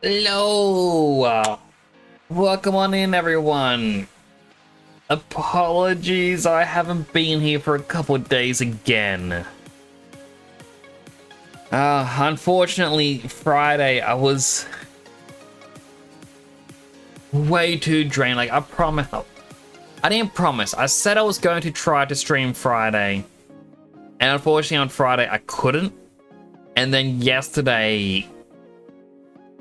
Hello! Welcome on in, everyone. Apologies, I haven't been here for a couple of days again. Unfortunately, Friday I was way too drained. Like, I promised. I didn't promise. I said I was going to try to stream Friday. And unfortunately, on Friday, I couldn't. And then yesterday,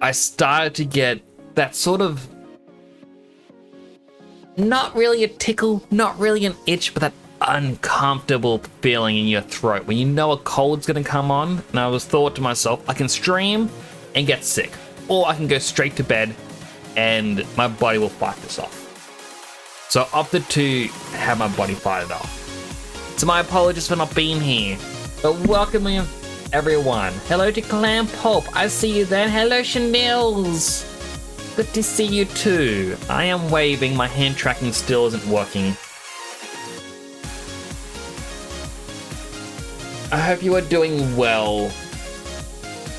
I started to get that sort of, not really a tickle, not really an itch, but that uncomfortable feeling in your throat when you know a cold's gonna come on. And I was thought to myself, I can stream and get sick, or I can go straight to bed and my body will fight this off. So I opted to have my body fight it off. So my apologies for not being here, but welcome in, everyone. Hello to Clam Pulp, I see you there. Hello Chanels, good to see you too. I am waving, my hand tracking still isn't working. I hope you are doing well.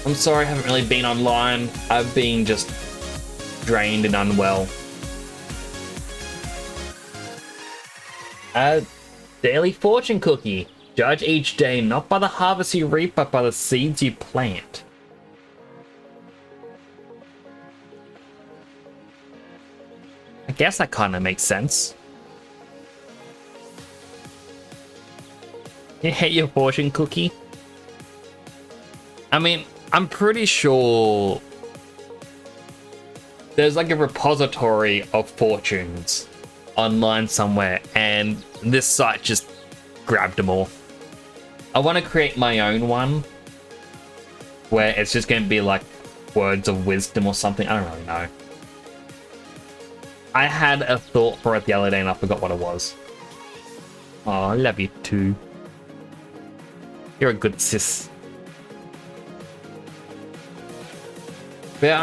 I'm sorry I haven't really been online. I've been just drained and unwell. Daily fortune cookie. Judge each day not by the harvest you reap, but by the seeds you plant. I guess that kind of makes sense. You hate your fortune cookie? I mean, I'm pretty sure there's like a repository of fortunes online somewhere, and this site just grabbed them all. I want to create my own one where it's just going to be like words of wisdom or something. I don't really know. I had a thought for it the other day and I forgot what it was. Oh, I love you too. You're a good sis. But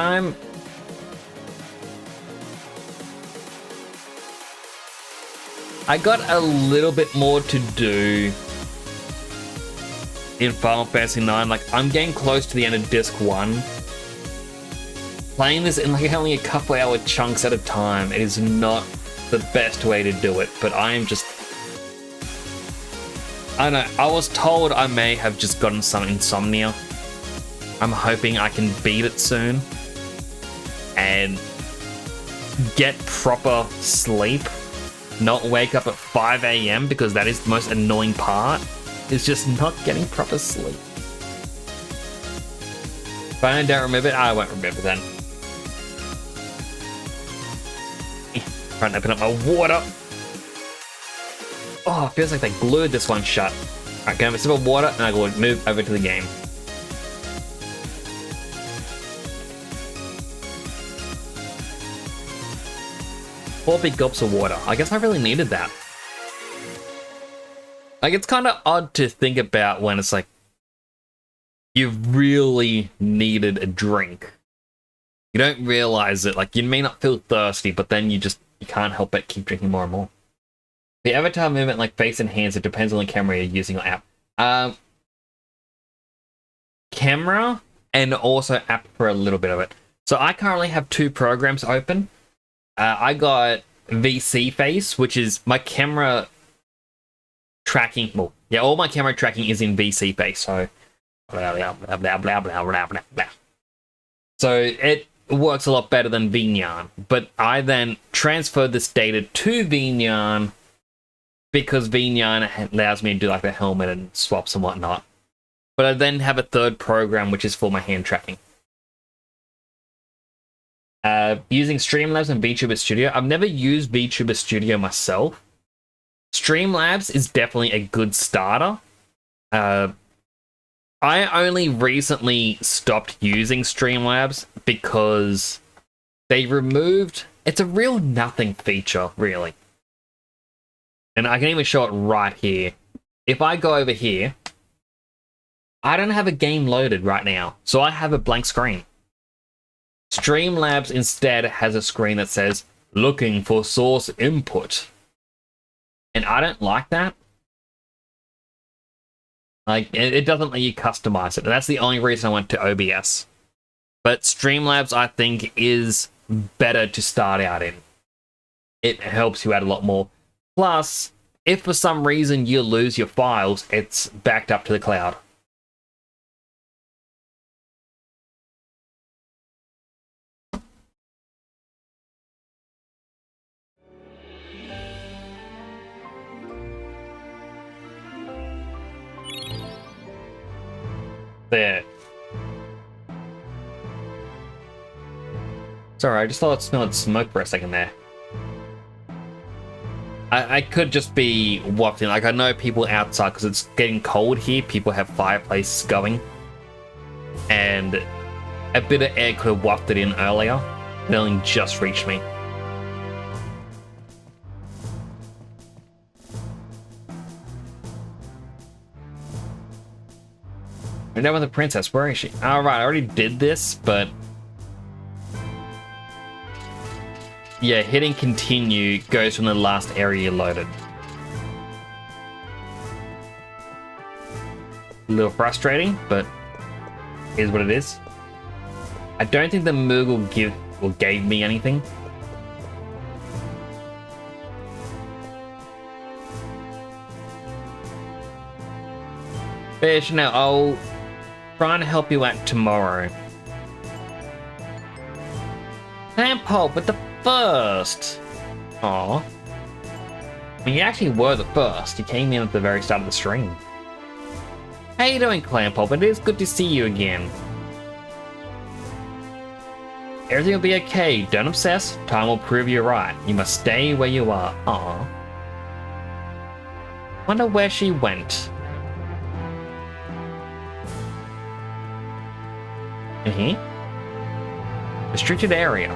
I got a little bit more to do in Final Fantasy IX. Like, I'm getting close to the end of Disc 1. Playing this in like only a couple hour chunks at a time, it is not the best way to do it, but I am just... I don't know, I was told I may have just gotten some insomnia. I'm hoping I can beat it soon and get proper sleep. Not wake up at 5 AM because that is the most annoying part. Is just not getting proper sleep. If I don't remember it, I won't remember then. Trying to open up my water. Oh, it feels like they glued this one shut. Alright, can I have a sip of water and I will move over to the game. Four big gulps of water. I guess I really needed that. Like, it's kind of odd to think about when it's like you really needed a drink. You don't realize it. Like, you may not feel thirsty, but then you can't help but keep drinking more and more. The avatar movement, like face and hands, it depends on the camera you're using or app. Camera and also app for a little bit of it. So I currently have two programs open. I got VC Face, which is my camera tracking. Well, yeah, all my camera tracking is in VC Face. So, blah, blah, blah, blah, blah, blah, blah, blah, blah. So it works a lot better than VNyan. But I then transferred this data to VNyan because VNyan allows me to do like the helmet and swaps and whatnot. But I then have a third program which is for my hand tracking. Using Streamlabs and VTuber Studio. I've never used VTuber Studio myself. Streamlabs is definitely a good starter. I only recently stopped using Streamlabs because they removed... It's a real nothing feature, really. And I can even show it right here. If I go over here, I don't have a game loaded right now, so I have a blank screen. Streamlabs instead has a screen that says, looking for source input. And I don't like that. Like, it doesn't let you customize it. And that's the only reason I went to OBS. But Streamlabs, I think, is better to start out in. It helps you out a lot more. Plus, if for some reason you lose your files, it's backed up to the cloud. There. Sorry, I just thought I smelled smoke for a second there. I could just be wafting. Like, I know people outside, because it's getting cold here, people have fireplaces going. And a bit of air could have wafted in earlier. It only just reached me. I know with the princess. Where is she? Alright, I already did this, but... yeah, hitting continue goes from the last area you loaded. A little frustrating, but here's what it is. I don't think the Moogle gave me anything. But Chanel, I'll try and help you out tomorrow. Lampole with the first. Aw. I mean, you actually were the first. You came in at the very start of the stream. How you doing, Clampop? It is good to see you again. Everything will be okay. Don't obsess. Time will prove you right. You must stay where you are. Aw. Wonder where she went. In here? Restricted area.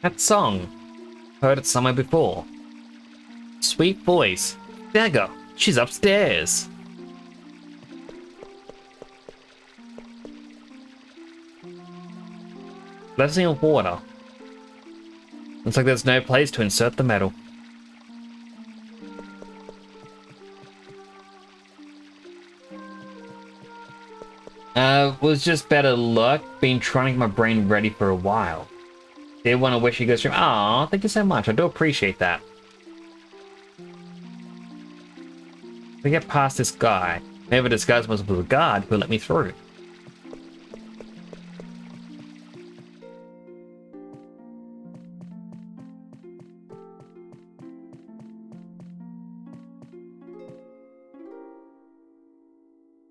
That song. Heard it somewhere before. Sweet voice. Dagger. She's upstairs. Blessing of water. Looks like there's no place to insert the metal. Was just better luck. Been trying to get my brain ready for a while. Did want to wish you good stream. Aw, thank you so much. I do appreciate that. To get past this guy, maybe the disguise was with a guard who let me through.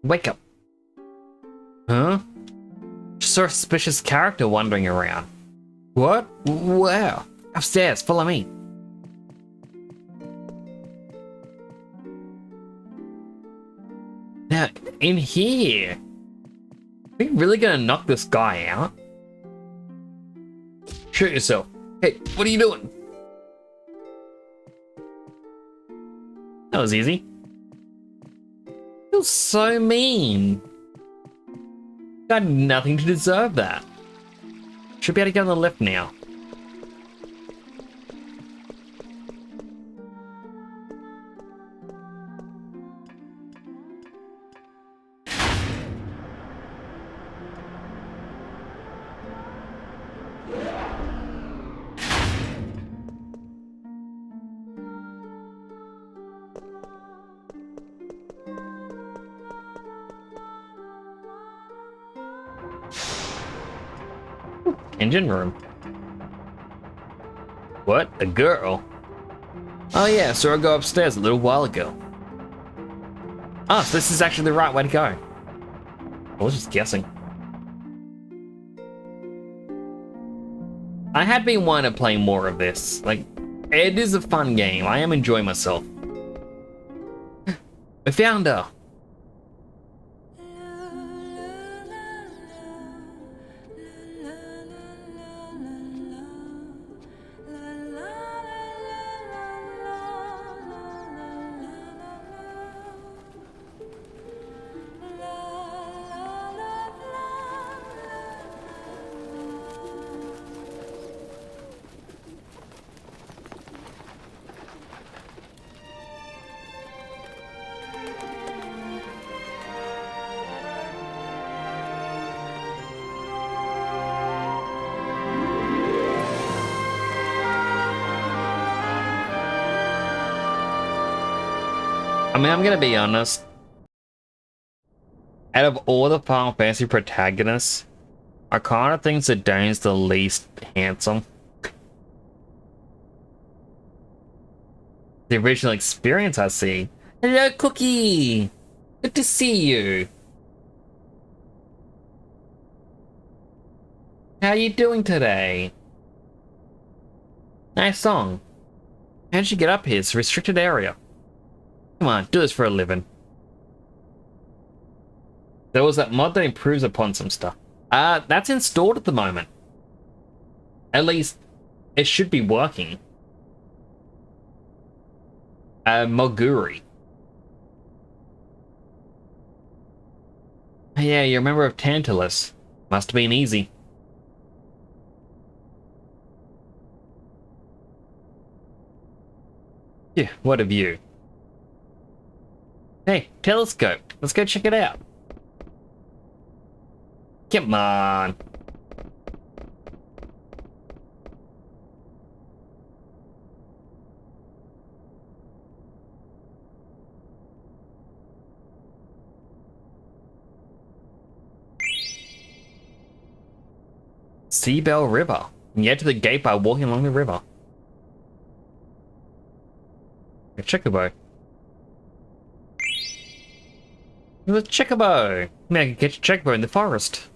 Wake up. Huh? Suspicious character wandering around. What? Where? Upstairs, follow me. Now, in here. Are we really gonna knock this guy out? Shoot yourself. Hey, what are you doing? That was easy. Feels so mean. Got nothing to deserve that. Should be able to get on the lift now. Engine room. What? A girl? Oh yeah, saw her go upstairs a little while ago. Ah, so this is actually the right way to go. I was just guessing. I had been wanting to play more of this. Like, it is a fun game. I am enjoying myself. I found her. I mean, I'm gonna be honest. Out of all the Final Fantasy protagonists, I kind of think Zidane's the least handsome. The original experience I see. Hello, Cookie! Good to see you. How you doing today? Nice song. How'd you get up here? It's a restricted area. Come on, do this for a living. There was that mod that improves upon some stuff. That's installed at the moment. At least, it should be working. Moguri. Yeah, you're a member of Tantalus. Must have been easy. Yeah, what of you? Hey, telescope. Let's go check it out. Come on. Seabell River. You get to the gate by walking along the river. A chocobo. There's a chocobo. Maybe I can catch a chocobo in the forest.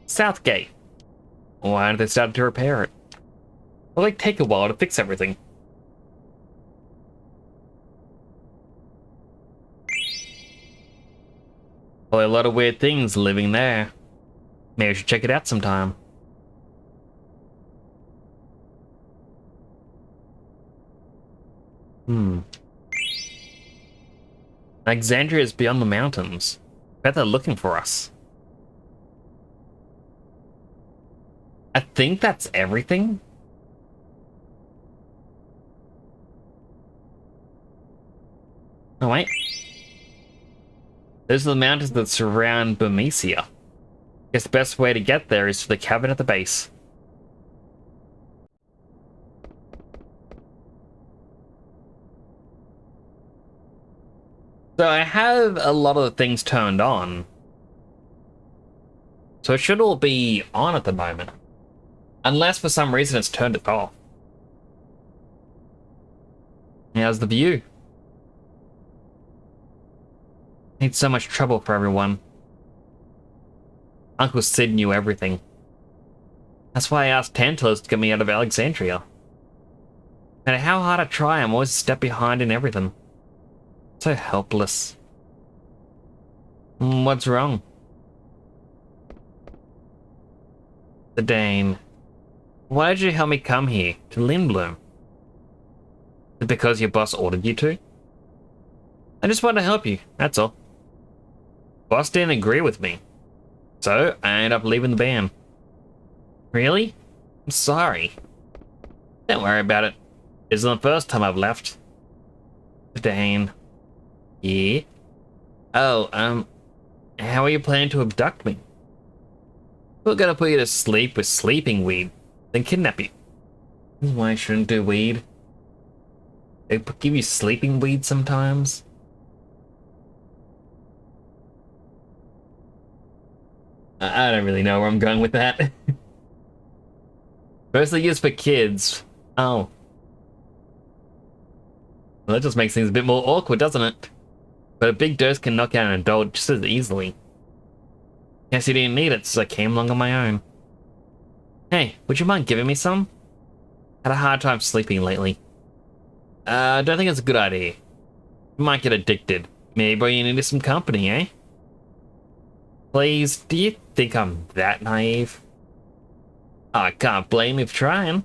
Southgate. Why did they start to repair it? Well, they take a while to fix everything. Probably a lot of weird things living there. Maybe I should check it out sometime. Alexandria is beyond the mountains. Bet they're looking for us. I think that's everything. Oh, wait. Those are the mountains that surround Burmecia. Guess the best way to get there is to the cabin at the base. So I have a lot of the things turned on. So it should all be on at the moment. Unless for some reason it's turned it off. How's the view? Need so much trouble for everyone. Uncle Sid knew everything. That's why I asked Tantalus to get me out of Alexandria. No matter how hard I try, I'm always a step behind in everything. So helpless. What's wrong? Zidane. Why did you help me come here, to Lindblum? Is it because your boss ordered you to? I just want to help you, that's all. Boss didn't agree with me. So, I ended up leaving the band. Really? I'm sorry. Don't worry about it. This isn't the first time I've left. Zidane. Yeah? Oh, how are you planning to abduct me? We're gonna put you to sleep with sleeping weed, then kidnap you. This is why I shouldn't do weed. They give you sleeping weed sometimes. I don't really know where I'm going with that. Mostly used for kids. Oh. Well, that just makes things a bit more awkward, doesn't it? But a big dose can knock out an adult just as easily. Guess you didn't need it, so I came along on my own. Hey, would you mind giving me some? Had a hard time sleeping lately. I don't think it's a good idea. You might get addicted. Maybe you needed some company, eh? Please, do you think I'm that naive? I can't blame you for trying.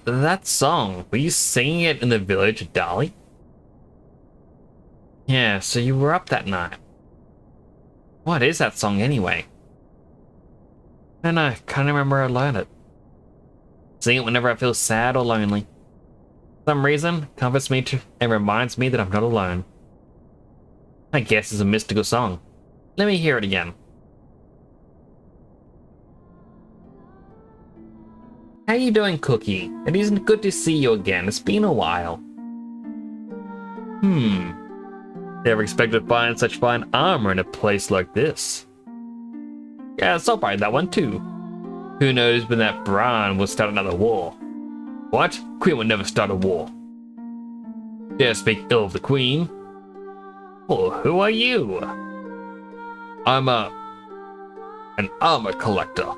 That song, were you singing it in the village of Dali? Yeah, so you were up that night. What is that song anyway? I don't know, can't remember where I learned it. Sing it whenever I feel sad or lonely. For some reason, comforts me and reminds me that I'm not alone. I guess it's a mystical song. Let me hear it again. How you doing, Cookie? It isn't good to see you again. It's been a while. Never expected to find such fine armor in a place like this. Yeah, I'll buy that one too. Who knows when that Bran will start another war? What? Queen would never start a war. Dare speak ill of the Queen? Well, who are you? I'm an armor collector.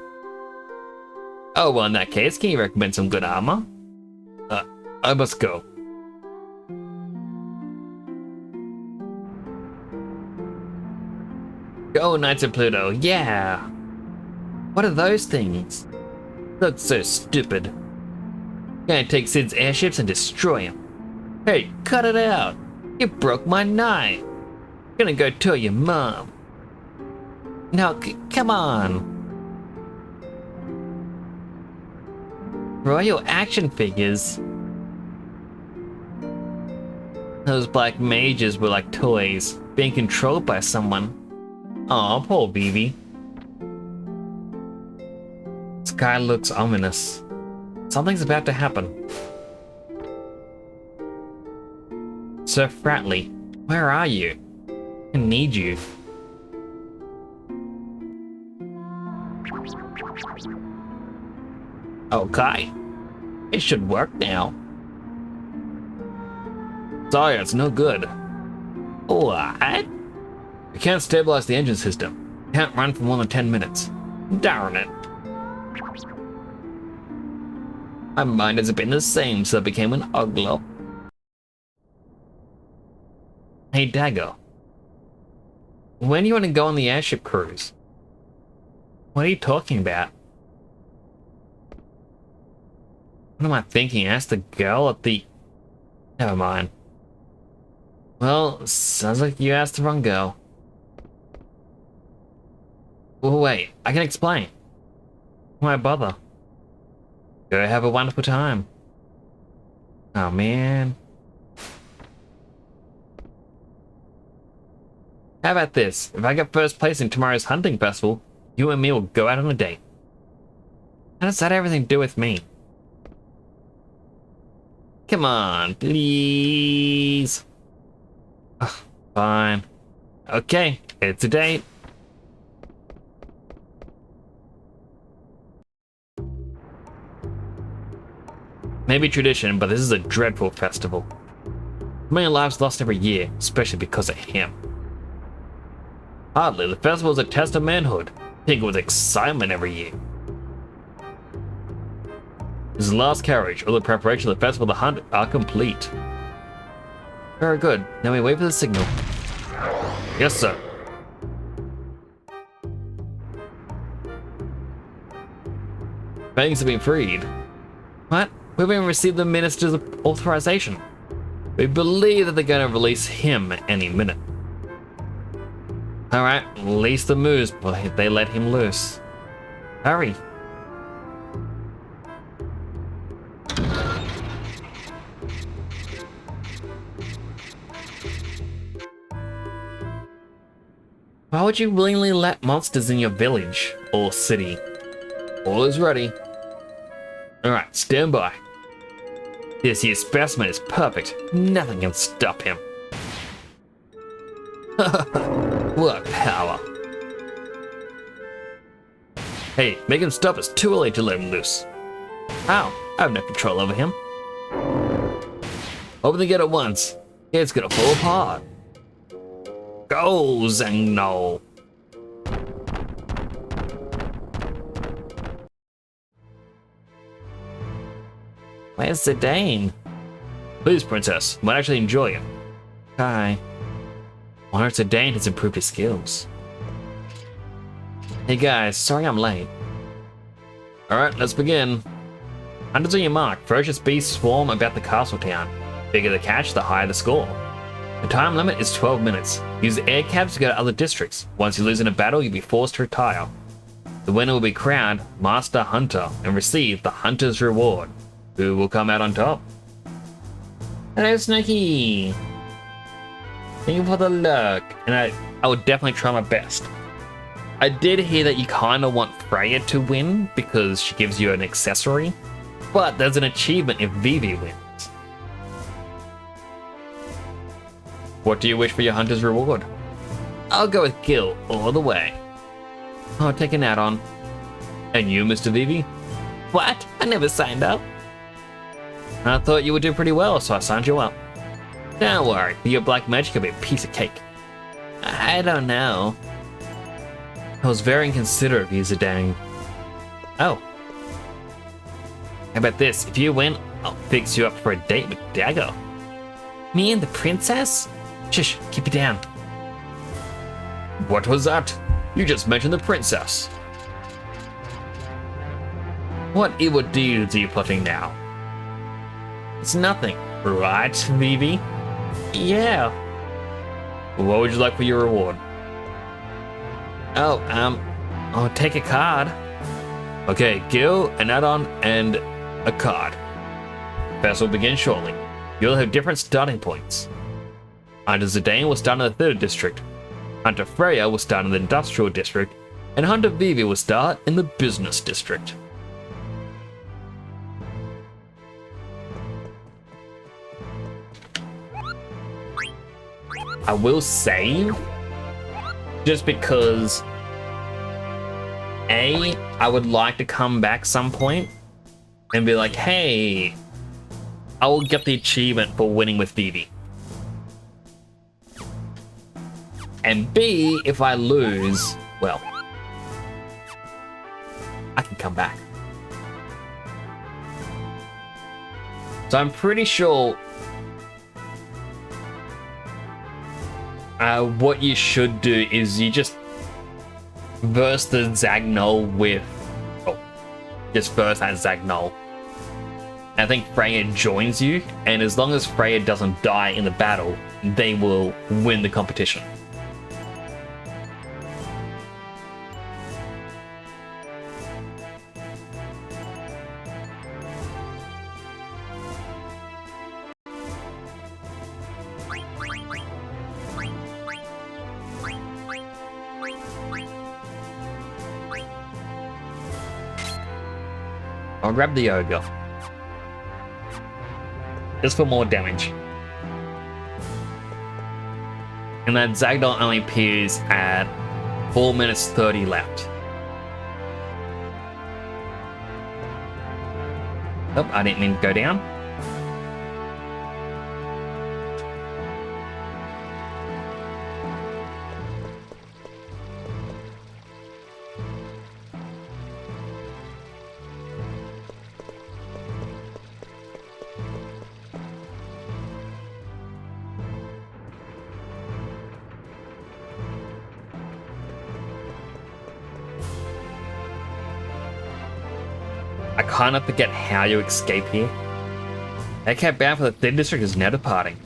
Oh, well, in that case, can you recommend some good armor? I must go. Go, Knights of Pluto, yeah! What are those things? Look so stupid. Gonna take Sid's airships and destroy him. Hey, cut it out! You broke my knife! Gonna go tell your mom. No, come on! Royal action figures? Those black mages were like toys, being controlled by someone. Aw, poor Vivi. Sky looks ominous. Something's about to happen. Sir Fratley, where are you? I need you. Okay. It should work now. Sorry, it's no good. What? I can't stabilize the engine system. Can't run for more than 10 minutes. Darn it. My mind hasn't been the same since I became an Oglo. Hey, Dagger. When do you want to go on the airship cruise? What are you talking about? What am I thinking? Ask the girl at the... Never mind. Well, sounds like you asked the wrong girl. Well, wait, I can explain. Why bother? Go have a wonderful time. Oh, man. How about this? If I get first place in tomorrow's hunting festival, you and me will go out on a date. How does that have everything to do with me? Come on, please. Ugh, fine. Okay, it's a date. Maybe tradition, but this is a dreadful festival. Many lives lost every year, especially because of him. Hardly, the festival is a test of manhood. Think with excitement every year. This is the last carriage. All the preparations of the festival of the hunt are complete. Very good. Now we wait for the signal. Yes, sir. Fangs have been freed. What? We haven't even received the minister's authorization. We believe that they're going to release him any minute. Alright, release the moose, but they let him loose. Hurry. Why would you willingly let monsters in your village or city? All is ready. Alright, stand by. This here specimen is perfect. Nothing can stop him. What power. Hey, make him stop. It's too early to let him loose. How? I have no control over him. Open the gate at once. It's gonna fall apart. Go, Zangno. Where's Zidane? Please, princess. Might actually enjoy it. Hi. Wonder if Zidane has improved his skills. Hey guys, sorry I'm late. Alright, let's begin. Hunters on your mark. Ferocious beasts swarm about the castle town. Bigger the catch, the higher the score. The time limit is 12 minutes. Use air cabs to go to other districts. Once you lose in a battle, you'll be forced to retire. The winner will be crowned Master Hunter and receive the Hunter's Reward. Who will come out on top? Hello, Snooky! Thank you for the look. And I would definitely try my best. I did hear that you kind of want Freya to win because she gives you an accessory. But there's an achievement if Vivi wins. What do you wish for your hunter's reward? I'll go with Gil all the way. I'll take an add-on. And you, Mr. Vivi? What? I never signed up. I thought you would do pretty well, so I signed you up. Don't worry, your black magic could be a piece of cake. I don't know. I was very inconsiderate of you, Zidane. Oh. How about this? If you win, I'll fix you up for a date with Dagger. Me and the princess? Shush, keep it down. What was that? You just mentioned the princess. What evil deeds are you plotting now? It's nothing, right, Vivi? Yeah. What would you like for your reward? Oh, I'll take a card. Okay, Gil, an add-on, and a card. Fest will begin shortly. You'll have different starting points. Hunter Zidane will start in the 3rd district. Hunter Freya will start in the industrial district, and Hunter Vivi will start in the business district. I will save, just because I would like to come back some point and be like, hey, I will get the achievement for winning with Vivi. And B, if I lose, well, I can come back. So I'm pretty sure what you should do is you just verse the Zagnol with, just verse that Zagnol. I think Freya joins you, and as long as Freya doesn't die in the battle, they will win the competition. I'll grab the ogre. Just for more damage. And that Zagnol only appears at 4 minutes 30 left. Oh, I didn't mean to go down. I kind of forget how you escape here. AK bound for the 3rd district is now departing.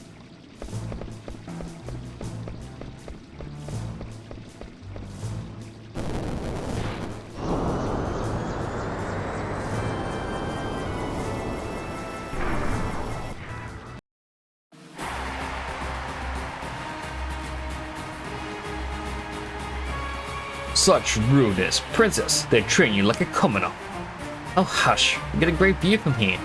Such rudeness, Princess. They train you like a commoner. Oh, hush. You get a great view from here.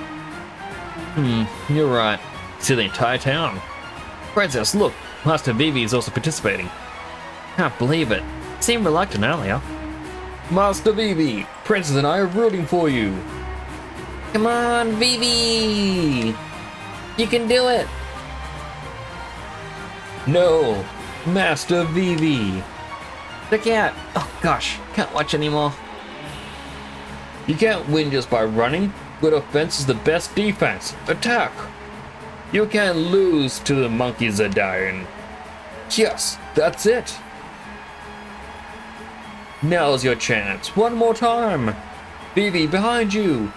You're right. See the entire town. Princess, look. Master Vivi is also participating. Can't believe it. Seemed reluctant earlier. Master Vivi, Princess and I are rooting for you. Come on, Vivi! You can do it! No! Master Vivi! Look out! Oh gosh, can't watch anymore. You can't win just by running. Good offense is the best defense. Attack! You can't lose to the monkeys are dying. Yes, that's it. Now's your chance. One more time. Vivi, behind you.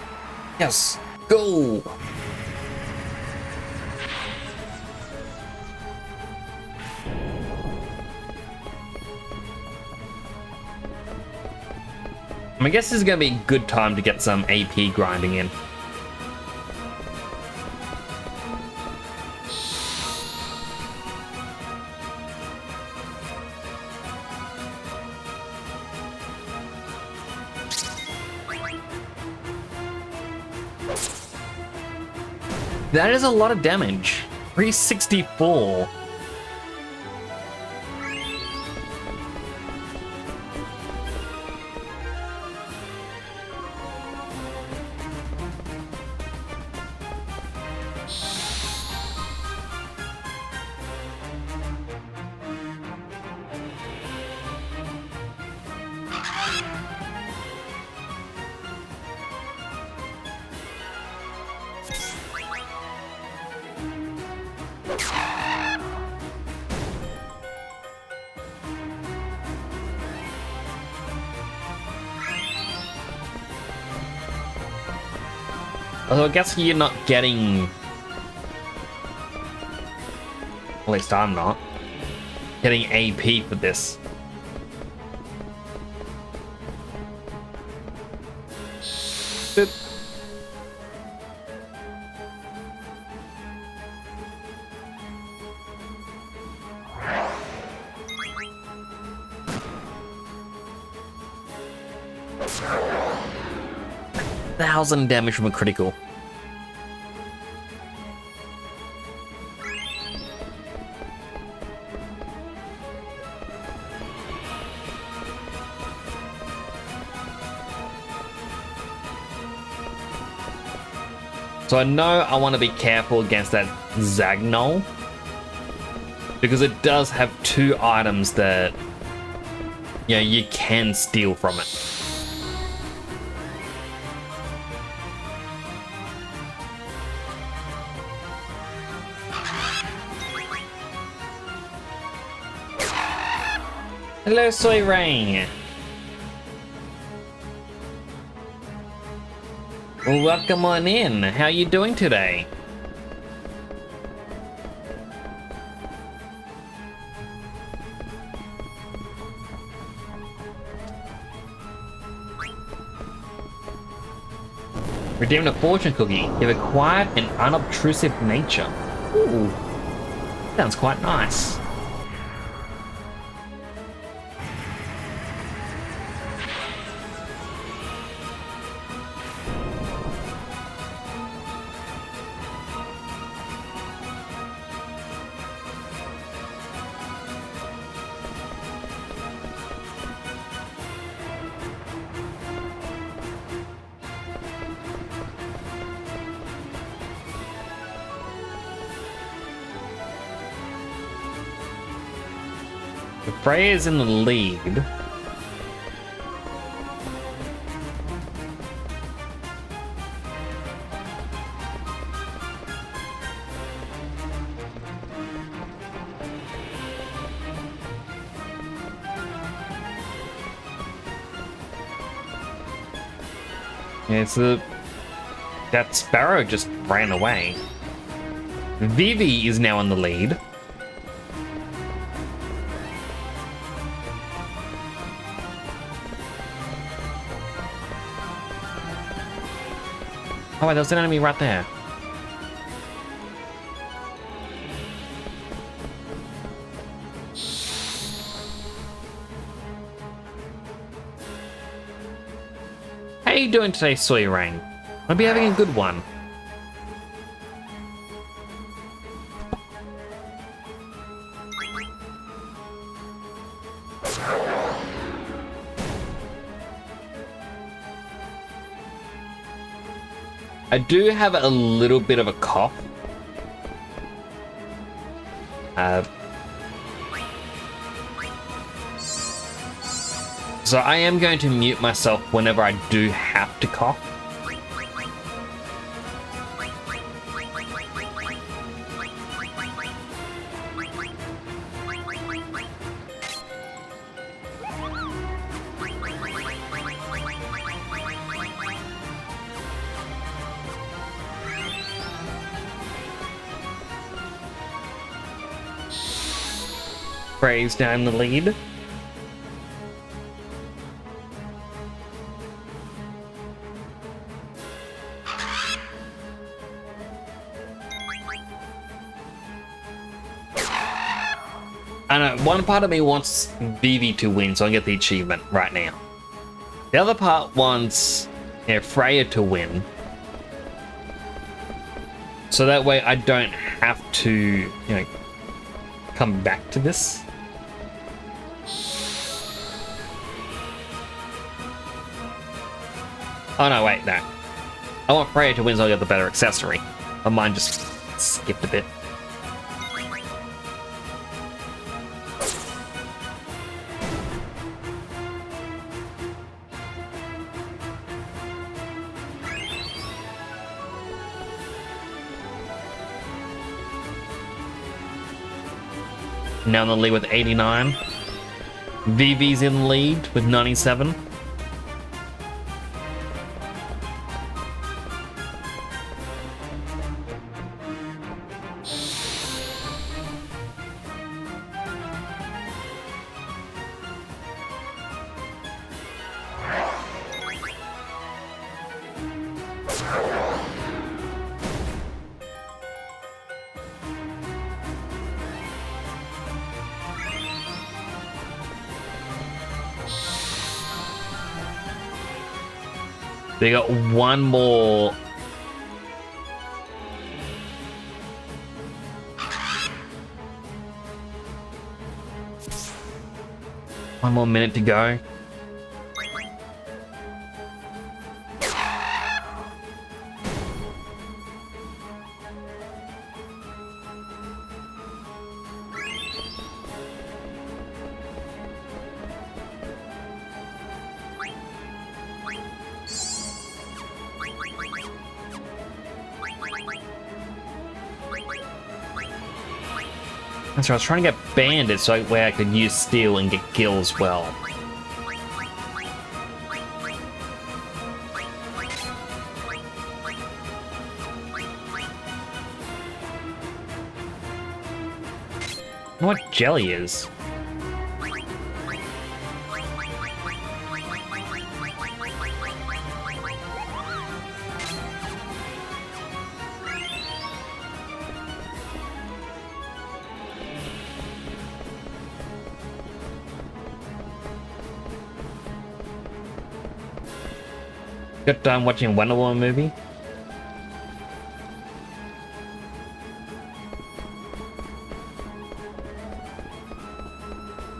Yes, go. I guess this is going to be a good time to get some AP grinding in. That is a lot of damage. 364. Although I guess you're not getting... At least I'm not. Getting AP for this. Boop. Thousand damage from a critical. So I know I want to be careful against that Zagnol, because it does have 2 items that, you know, you can steal from it. Hello, Soy Rain. Well, welcome on in. How are you doing today? Redeemed a fortune cookie. You have a quiet and unobtrusive nature. Ooh, sounds quite nice. Freya's in the lead. Yeah, so that Sparrow just ran away. Vivi is now in the lead. Oh wait, there's an enemy right there. How you doing today, Soy Rain? I'll be having a good one. I do have a little bit of a cough. So I am going to mute myself whenever I do have to cough. Frey's down the lead. I know, one part of me wants Vivi to win, so I get the achievement right now. The other part wants Freya to win. So that way I don't have to, you know, come back to this. Oh no, wait, no. I want Freya to win so I get the better accessory. But mine just skipped a bit. Now in the lead with 89. Vivi's in the lead with 97. They got one more. One more minute to go. So I was trying to get banded so where I could use steel and get gil as well. I know what jelly is. Got done watching a Wonder Woman movie.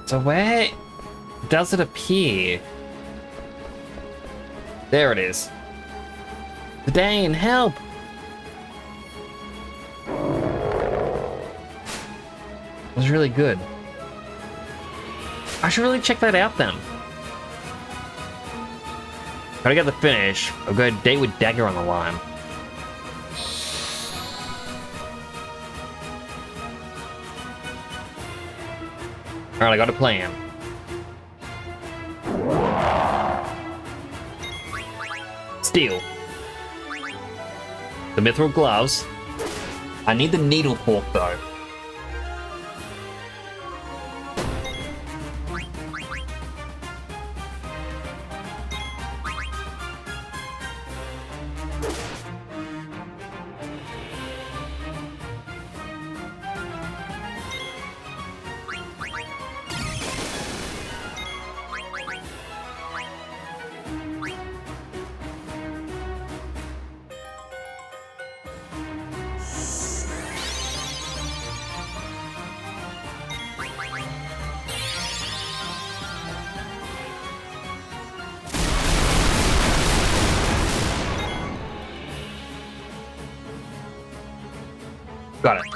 So where does it appear? There it is. Dane, help! It was really good. I should really check that out then. Gotta get the finish. I've got a date with Dagger on the line. Alright, I got a plan. Steel. The mithril gloves. I need the needle fork though. Got it.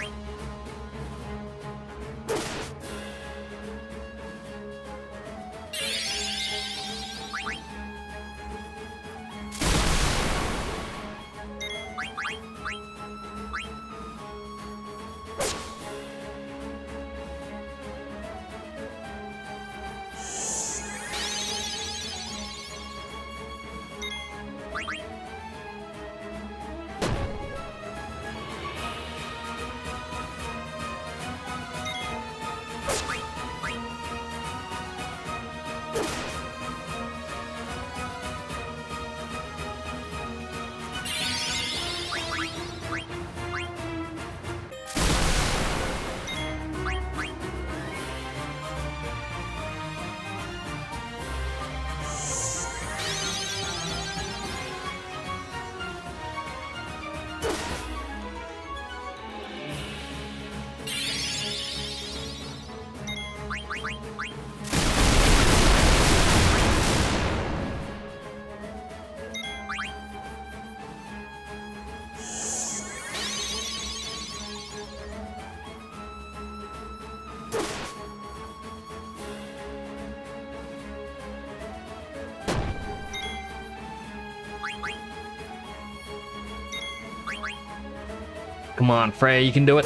Come on, Freya, you can do it.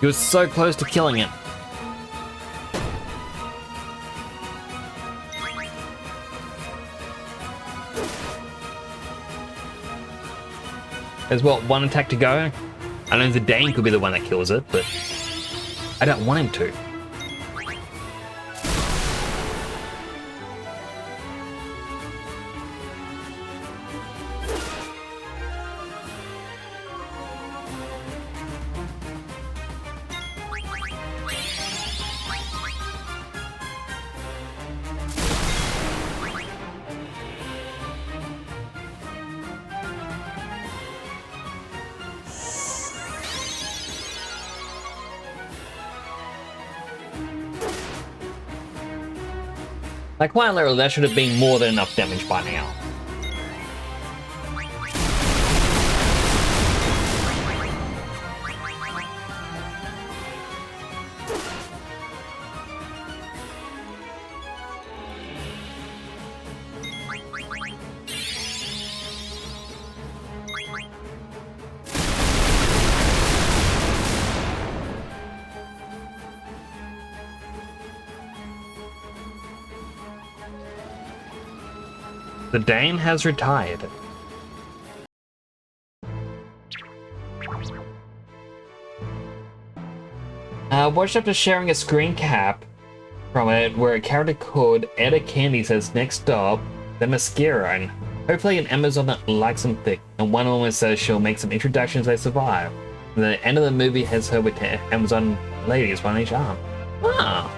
You were so close to killing it. There's what, one attack to go? I know Zidane could be the one that kills it, but I don't want him to. Like, quite literally, that should have been more than enough damage by now. The Dane has retired. Watched after sharing a screen cap from it where a character called Etta Candy says next stop, the mascara, and hopefully an Amazon that likes them thick, and one woman says she'll make some introductions they survive. And the end of the movie has her with Amazon ladies, one each arm. Ah.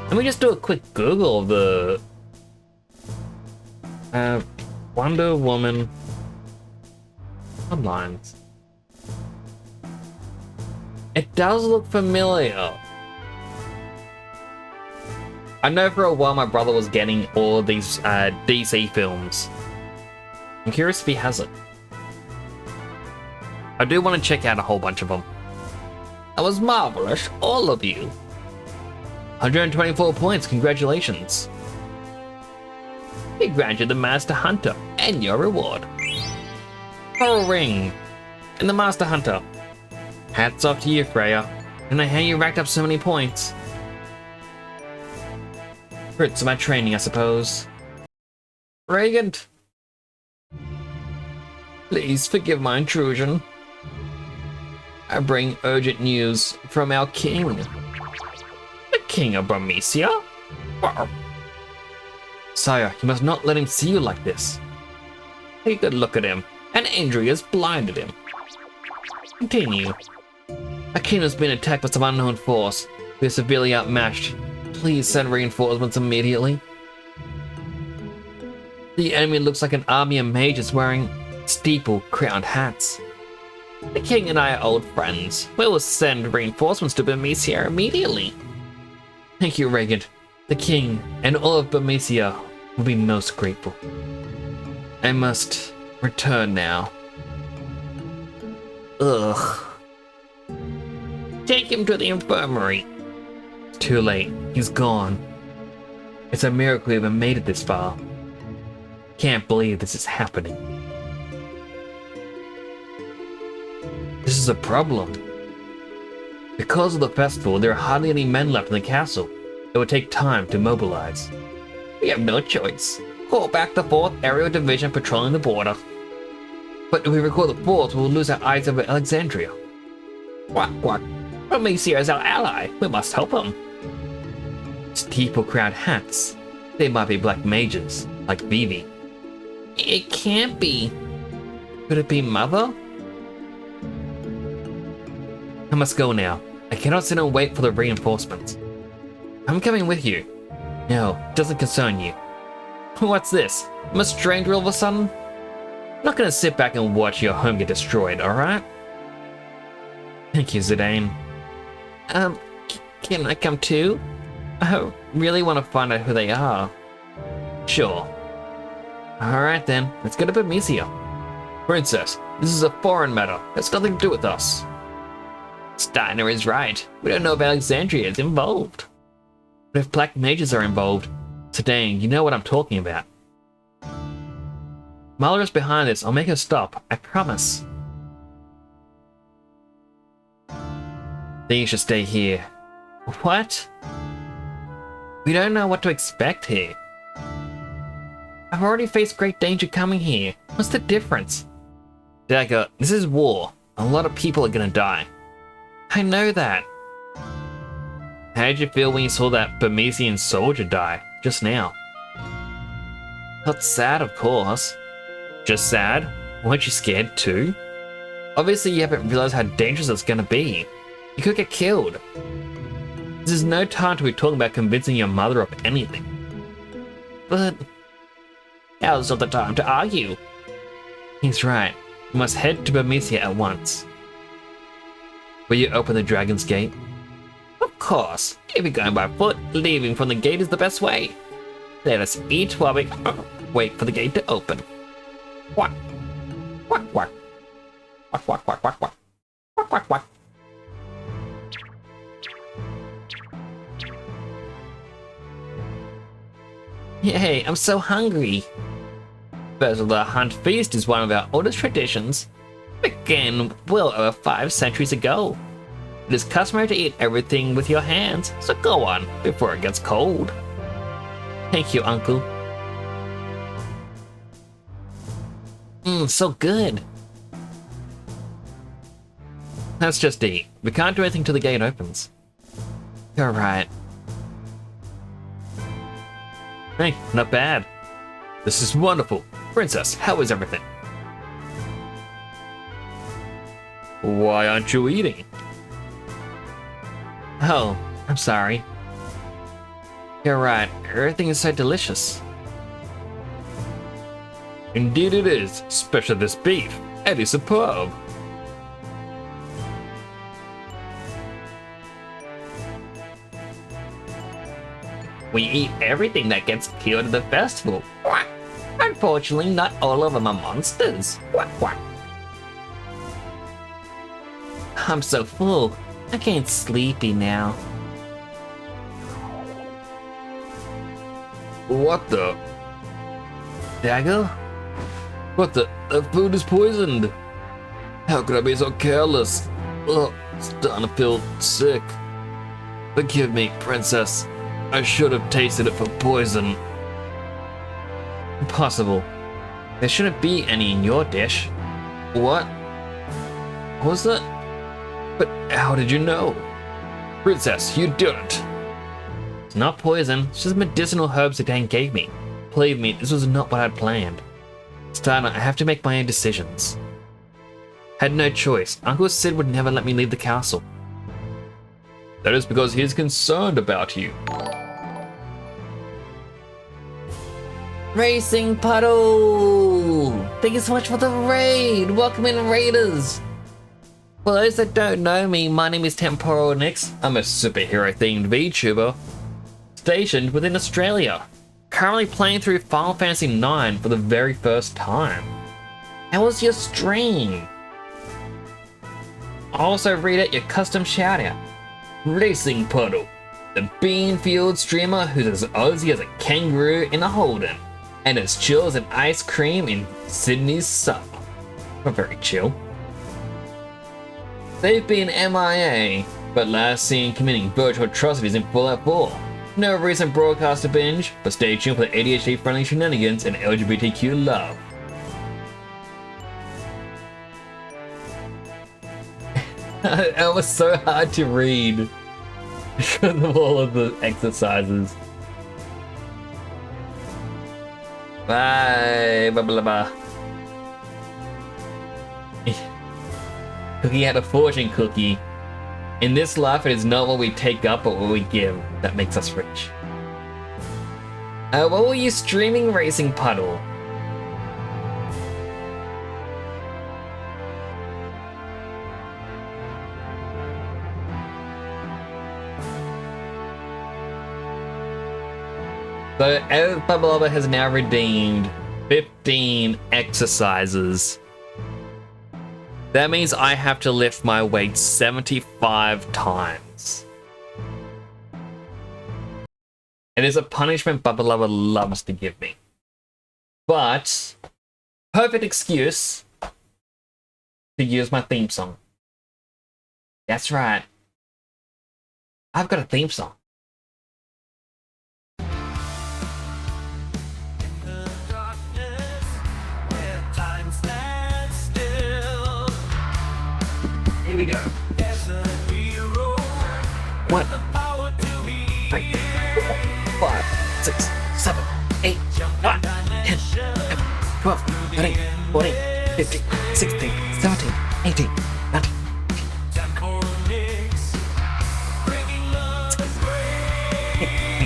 Let me just do a quick Google of the Wonder Woman headlines. It does look familiar. I know for a while my brother was getting all of these DC films. I'm curious if he has it. I do want to check out a whole bunch of them. That was marvelous, all of you. 124 points, congratulations. We grant you the Master Hunter and your reward. Pearl Ring and the Master Hunter. Hats off to you, Freya. And I hear you racked up so many points. Fruits of my training, I suppose. Regan! Please forgive my intrusion. I bring urgent news from our king. The King of Burmecia? Sire, you must not let him see you like this. Take a good look at him. An injury has blinded him. Continue. Our king has been attacked by some unknown force. We are severely outmatched. Please send reinforcements immediately. The enemy looks like an army of mages wearing steeple-crowned hats. The king and I are old friends. We will send reinforcements to Burmecia immediately. Thank you, Regan. The king and all of Burmecia will be most grateful. I must return now. Ugh. Take him to the infirmary. It's too late. He's gone. It's a miracle we even made it this far. Can't believe this is happening. This is a problem. Because of the festival, there are hardly any men left in the castle. It would take time to mobilize. We have no choice. Call back the 4th Aerial Division patrolling the border. But if we recall the 4th, we'll lose our eyes over Alexandria. Quack, quack. Burmecia is our ally. We must help him. Steeple-crowned hats. They might be black mages, like Vivi. It can't be. Could it be Mother? I must go now. I cannot sit and wait for the reinforcements. I'm coming with you. No, it doesn't concern you. What's this? I'm a stranger all of a sudden? I'm not gonna sit back and watch your home get destroyed, alright? Thank you, Zidane. Can I come too? I really want to find out who they are. Sure. Alright then, let's go to Burmecia. Princess, this is a foreign matter. It's nothing to do with us. Steiner is right. We don't know if Alexandria is involved. But if black mages are involved, Zidane, you know what I'm talking about. Mother's behind this. I'll make her stop. I promise. Then you should stay here. What? We don't know what to expect here. I've already faced great danger coming here. What's the difference? Dagger, this is war. A lot of people are gonna die. I know that. How did you feel when you saw that Burmesian soldier die just now? Not sad, of course. Just sad? Weren't you scared too? Obviously you haven't realized how dangerous it's gonna be. You could get killed. This is no time to be talking about convincing your mother of anything. But now's not the time to argue. He's right. We must head to Burmecia at once. Will you open the Dragon's Gate? Of course. If you're going by foot, leaving from the gate is the best way. Let us eat while we wait for the gate to open. Quack. Quack, quack. Quack, quack, quack, quack, quack. Quack, quack, quack. Yay, I'm so hungry. The Hunt Feast is one of our oldest traditions. It began well over 5 centuries ago. It is customary to eat everything with your hands, so go on before it gets cold. Thank you, Uncle. So good. Let's just eat. We can't do anything till the gate opens. You're right. Hey, not bad. This is wonderful. Princess, how is everything? Why aren't you eating? Oh, I'm sorry. You're right, everything is so delicious. Indeed it is, especially this beef. It is superb. We eat everything that gets killed at the festival. Quack. Unfortunately, not all of them are monsters. Quack, quack. I'm so full. I can't sleepy now. What the? Dagger? What the? The food is poisoned. How could I be so careless? Ugh, starting to feel sick. Forgive me, Princess. I should have tasted it for poison. Impossible. There shouldn't be any in your dish. What? What was that? But how did you know? Princess, you didn't. It's not poison, it's just medicinal herbs that Dan gave me. Believe me, this was not what I'd planned. Starter, I have to make my own decisions. Had no choice. Uncle Sid would never let me leave the castle. That is because he is concerned about you. Racing Puddle! Thank you so much for the raid! Welcome in, Raiders! For those that don't know me, my name is Temporal Nix. I'm a superhero-themed VTuber stationed within Australia. Currently playing through Final Fantasy IX for the very first time. How was your stream? Also read out your custom shoutout. Racing Puddle, the Beanfield streamer who's as Aussie as a kangaroo in a Holden, and as chill as an ice cream in Sydney's summer. We're very chill. They've been MIA, but last seen committing virtual atrocities in Fallout 4. No recent broadcast to binge, but stay tuned for the ADHD-friendly shenanigans and LGBTQ love. It was so hard to read because of all of the exercises. Bye, blah blah blah. Cookie had a fortune cookie. In this life, it is not what we take up, but what we give that makes us rich. What were you streaming, Racing Puddle? So, Bubba has now redeemed 15 exercises. That means I have to lift my weight 75 times. It is a punishment Bubba Lover loves to give me. But perfect excuse to use my theme song. That's right. I've got a theme song. Here we go. 1, 2, 3, 4, 5, 6, 7, 8, 9, 10, 11, 12, 13, 14, 15, 16, 17, 18, 19,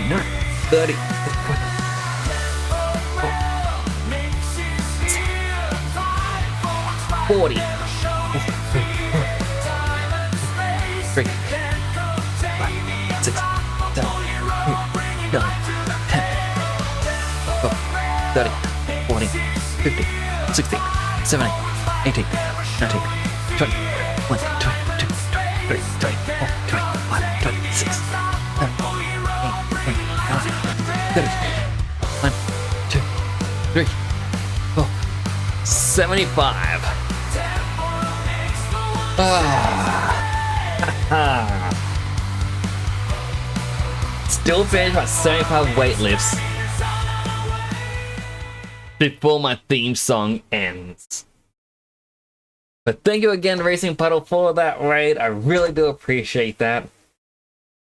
9, 30, 40, 3, 5, 6, 7, 8, 9, 10, 12, 13, 14, 15, 16, 17, 18, 19, 20, 1, 22, 23, 24, 25, 26, 7, 8, 9, 30, 1, 2, 3, 4, 75. Still finished my 75 weightlifts before my theme song ends. But thank you again, Racing Puddle, for that raid. I really do appreciate that.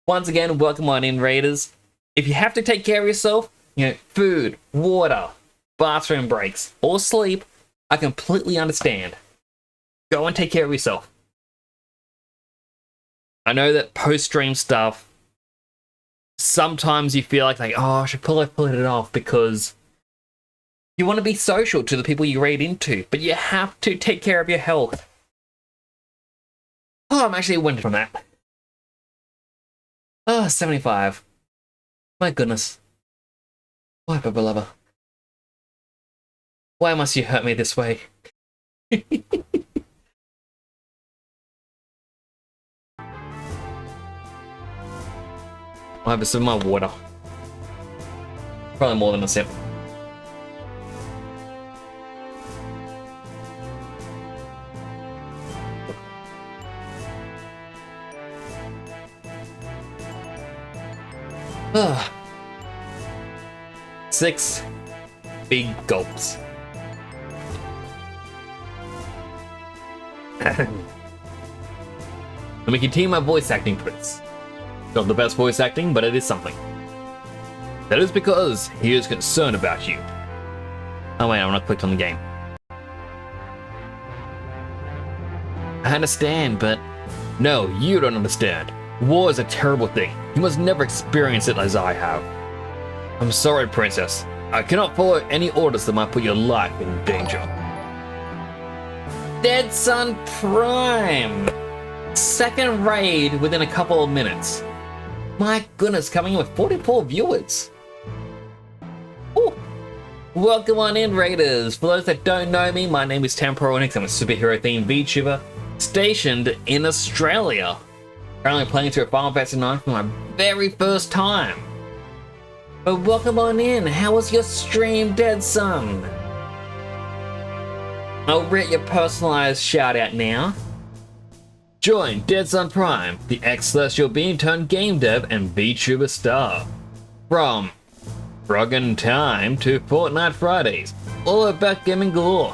Once again, welcome on in, raiders. If you have to take care of yourself, food, water, bathroom breaks, or sleep, I completely understand. Go and take care of yourself. I know that post-stream stuff, sometimes you feel like oh, I should pull it off because you want to be social to the people you raid into, but you have to take care of your health. Oh, I'm actually winded on that. Oh, 75. My goodness. Why, Bubba Lover? Why must you hurt me this way? I'll have a sip of my water. Probably more than a sip. Ugh. 6 big gulps. Let me continue my voice acting for this. Not the best voice acting, but it is something. That is because he is concerned about you. Oh wait, I'm not clicked on the game. I understand, but no, you don't understand. War is a terrible thing. You must never experience it as I have. I'm sorry, Princess. I cannot follow any orders that might put your life in danger. Dead Sun Prime! Second raid within a couple of minutes. My goodness, coming in with 44 viewers. Ooh. Welcome on in, raiders. For those that don't know me, my name is Temporonix. I'm a superhero-themed VTuber stationed in Australia. Currently playing through Final Fantasy IX for my very first time. But welcome on in. How was your stream, Dead Sun? I'll read your personalized shout out now. Join Dead Sun Prime, the ex-celestial being turned game dev and VTuber star. From Froggen Time to Fortnite Fridays, all about gaming galore.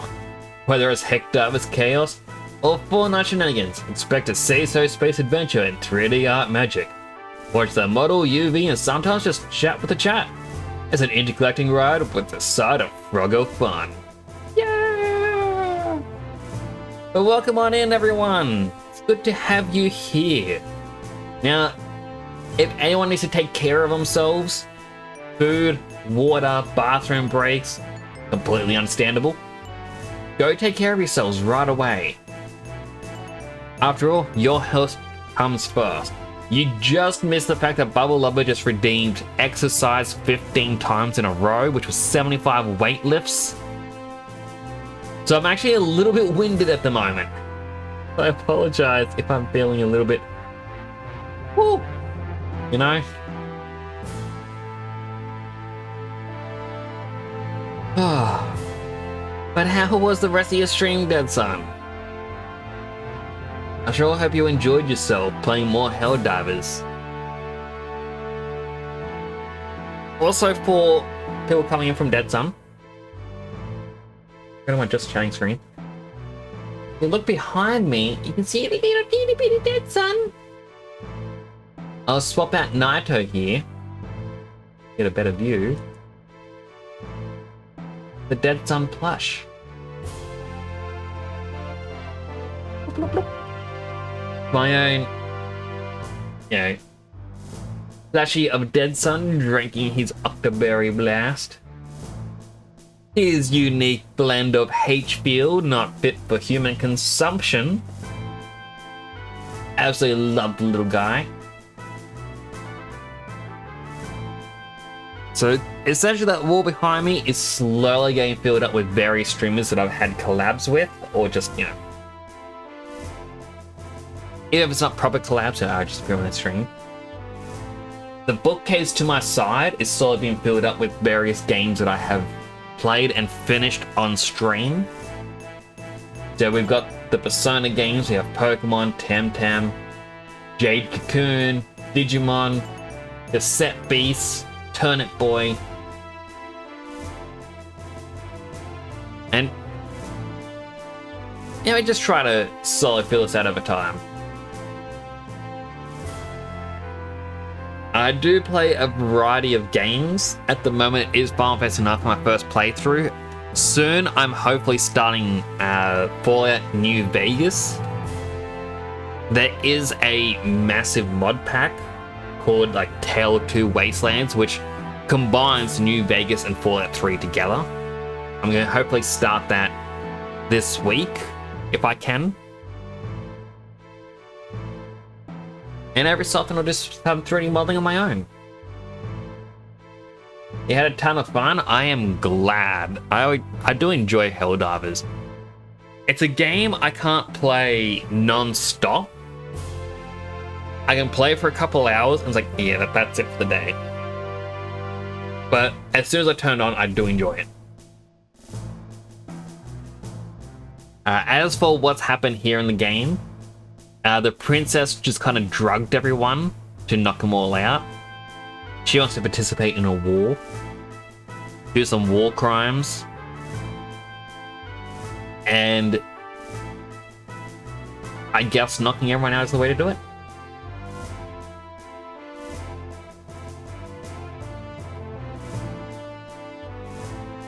Whether it's Heckdiver's Chaos or Fortnite shenanigans, expect a Say-So space adventure in 3D art magic. Watch the model UV and sometimes just chat with the chat. It's an intercollecting ride with a side of Froggo fun. Yeah! But welcome on in, everyone. It's good to have you here. Now, if anyone needs to take care of themselves, food, water, bathroom breaks, completely understandable. Go take care of yourselves right away. After all, your health comes first. You just missed the fact that Bubble Lover just redeemed exercise 15 times in a row, which was 75 weight lifts. So I'm actually a little bit winded at the moment. I apologize if I'm feeling a little bit, woo, you know? But how was the rest of your stream, Dead Son? I sure hope you enjoyed yourself playing more Helldivers. Also, for people coming in from Dead Son, go to my Just Chatting screen. If you look behind me, you can see a little teeny bitty Dead Son. I'll swap out Naito here. Get a better view. The Dead Son plush. My own, you know, plushie of Dead Son drinking his Octoberry Blast. His unique blend of H-Field, not fit for human consumption. Absolutely love the little guy. So essentially that wall behind me is slowly getting filled up with various streamers that I've had collabs with, or just, you know, even if it's not proper collabs, I just go on a stream. The bookcase to my side is slowly being filled up with various games that I have played and finished on stream. So we've got the Persona games, we have Pokemon, Temtem, Jade Cocoon, Digimon, Cassette Beast, Turnip Boy, and you know, I just try to slowly fill this out over time. I do play a variety of games. At the moment, it is Final Fantasy IX for my first playthrough. Soon, I'm hopefully starting Fallout New Vegas. There is a massive mod pack called like Tale of Two Wastelands, which combines New Vegas and Fallout 3 together. I'm going to hopefully start that this week, if I can. And every so often I'll just have 3D modeling on my own. You had a ton of fun. I am glad. I do enjoy Helldivers. It's a game I can't play non-stop. I can play for a couple hours and it's like, yeah, that's it for the day. But as soon as I turn it on, I do enjoy it. As for what's happened here in the game, the princess just kind of drugged everyone to knock them all out. She wants to participate in a war, do some war crimes, and I guess knocking everyone out is the way to do it.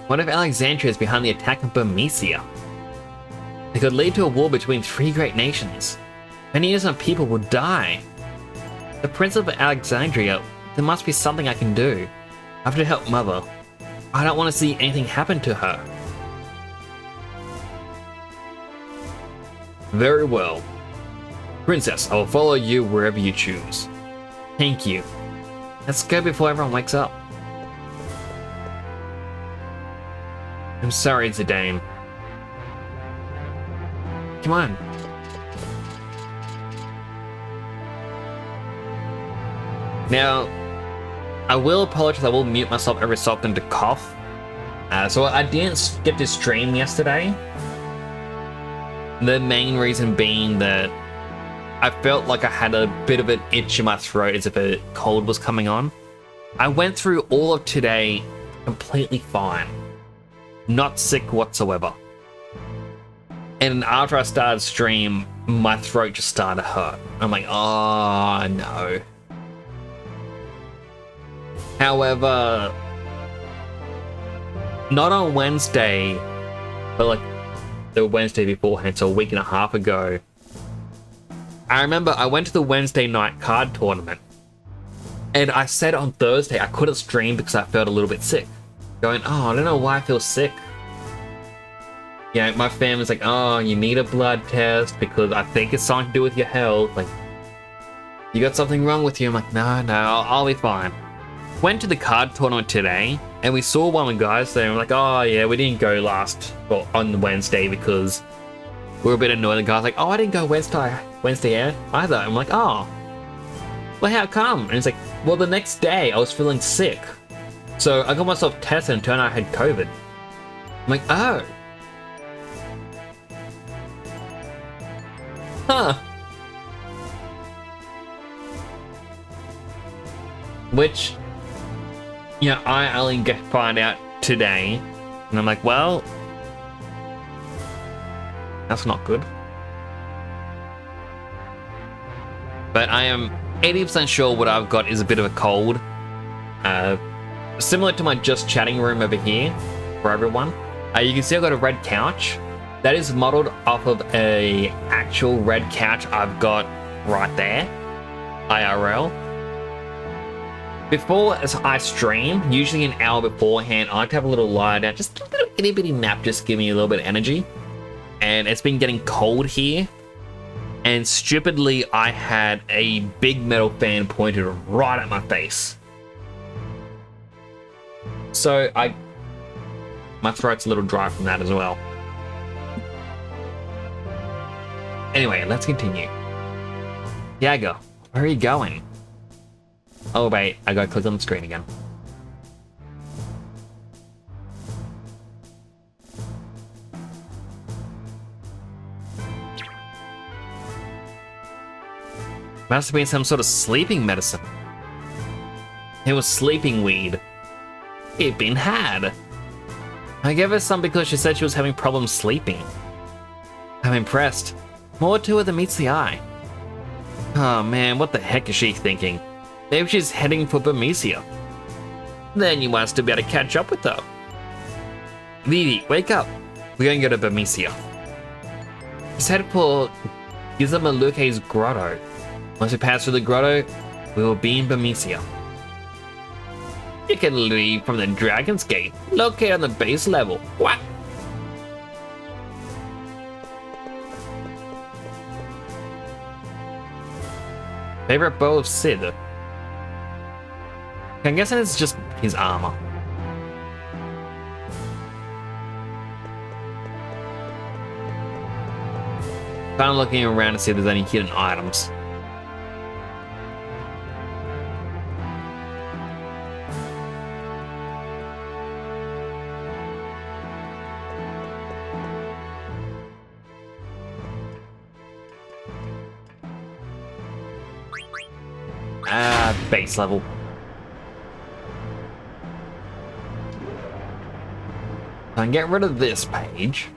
What if Alexandria is behind the attack of Burmecia? It could lead to a war between three great nations. Many innocent people will die. The Prince of Alexandria, there must be something I can do. I have to help Mother. I don't want to see anything happen to her. Very well. Princess, I will follow you wherever you choose. Thank you. Let's go before everyone wakes up. I'm sorry, Zidane. Come on. Now, I will apologize, I will mute myself every so often to cough. So I didn't get to stream yesterday. The main reason being that I felt like I had a bit of an itch in my throat as if a cold was coming on. I went through all of today completely fine. Not sick whatsoever. And after I started stream, my throat just started to hurt. I'm like, oh no. However, not on Wednesday, but like the Wednesday beforehand, so a week and a half ago, I remember I went to the Wednesday night card tournament, and I said on Thursday I couldn't stream because I felt a little bit sick. Going, oh, I don't know why I feel sick. Yeah, my family's like, oh, you need a blood test because I think it's something to do with your health. Like, you got something wrong with you. I'm like, no, I'll be fine. Went to the card tournament today, and we saw one of the guys there, and we're like, oh yeah, we didn't go on Wednesday because we were a bit annoyed. The guy's like, oh, I didn't go Wednesday either. I'm like, oh, well, how come? And he's like, well, the next day I was feeling sick, so I got myself tested and turned out I had COVID. I'm like, oh, Huh. Which, I only get to find out today. And I'm like, well, that's not good. But I am 80% sure what I've got is a bit of a cold. Similar to my just chatting room over here for everyone. You can see I've got a red couch. That is modeled off of a actual red couch I've got right there, IRL. Before I stream, usually an hour beforehand, I like to have a little lie down, just a little itty bitty nap, just give me a little bit of energy. And it's been getting cold here. And stupidly, I had a big metal fan pointed right at my face. So my throat's a little dry from that as well. Anyway, let's continue. Yaga, where are you going? Oh wait, I gotta click on the screen again. Must have been some sort of sleeping medicine. It was sleeping weed. It'd been had. I gave her some because she said she was having problems sleeping. I'm impressed. More to her than meets the eye. Oh man, what the heck is she thinking? Maybe she's heading for Bermesia. Then you want us to be able to catch up with her. Vivi, wake up. We're going to go to Bermesia. Let's head for Gizamaluke's grotto. Once we pass through the grotto, we will be in Bermesia. You can leave from the Dragon's Gate, located on the base level. What? Favorite bow of Sid? I'm guessing it's just his armor. Kind of looking around to see if there's any hidden items. Base level. I can get rid of this page.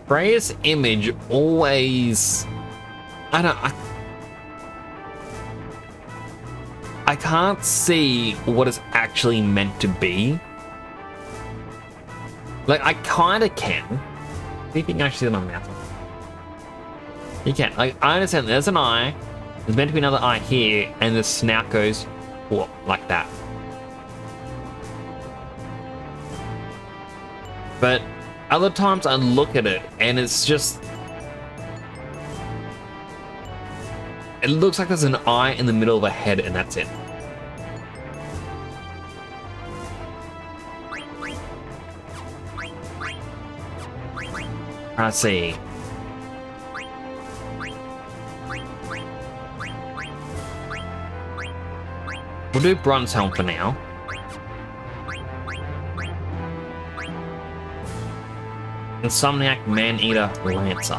Freya's image always... I can't see what it's actually meant to be. Like, I kind of can. See if you can actually see it on my mouth. You can. Like, I understand there's an eye. There's meant to be another eye here, and the snout goes, whoa, like that. But other times I look at it, and it's just... It looks like there's an eye in the middle of a head, and that's it. I see. We'll do Bronze Helm for now. Insomniac Man-Eater Lancer.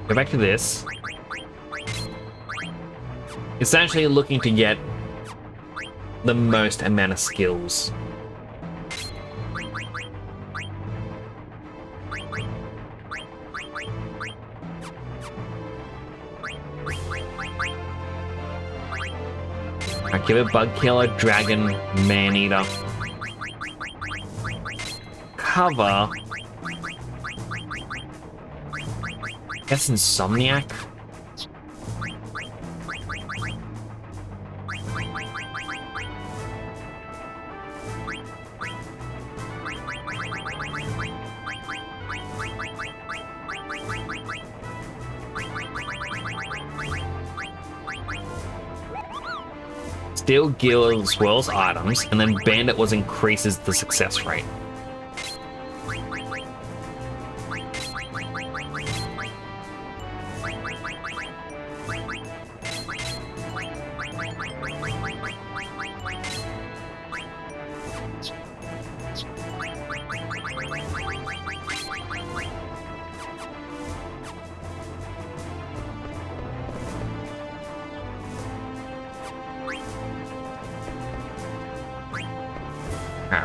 Go back to this. Essentially looking to get the most amount of skills. Alright, give it Bug Killer, Dragon, Man-Eater. Cover. Guess Insomniac. Steal Guild Swirls items, and then Bandit was increases the success rate.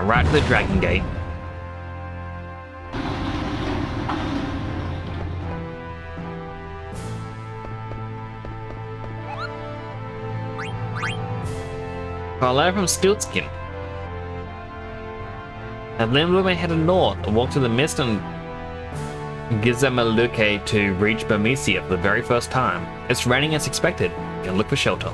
Right to the Dragon Gate. A letter from Stiltskin. And then we headed north, walk to the mist and Gizamaluke to reach Bermesia for the very first time. It's raining as expected. Go look for shelter.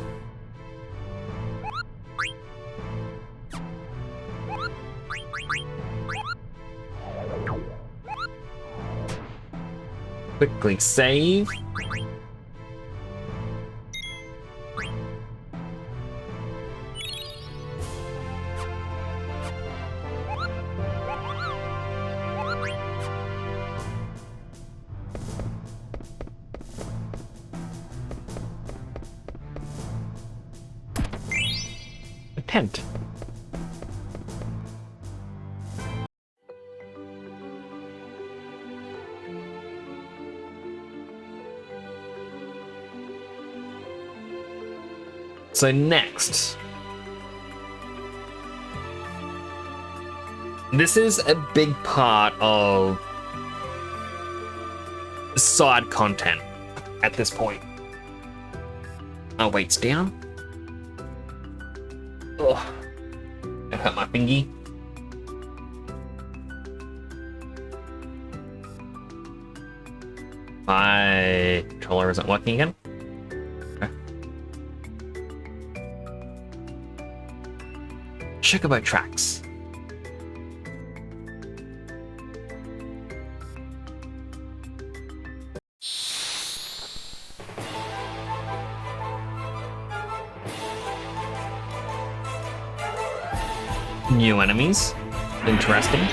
Quickly save. A tent. So next, this is a big part of side content at this point. Oh, weight's down. Oh, I hurt my fingy. My controller isn't working again. Chocobo tracks. New enemies. Interesting.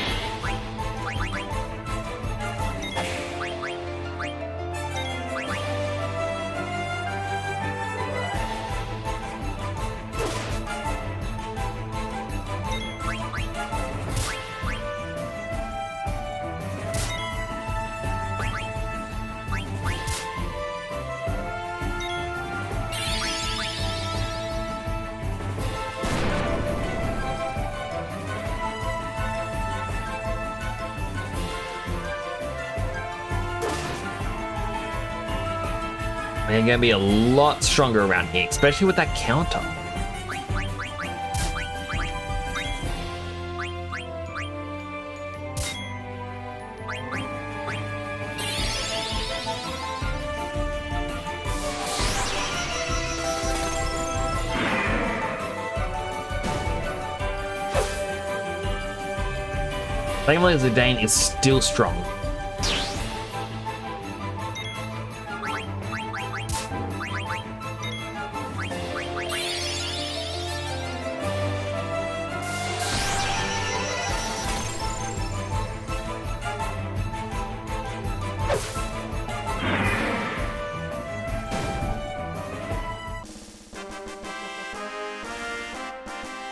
They're gonna be a lot stronger around here, especially with that counter. Thankfully, Zidane is still strong.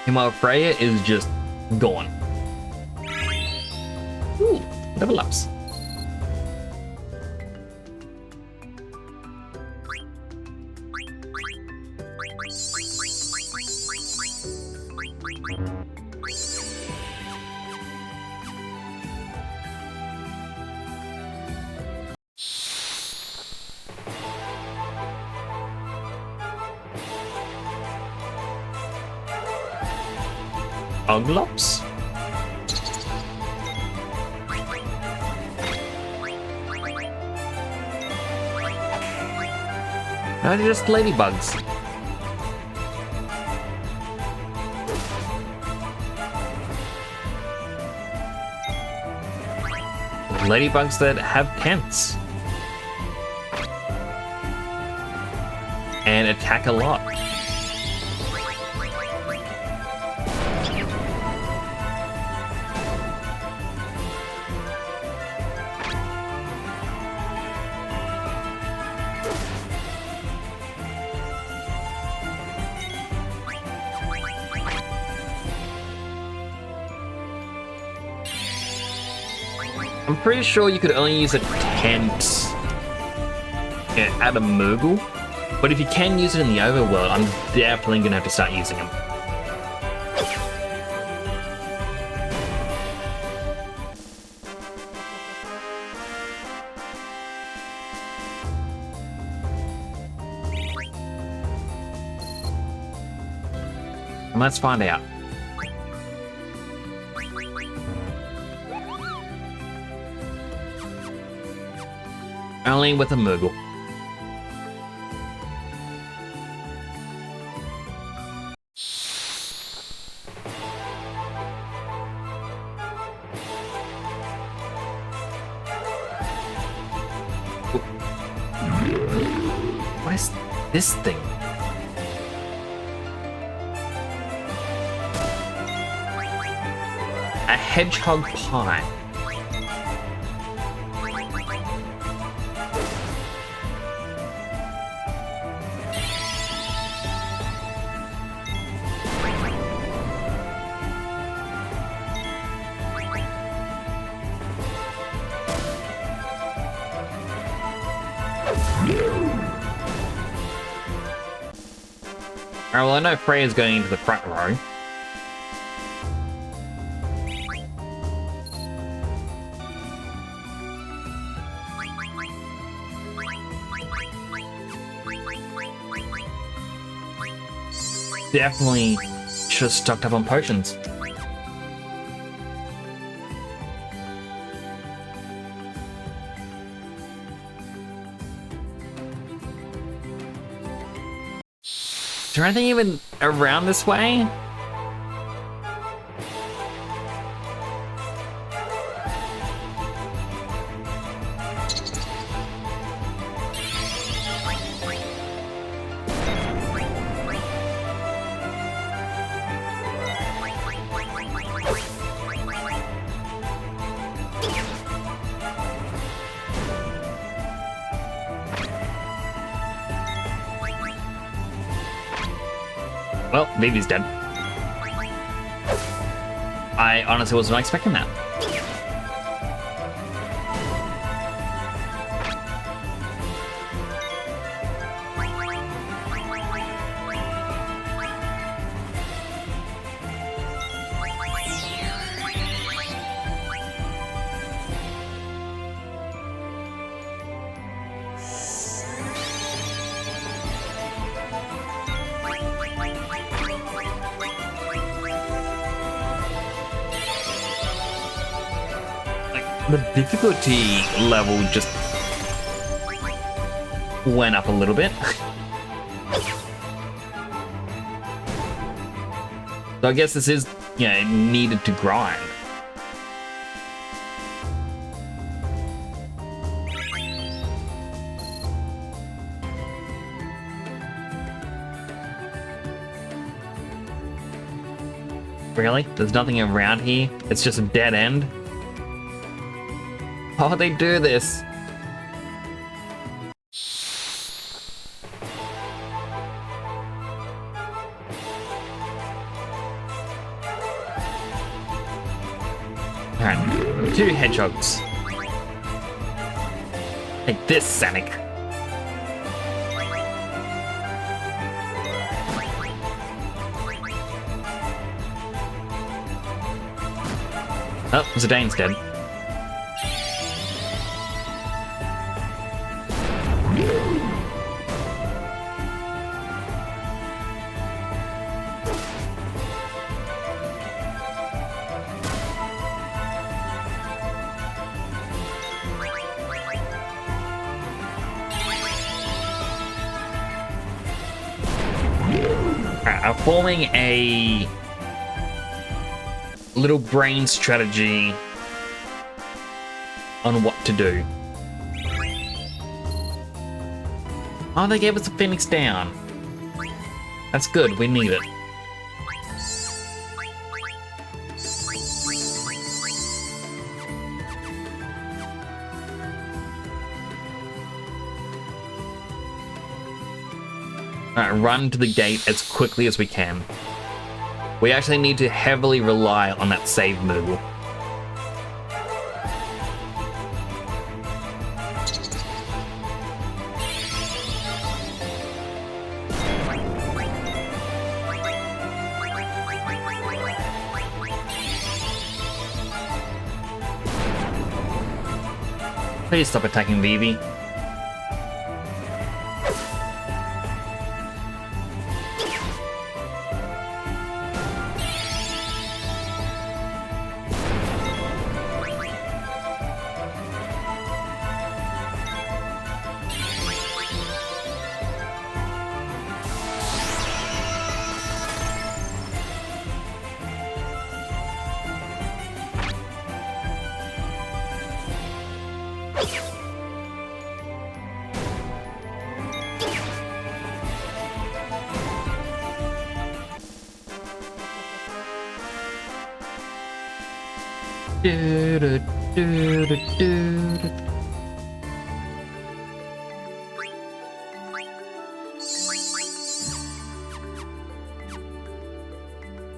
Meanwhile, Freya is just gone. Ooh, level ups. Oglops? No, they're just ladybugs. Ladybugs that have tents. And attack a lot. I'm pretty sure you could only use a tent at a Moogle, but if you can use it in the overworld, I'm definitely gonna have to start using them. And let's find out. Only with a Moogle. What is this thing? A hedgehog pie. Alright, well I know Freya's going into the front row. Definitely should have stocked up on potions. Is there anything even around this way? Well, Vivi's dead. I honestly was not expecting that. The difficulty level just went up a little bit. So I guess this is, you know, needed to grind. Really? There's nothing around here? It's just a dead end? How would they do this? Alright, 2 hedgehogs. Take this, Sanic. Oh, Zidane's dead. I'm forming a little brain strategy on what to do. Oh, they gave us a Phoenix down. That's good, we need it. Alright, run to the gate as quickly as we can. We actually need to heavily rely on that save Moogle. Please stop attacking Vivi.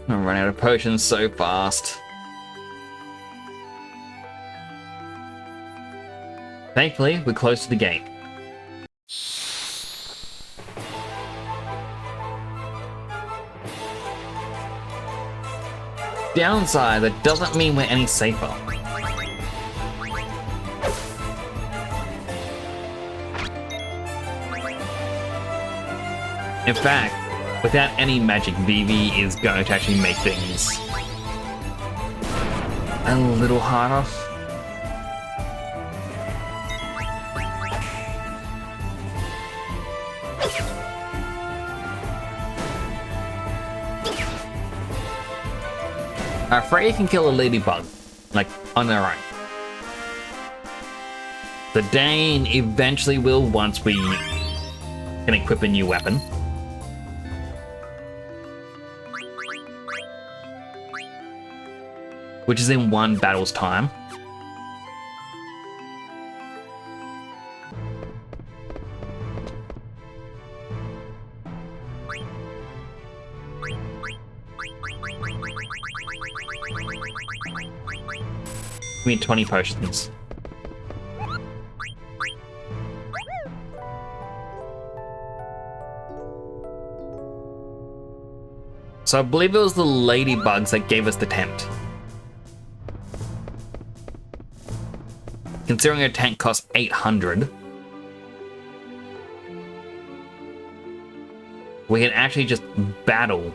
I'm running out of potions so fast. Thankfully, we're close to the gate. Downside, that doesn't mean we're any safer. In fact, without any magic, Vivi is going to actually make things a little harder. Freya can kill a ladybug, like, on their own. The Dane eventually will once we can equip a new weapon. Which is in one battle's time. We need 20 potions. So I believe it was the ladybugs that gave us the tent. Considering a tent costs 800, we can actually just battle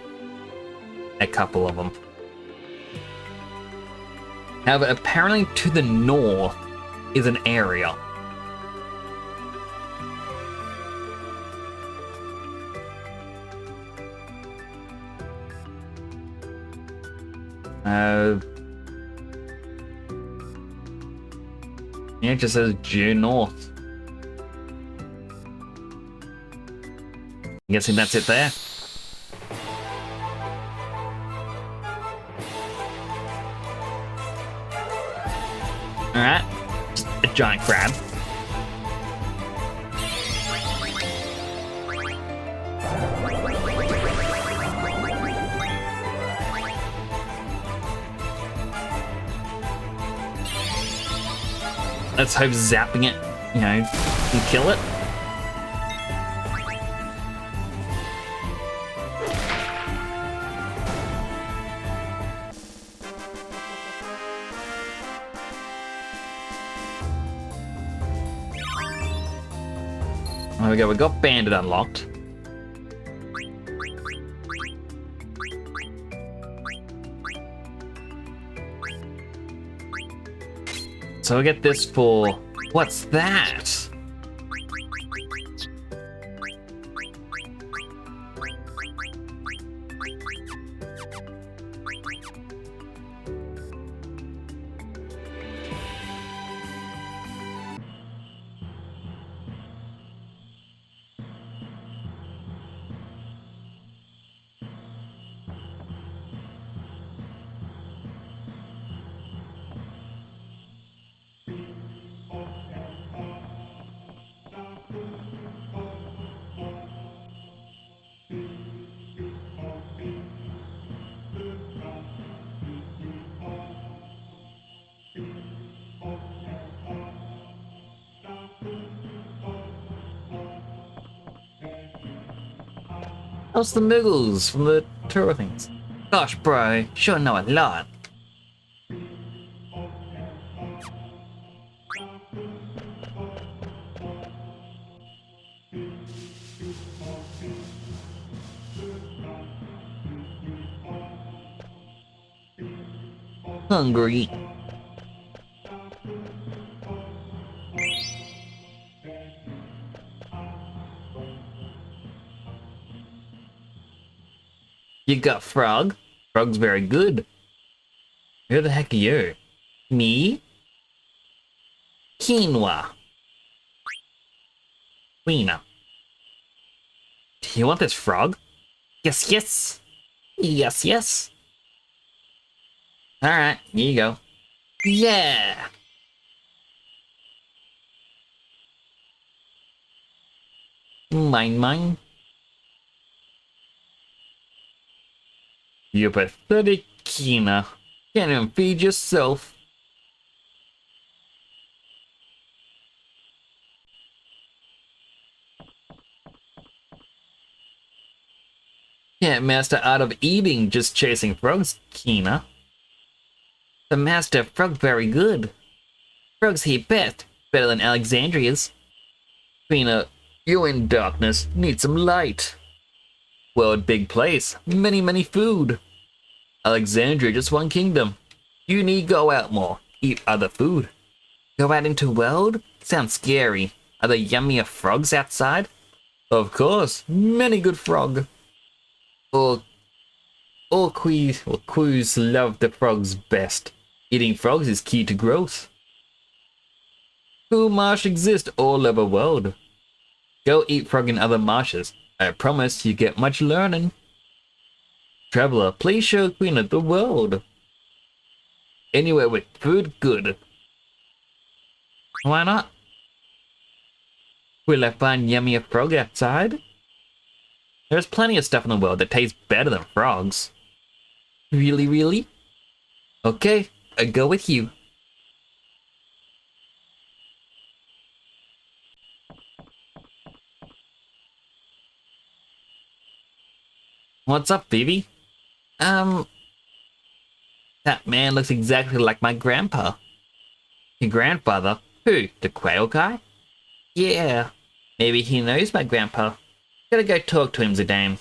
a couple of them. However, apparently to the north is an area. Yeah, it just says due north. I'm guessing that's it there. Alright, just a giant crab. Let's hope zapping it, you know, can kill it. There we go, we got Bandit unlocked. So we get this for... what's that? How's the Muggles from the tour things? Gosh, bro, sure know a lot. Hungry. You got frog? Frog's very good. Who the heck are you? Me? Quinoa. Quina. Do you want this frog? Yes, yes. Yes, yes. Alright, here you go. Yeah! Mine, mine. You pathetic Kina. Can't even feed yourself. Can't master art of eating, just chasing frogs, Kina. The master frog very good. Frogs he best, better than Alexandria's. Kina, you in darkness, need some light. World big place, many many food. Alexandria just one kingdom. You need go out more, eat other food. Go out into world? Sounds scary. Are there yummier frogs outside? Of course, many good frog. All queens love the frogs best. Eating frogs is key to growth. Cool marsh exists all over world. Go eat frog in other marshes. I promise you get much learning. Traveler, please show Queen of the world. Anywhere with food, good. Why not? Will I find yummier frog outside? There's plenty of stuff in the world that tastes better than frogs. Really, really? Okay, I go with you. What's up, Phoebe? That man looks exactly like my grandpa. Your grandfather? Who? The quail guy? Yeah, maybe he knows my grandpa. Gotta go talk to him, Zidane.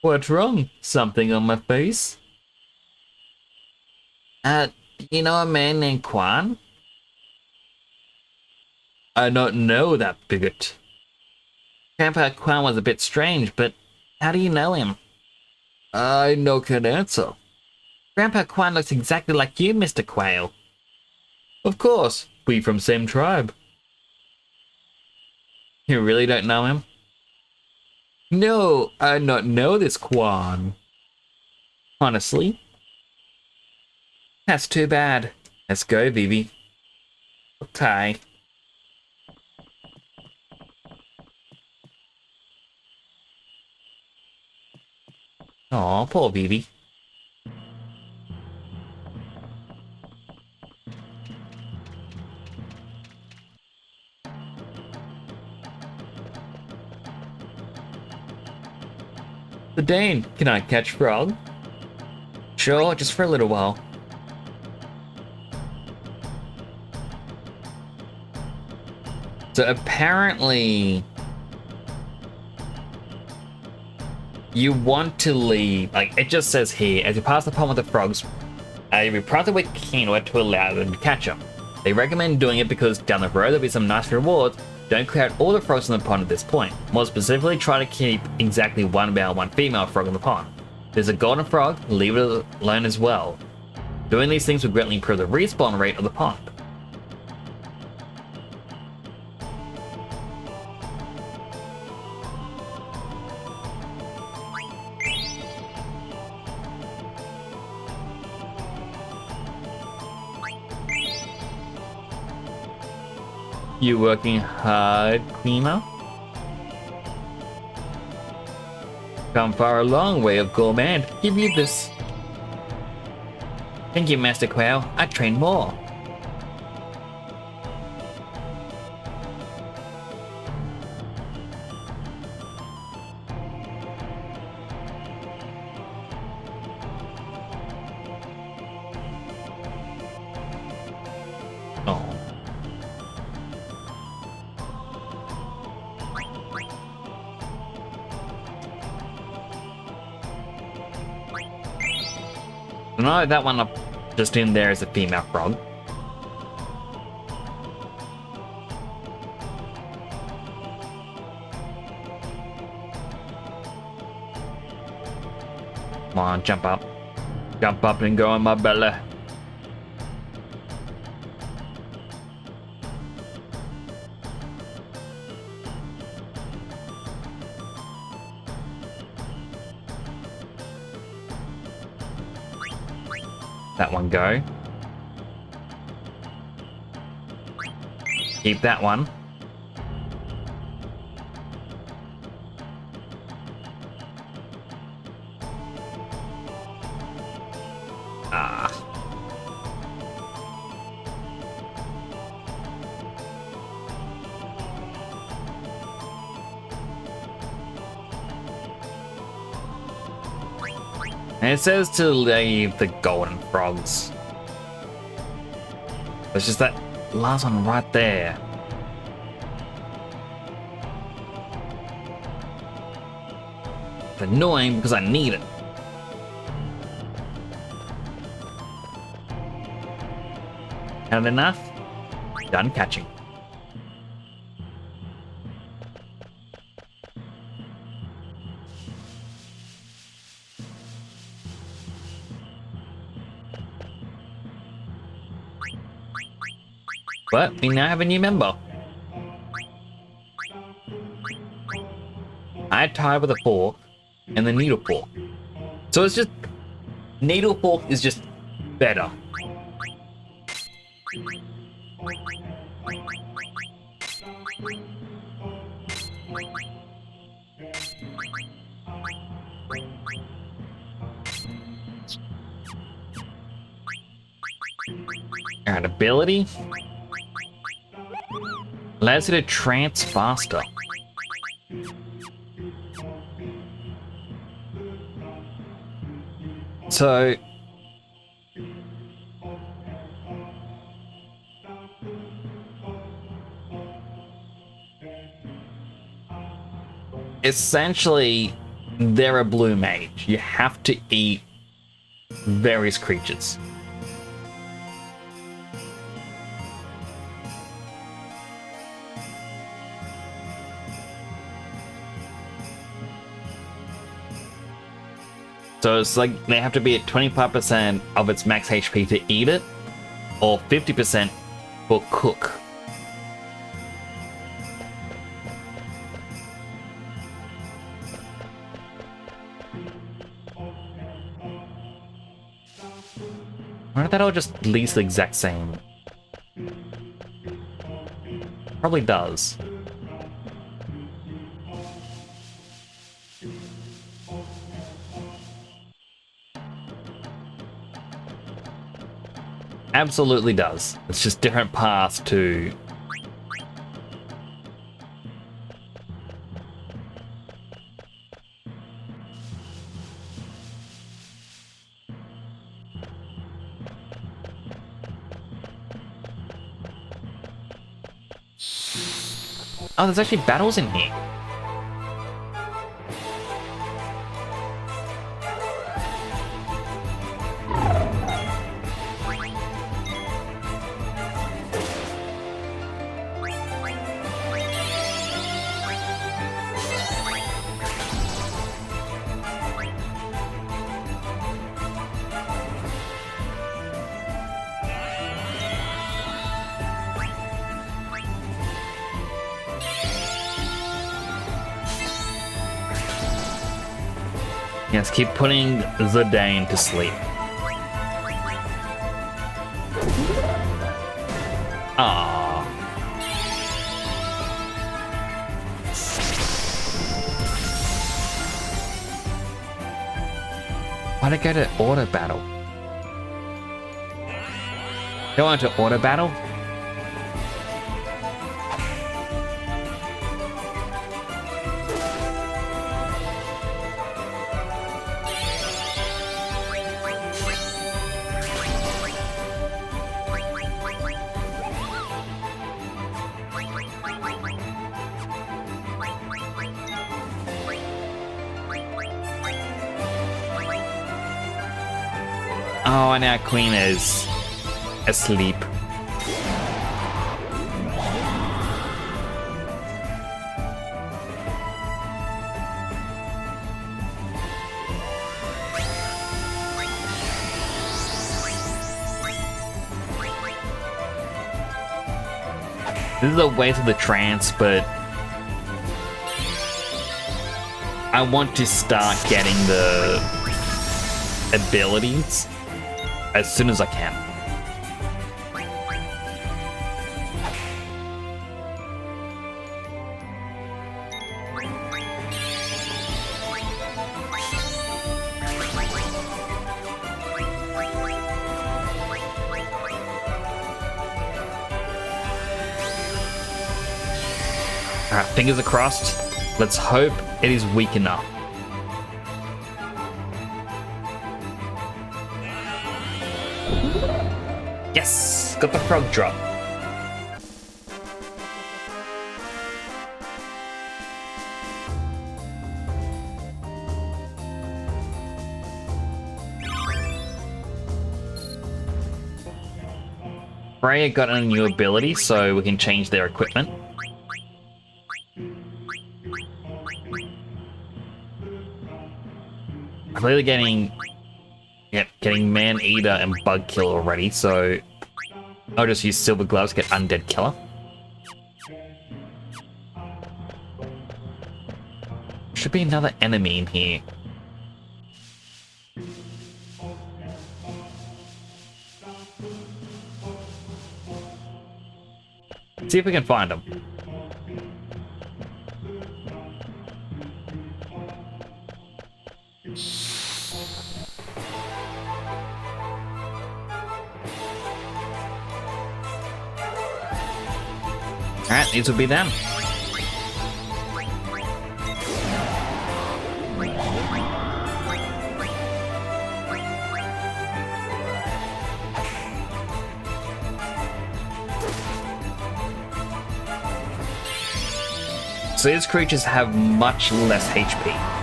What's wrong? Something on my face? You know a man named Quan? I don't know that bigot. Grandpa Quan was a bit strange, but how do you know him? I no can answer. Grandpa Quan looks exactly like you, Mr. Quail. Of course, we from same tribe. You really don't know him? No, I not know this Quan. Honestly? That's too bad. Let's go, Vivi. Okay. Aw, poor Vivi. Zidane, can I catch frog? Sure, just for a little while. So apparently you want to leave, like it just says here, as you pass the pond with the frogs, you'll be prompted with quinoa to allow them to catch them. They recommend doing it because down the road there'll be some nice rewards. Don't clear out all the frogs in the pond at this point. More specifically, try to keep exactly one male, one female frog in the pond. If there's a golden frog, leave it alone as well. Doing these things will greatly improve the respawn rate of the pond. You working hard, Quina? Come far a long way of gourmand. Give you this. Thank you, Master Quail. I train more. Oh. No, that one up just in there is a female frog. Come on, jump up. Jump up and go in my belly. That one go. Keep that one. Ah. And it says to leave the golden frogs. It's just that last one right there. It's annoying because I need it. Had enough? Done catching. But we now have a new member. I tied with a fork and the needle fork. So it's just needle fork is just better. Alright, ability allows you to trance faster. So essentially they're a blue mage. You have to eat various creatures. So it's like they have to be at 25% of its max HP to eat it, or 50% for cook. Why don't that all just least the exact same? Probably does. Absolutely does. It's just different paths to... Oh, there's actually battles in here. Yes, keep putting Zidane to sleep. Ah. Why'd it go to auto battle? Go on to auto battle? Oh, and our queen is asleep. This is a waste of the trance, but I want to start getting the abilities as soon as I can. Alright, fingers are crossed. Let's hope it is weak enough. Yes! Got the frog drop. Freya got a new ability, so we can change their equipment. I'm clearly getting Man-Eater and Bug Killer already, so I'll just use Silver Gloves, get Undead Killer. Should be another enemy in here. See if we can find them. Alright, these will be them. So these creatures have much less HP.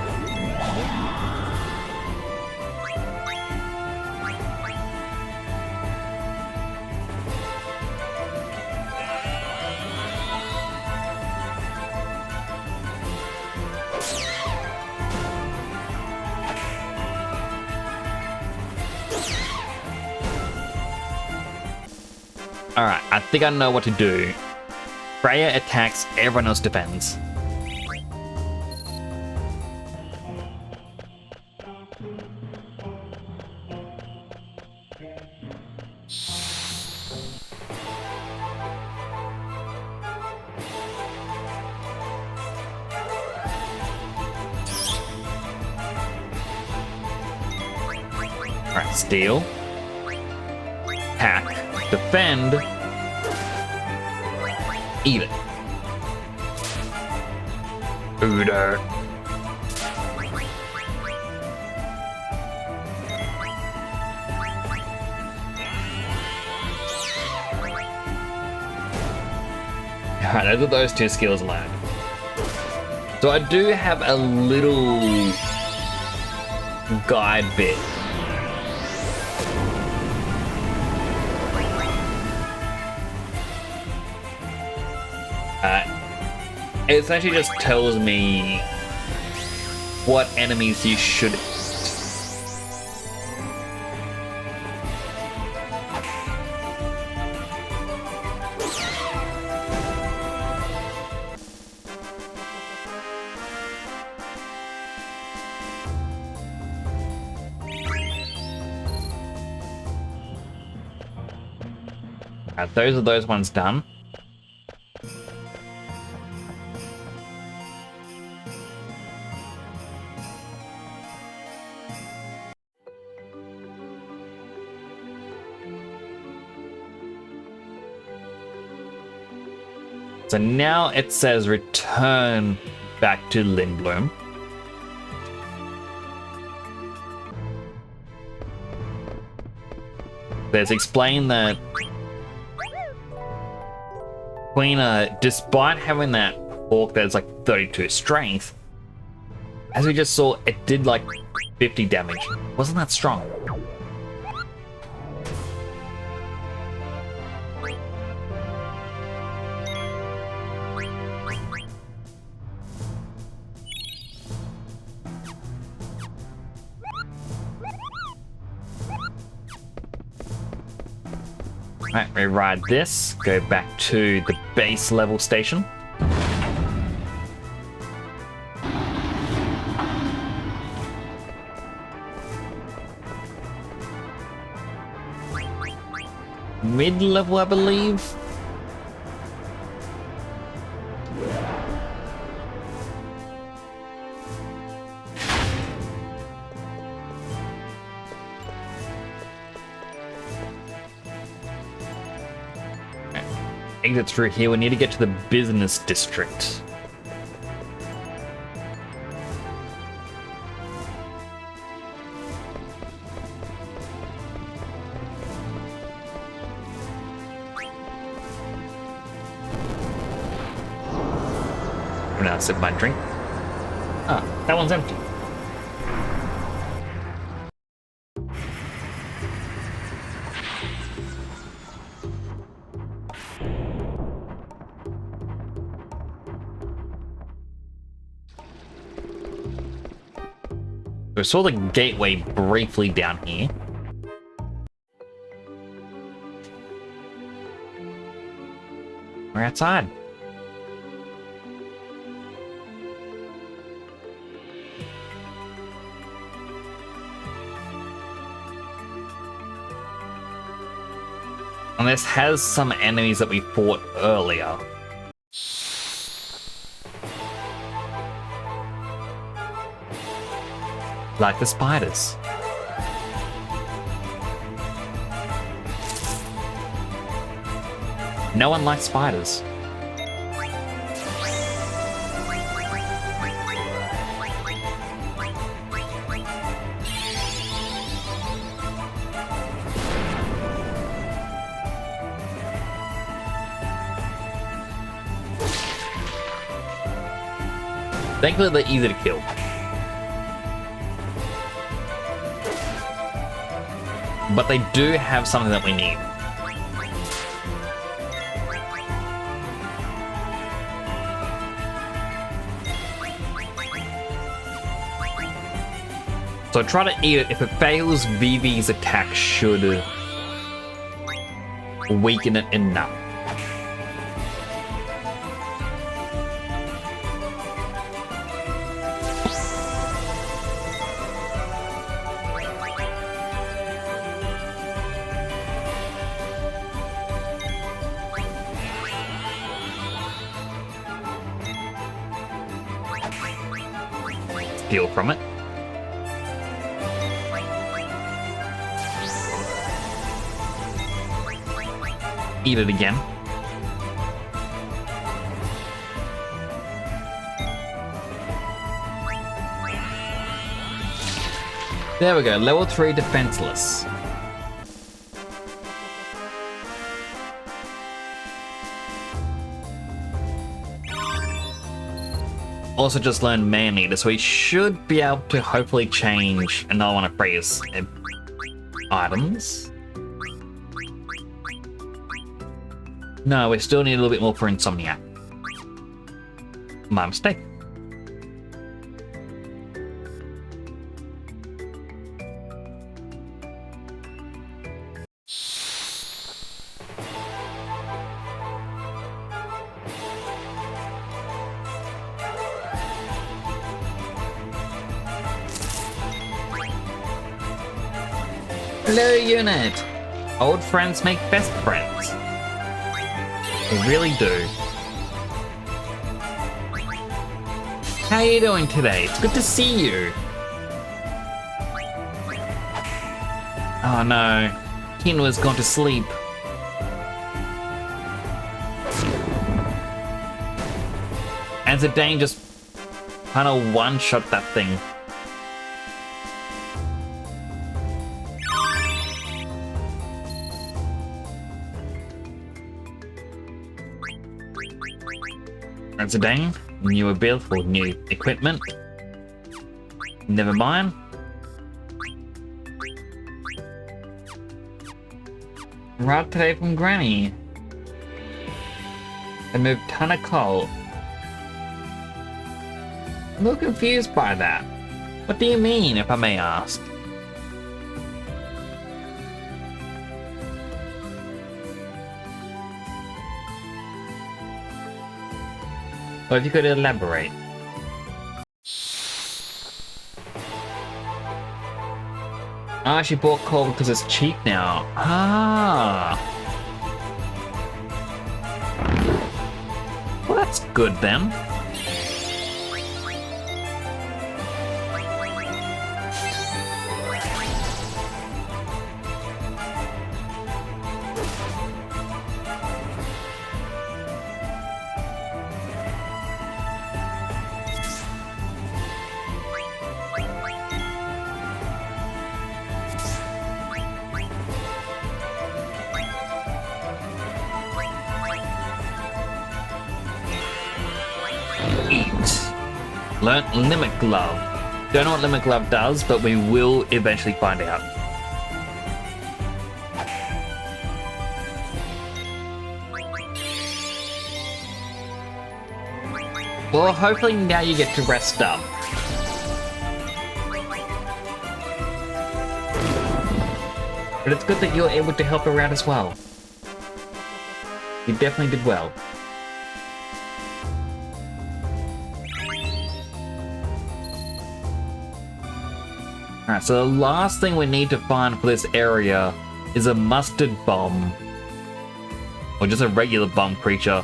Alright, I think I know what to do. Freya attacks, everyone else defends. Alright, steal. Attack. Defend. Eat it. Udo. Alright, those are those two skills learned. So I do have a little guide bit. It essentially just tells me what enemies you should eat. Those are those ones done. So now it says return back to Lindblum. Let's explain that Quina, despite having that orc that's like 32 strength, as we just saw, it did like 50 damage. Wasn't that strong? Right, we ride this, go back to the base level station. Mid-level, I believe. Exit through here. We need to get to the business district. Now sip my drink. Ah, that one's empty. We saw the gateway briefly down here. We're outside. And this has some enemies that we fought earlier. Like the spiders. No one likes spiders. Thankfully, they're easy to kill. But they do have something that we need. So try to eat it. If it fails, Vivi's attack should weaken it enough. Steal from it. Eat it again. There we go, level 3 defenseless. Also just learned Man-Eater, so we should be able to hopefully change another one of Freya's items. No, we still need a little bit more for Insomniac. My mistake. Hello, unit! Old friends make best friends. They really do. How are you doing today? It's good to see you. Oh no, Kinoa's gone to sleep. And Zidane just kind of one-shot that thing. And Zidane, new ability for new equipment. Never mind. Right today from Granny. They moved a ton of coal. I'm a little confused by that. What do you mean, if I may ask? Or if you could elaborate. Ah, she bought coal because it's cheap now. Ah. Well, that's good then. Learn Limit Glove. Don't know what Limit Glove does, but we will eventually find out. Well, hopefully now you get to rest up. But it's good that you're able to help her out as well. You definitely did well. Alright, so the last thing we need to find for this area is a mustard bomb. Or just a regular bomb creature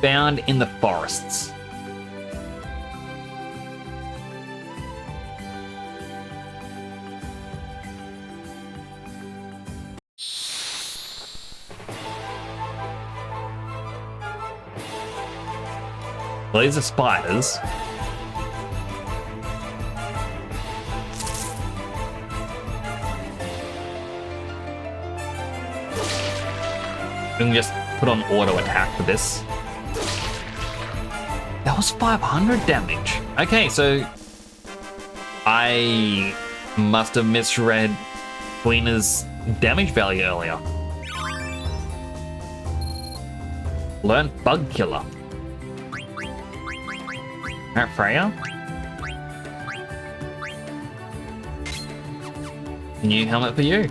found in the forests. Well, these are spiders. We can just put on auto attack for this. That was 500 damage. Okay, so I must have misread Queena's damage value earlier. Learn Bug Killer. Alright, Freya. New helmet for you.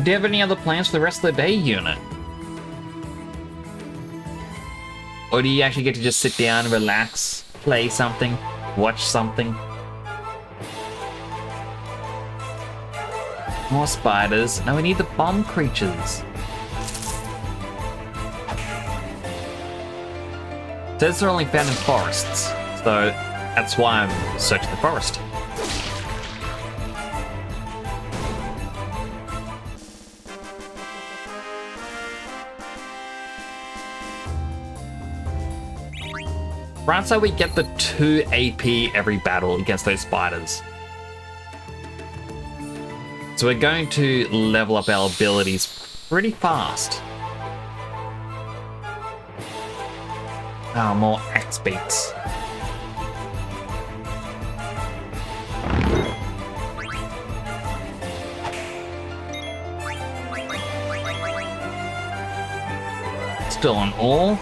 Do you have any other plans for the rest of the day, unit? Or do you actually get to just sit down, relax, play something, watch something? More spiders. Now we need the bomb creatures. It says they're only found in forests, so that's why I'm searching the forest. Right, so we get the 2 AP every battle against those spiders. So we're going to level up our abilities pretty fast. Ah, more axe beats. Still on all.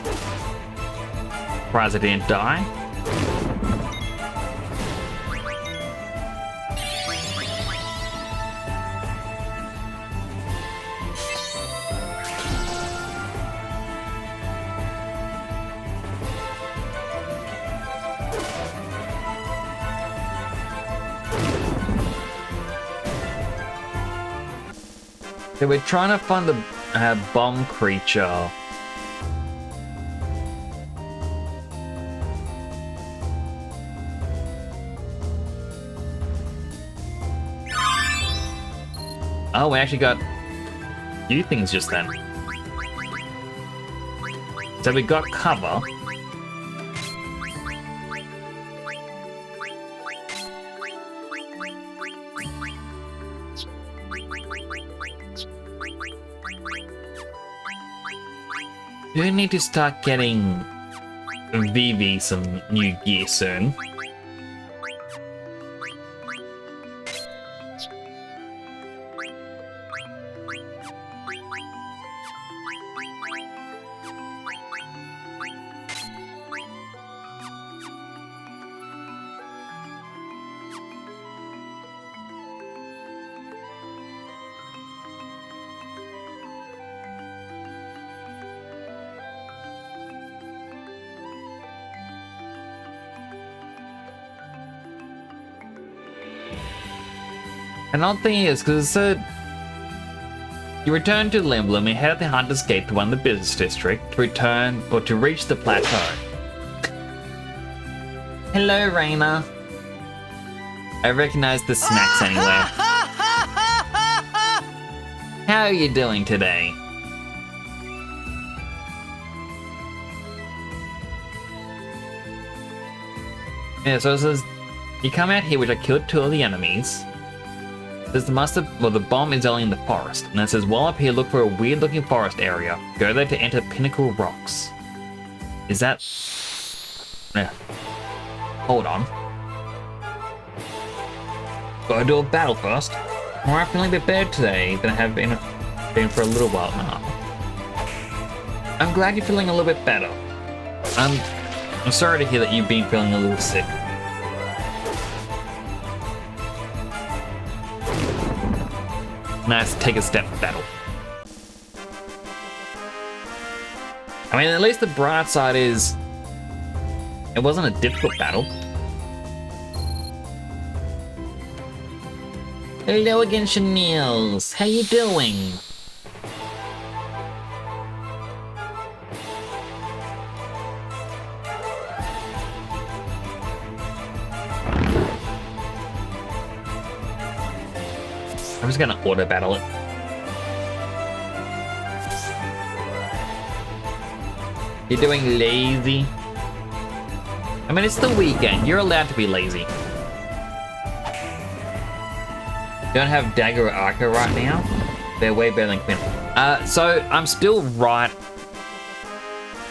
Surprised I didn't die. So we're trying to find the bomb creature. Oh, we actually got a few things just then. So we got cover. We need to start getting Vivi some new gear soon. An odd thing is, because it said you return to Limblum and head at the Hunter's Gate to one of the business district to return or to reach the plateau. Hello, Raina. I recognize the snacks anywhere. How are you doing today? Yeah, so it says you come out here, which I killed 2 of the enemies. There's the bomb is only in the forest. And it says, while up here, look for a weird looking forest area. Go there to enter Pinnacle Rocks. Is that... Yeah. Hold on. Gotta do a battle first. Alright, feeling a bit better today than I have been for a little while now. I'm glad you're feeling a little bit better. I'm sorry to hear that you've been feeling a little sick. Nice, take a step battle. I mean, at least the bright side is it wasn't a difficult battle. Hello again, Chanels. How you doing? I'm just gonna auto battle it. You're doing lazy. I mean, it's the weekend. You're allowed to be lazy. You don't have Dagger or Archer right now? They're way better than Queen. So I'm still right.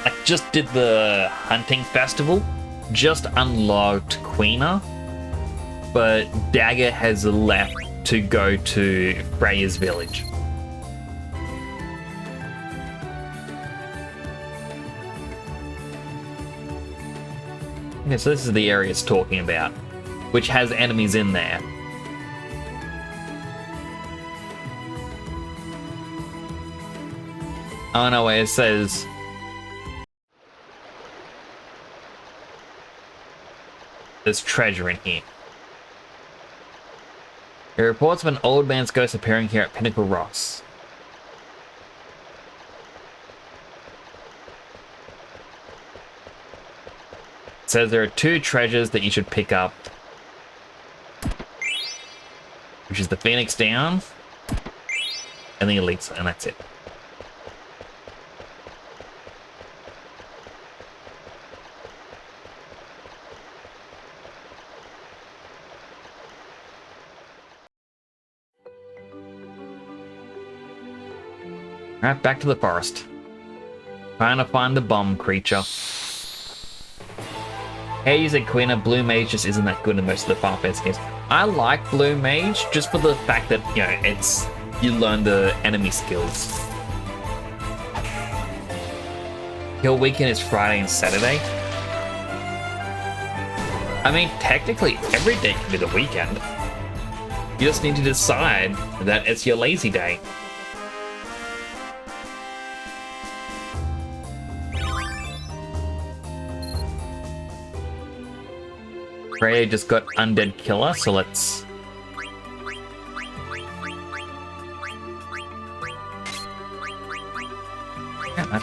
I just did the hunting festival. Just unlocked Queener. But Dagger has left to go to Freya's village. Okay, so this is the area it's talking about, which has enemies in there. Oh no, wait, it says... there's treasure in here. There are reports of an old man's ghost appearing here at Pinnacle Rocks. It says there are 2 treasures that you should pick up. Which is the Phoenix Down and the Elites, and that's it. Alright, back to the forest. Trying to find the bomb creature. Hey, you said Queen of Blue Mage just isn't that good in most of the Final Fantasy games. I like Blue Mage just for the fact that, you know, it's you learn the enemy skills. Kill weekend is Friday and Saturday. I mean, technically every day can be the weekend. You just need to decide that it's your lazy day. Freya just got Undead Killer, so let's... Yeah.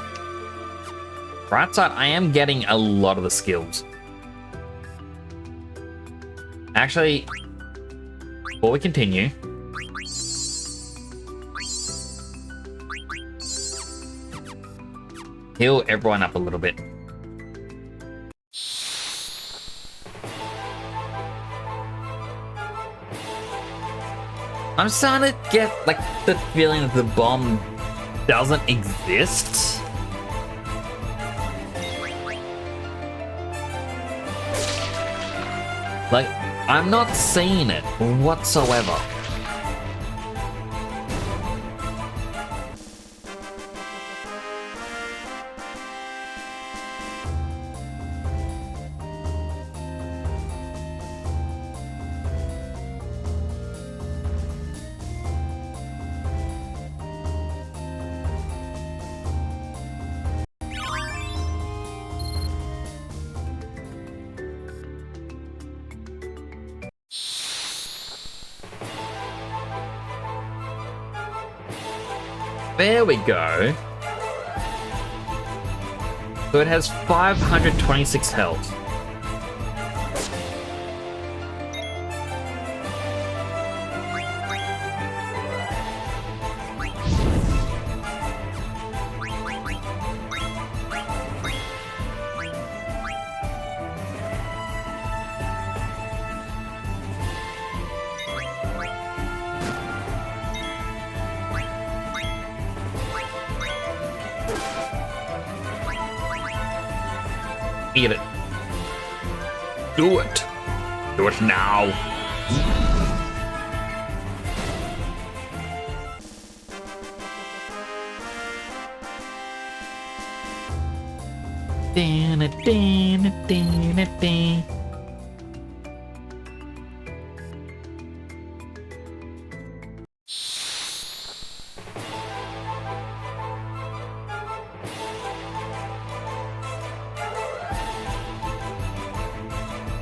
Right side, I am getting a lot of the skills. Actually, before we continue... heal everyone up a little bit. I'm starting to get, like, the feeling that the bomb doesn't exist. Like, I'm not seeing it whatsoever. There we go. So it has 526 health. Eat it. Do it. Do it now.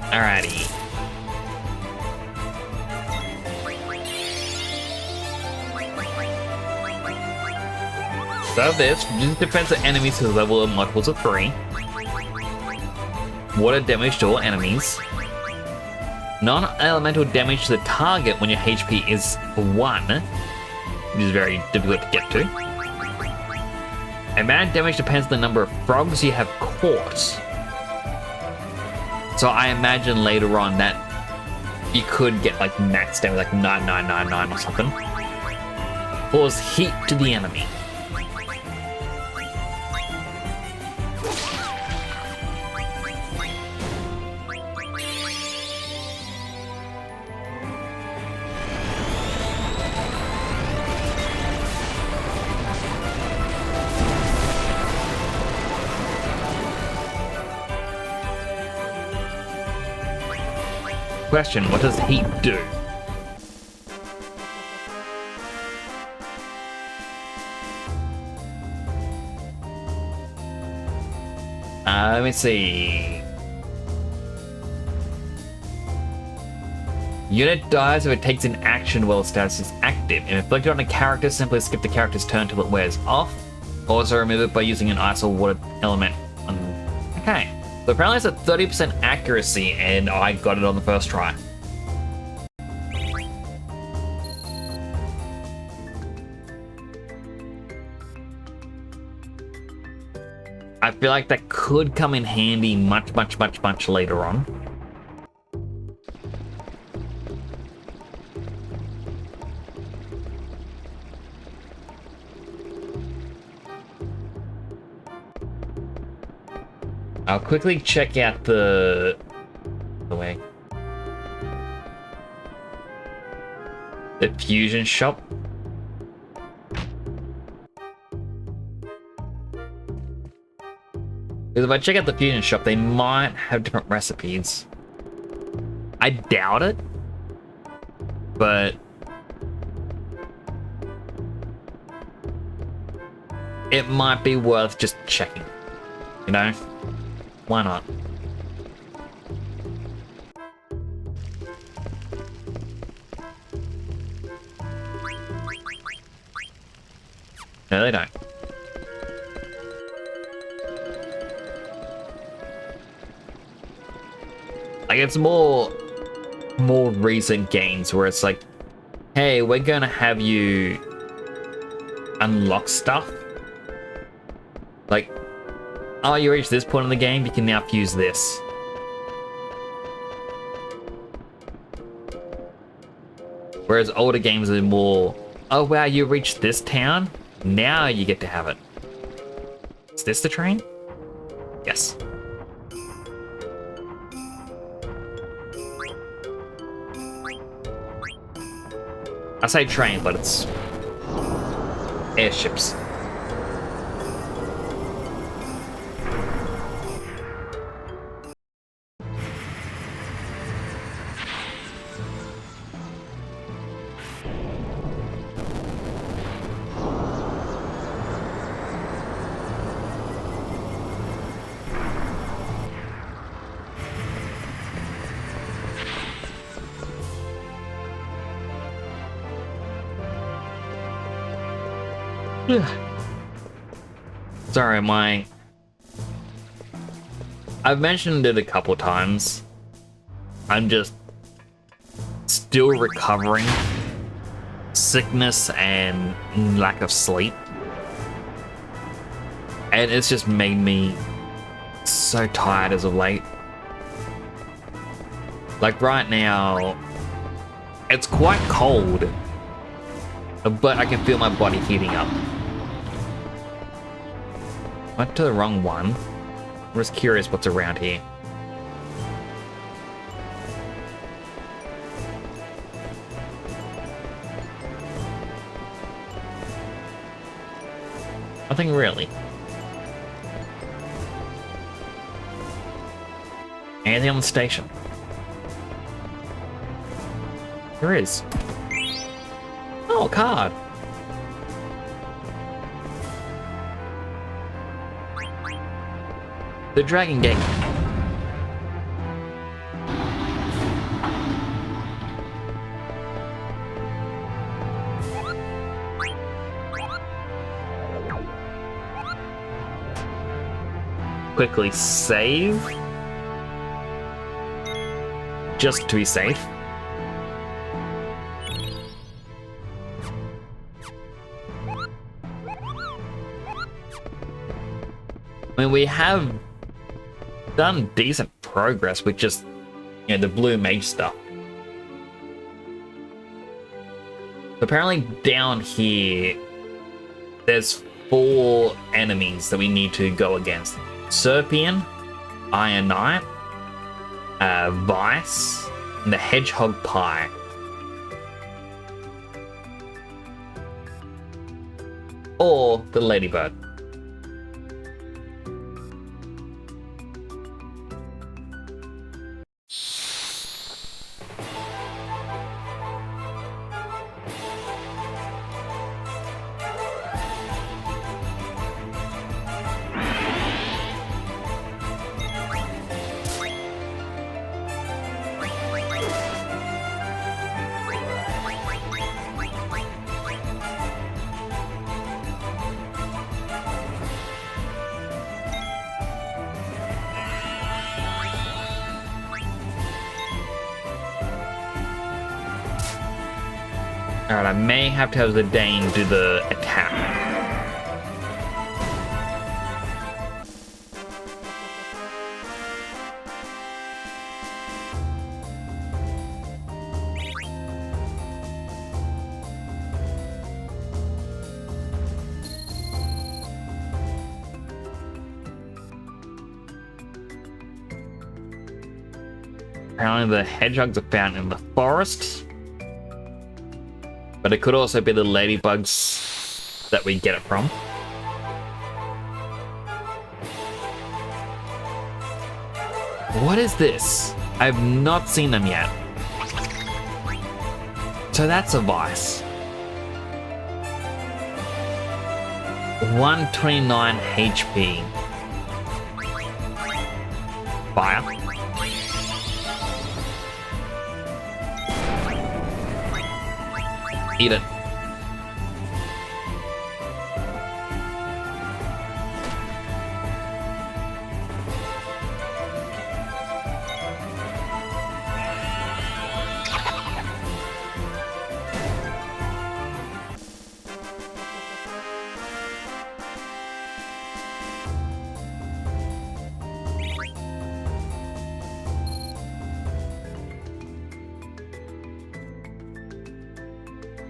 Alrighty. So this defends the enemies to the level of multiples of 3. Water damage to all enemies. Non-elemental damage to the target when your HP is 1, which is very difficult to get to. Amount of damage depends on the number of frogs you have caught. So I imagine later on that you could get like max damage, like 9999 or something. Cause heat to the enemy. Question, what does heat do? Let me see. Unit dies if it takes an action while the status is active. If inflicted on a character, simply skip the character's turn till it wears off. Also remove it by using an ice or water element. Okay. So apparently it's a 30% accuracy, and I got it on the first try. I feel like that could come in handy much later on. I'll quickly check out the fusion shop. Because if I check out the fusion shop, they might have different recipes. I doubt it, but it might be worth just checking, you know? Why not? No, they don't. Like, it's more recent games where it's like, hey, we're gonna have you unlock stuff. Like, oh, you reached this point in the game, you can now fuse this. Whereas older games are more, oh wow, you reached this town, now you get to have it. Is this the train? Yes. I say train, but it's airships. Sorry, I've mentioned it a couple times. I'm just still recovering sickness and lack of sleep. And it's just made me so tired as of late. Like right now, it's quite cold, but I can feel my body heating up. Went to the wrong one. I'm just curious what's around here. Nothing really. Anything on the station? There is. Oh, a card. The Dragon Gate. Quickly save. Just to be safe. I mean, we have done decent progress with just, you know, the blue mage stuff. Apparently down here, there's 4 enemies that we need to go against. Serpian, Iron Knight, Vice, and the Hedgehog Pie. Or the Ladybird. Alright, I may have to have the Dane do the attack. Apparently the hedgehogs are found in the forest. But it could also be the ladybugs that we get it from. What is this? I've not seen them yet. So that's a Vice. 129 HP. Fire. Eat it.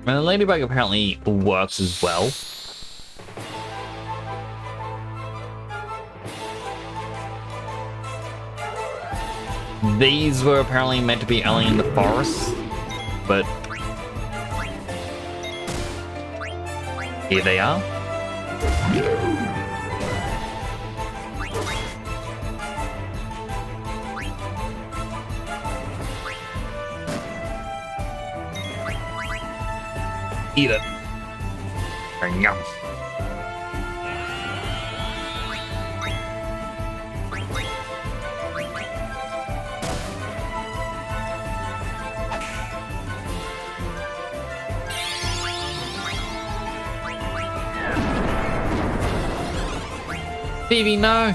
And the ladybug apparently works as well. These were apparently meant to be only in the forest, but here they are. Eat it. Yum. Phoebe, no!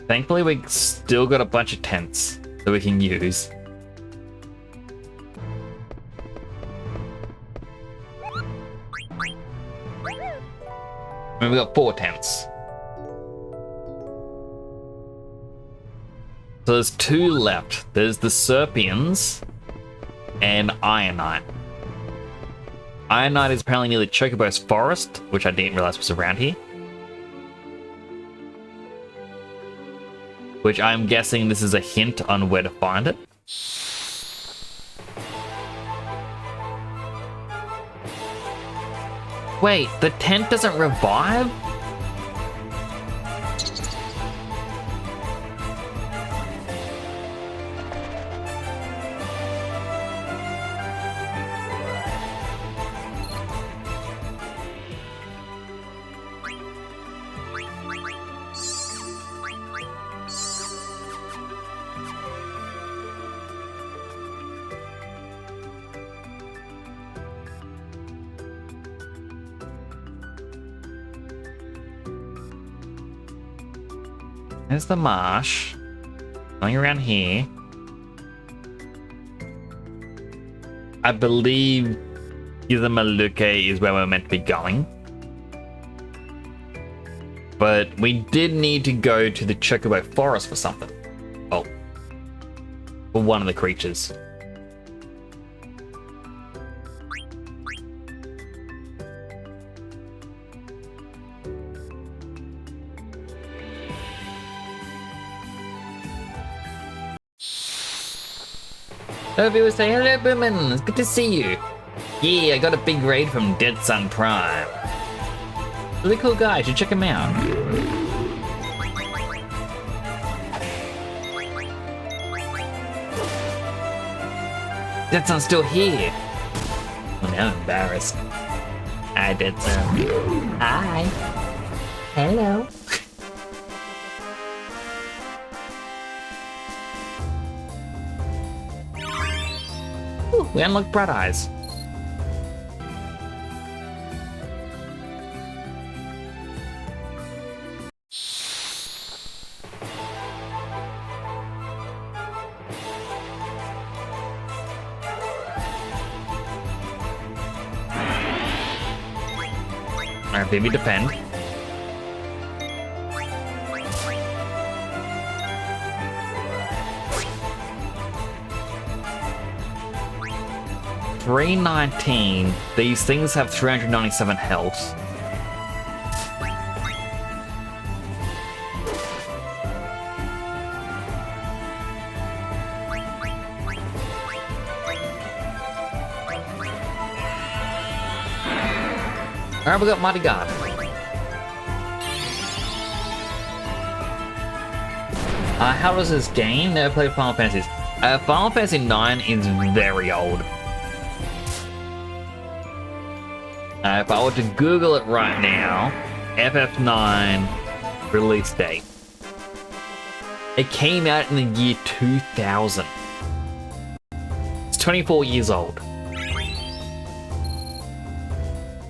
Thankfully, we still got a bunch of tents that we can use. And we got 4 tents. So there's 2 left. There's the Serpians and Ironite. Ironite is apparently near the Chocobo's forest, which I didn't realize was around here. Which I'm guessing this is a hint on where to find it. Wait, the tent doesn't revive? There's the marsh. Going around here. I believe Yzamaluke is where we're meant to be going. But we did need to go to the Chocobo forest for something. Oh. For one of the creatures. Hello viewers, say hello Boomin, it's good to see you. Yeah, I got a big raid from Dead Sun Prime. Really cool guy, you should check him out. Dead Sun's still here. Oh, now I'm embarrassed. Hi Dead Sun. Hi. Hello. We unlocked Bright Eyes. Alright, baby, defend. $319. These things have 397 health. Alright, we got Mighty God. How does this game? Never played Final Fantasy. Final Fantasy 9 is very old. If I were to Google it right now, FF9 release date. It came out in the year 2000. It's 24 years old.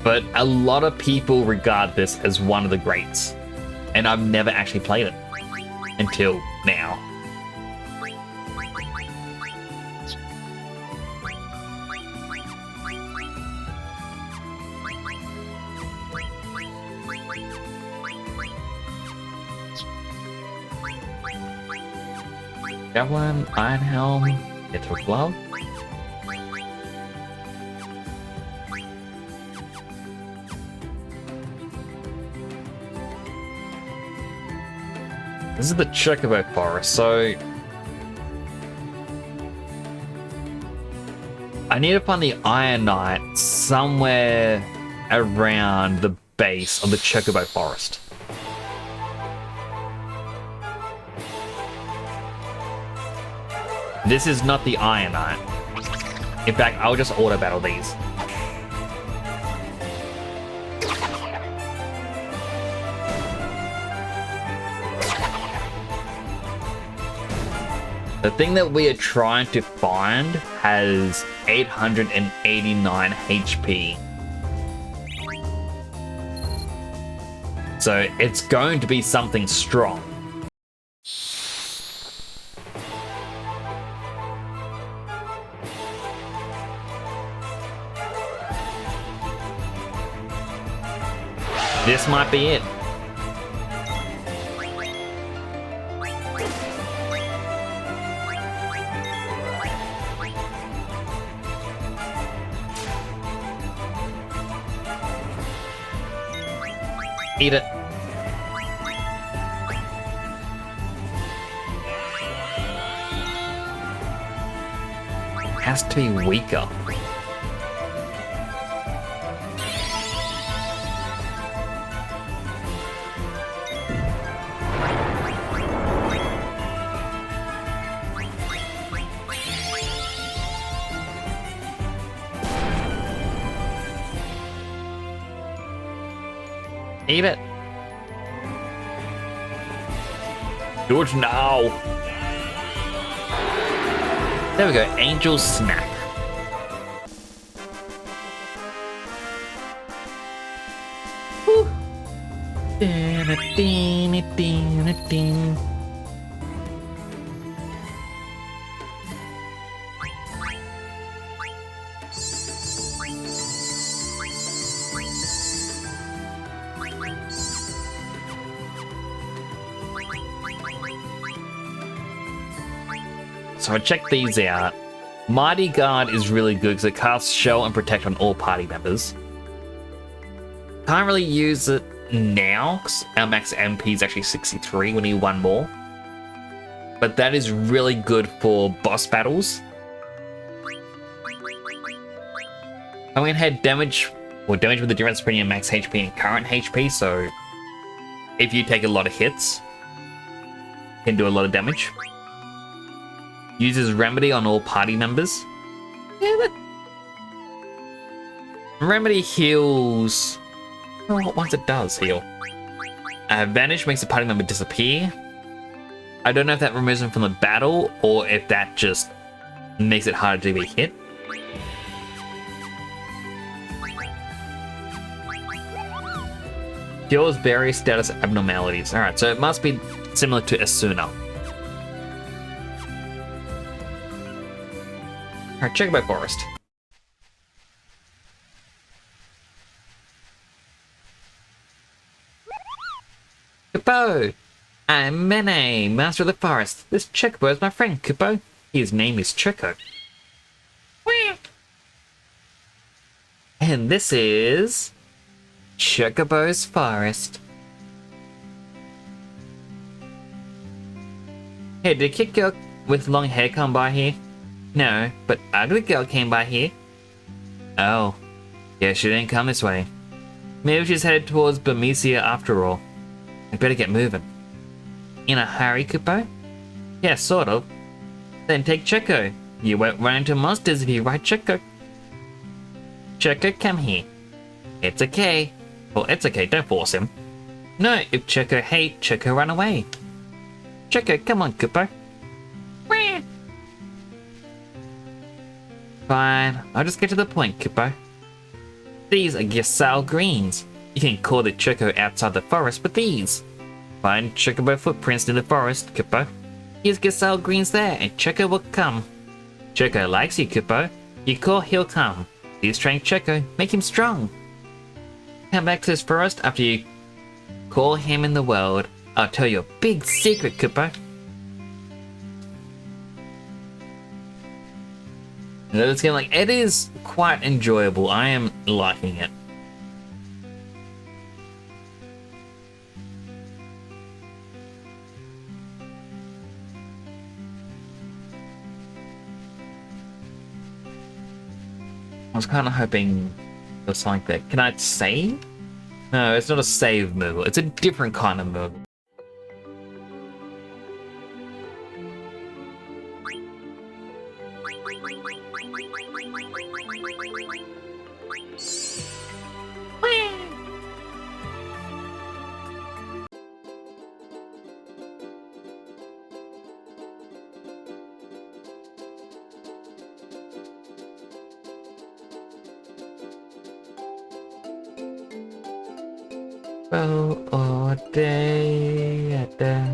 But a lot of people regard this as one of the greats. And I've never actually played it. Until now. Javelin, Iron Helm, Ether Glove. This is the Chocobo Forest, so I need to find the Ironite somewhere around the base of the Chocobo Forest. This is not the Ironite. In fact, I'll just auto battle these. The thing that we are trying to find has 889 HP. So it's going to be something strong. This might be it. Eat it. Has to be weaker. Eat it. Do it now. There we go, Angel Snack. Woo. So I checked these out. Mighty Guard is really good because it casts Shell and Protect on all party members. Can't really use it now because our max MP is actually 63. We need one more. But that is really good for boss battles. I'm going to head damage, or damage with the difference between your max HP and current HP. So if you take a lot of hits, you can do a lot of damage. Uses Remedy on all party members. Yeah, but Remedy heals. Oh, once it does heal. Vanish makes a party member disappear. I don't know if that removes them from the battle or if that just makes it harder to be hit. Cures various status abnormalities. Alright, so it must be similar to Asuna. Alright, check my forest. Kupo! I'm Mene, Master of the Forest. This Chocobo is my friend, Kupo. His name is Choco. And this is Chocobo's Forest. Hey, did a cute girl with long hair come by here? No, but ugly girl came by here. Oh, yeah, she didn't come this way. Maybe she's headed towards Burmecia after all. I'd better get moving. In a hurry, Kupo? Yeah, sort of. Then take Choco. You won't run into monsters if you ride Choco. Choco, come here. It's okay. Well, it's okay, don't force him. No, if Choco hate, Choco run away. Choco, come on, Kupo. Fine, I'll just get to the point, Kupo. These are Giselle greens. You can call the Choco outside the forest with these. Find Chocobo footprints in the forest, Kupo. Here's Giselle greens there, and Choco will come. Choco likes you, Kupo. You call, he'll come. Please train Choco, make him strong. Come back to this forest after you call him in the world. I'll tell you a big secret, Kupo. This game, like, it is quite enjoyable. I am liking it. I was kind of hoping it was something that. Can I save? No, it's not a save move. It's a different kind of move. Oh, all day at the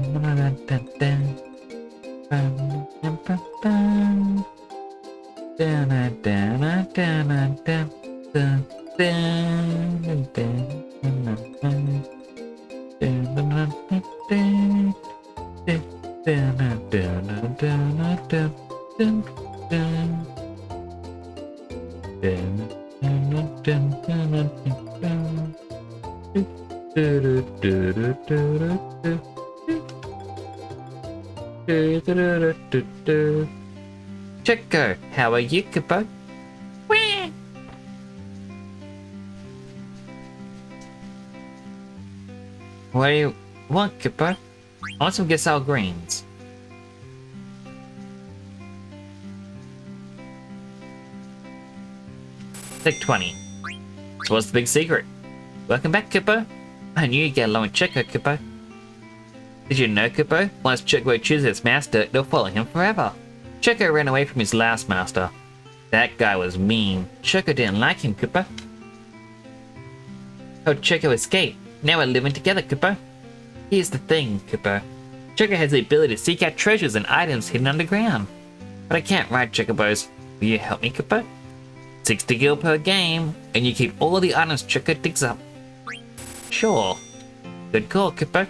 Chico, how are you, Kupo? What do you want, Kupo? I want some Gasol greens. Take 20. So what's the big secret? Welcome back, Kupo. I knew you'd get along with Chico, Kupo. Did you know, Kupo? Once Chico chooses its master, they'll follow him forever. Chico ran away from his last master. That guy was mean. Chico didn't like him, Kupo. Oh, Chico escaped. Now we're living together, Kupo. Here's the thing, Kupo. Chico has the ability to seek out treasures and items hidden underground. But I can't ride Chocobos. Will you help me, Kupo? 60 gil per game, and you keep all the items Chico digs up. Sure. Good call, Kupo.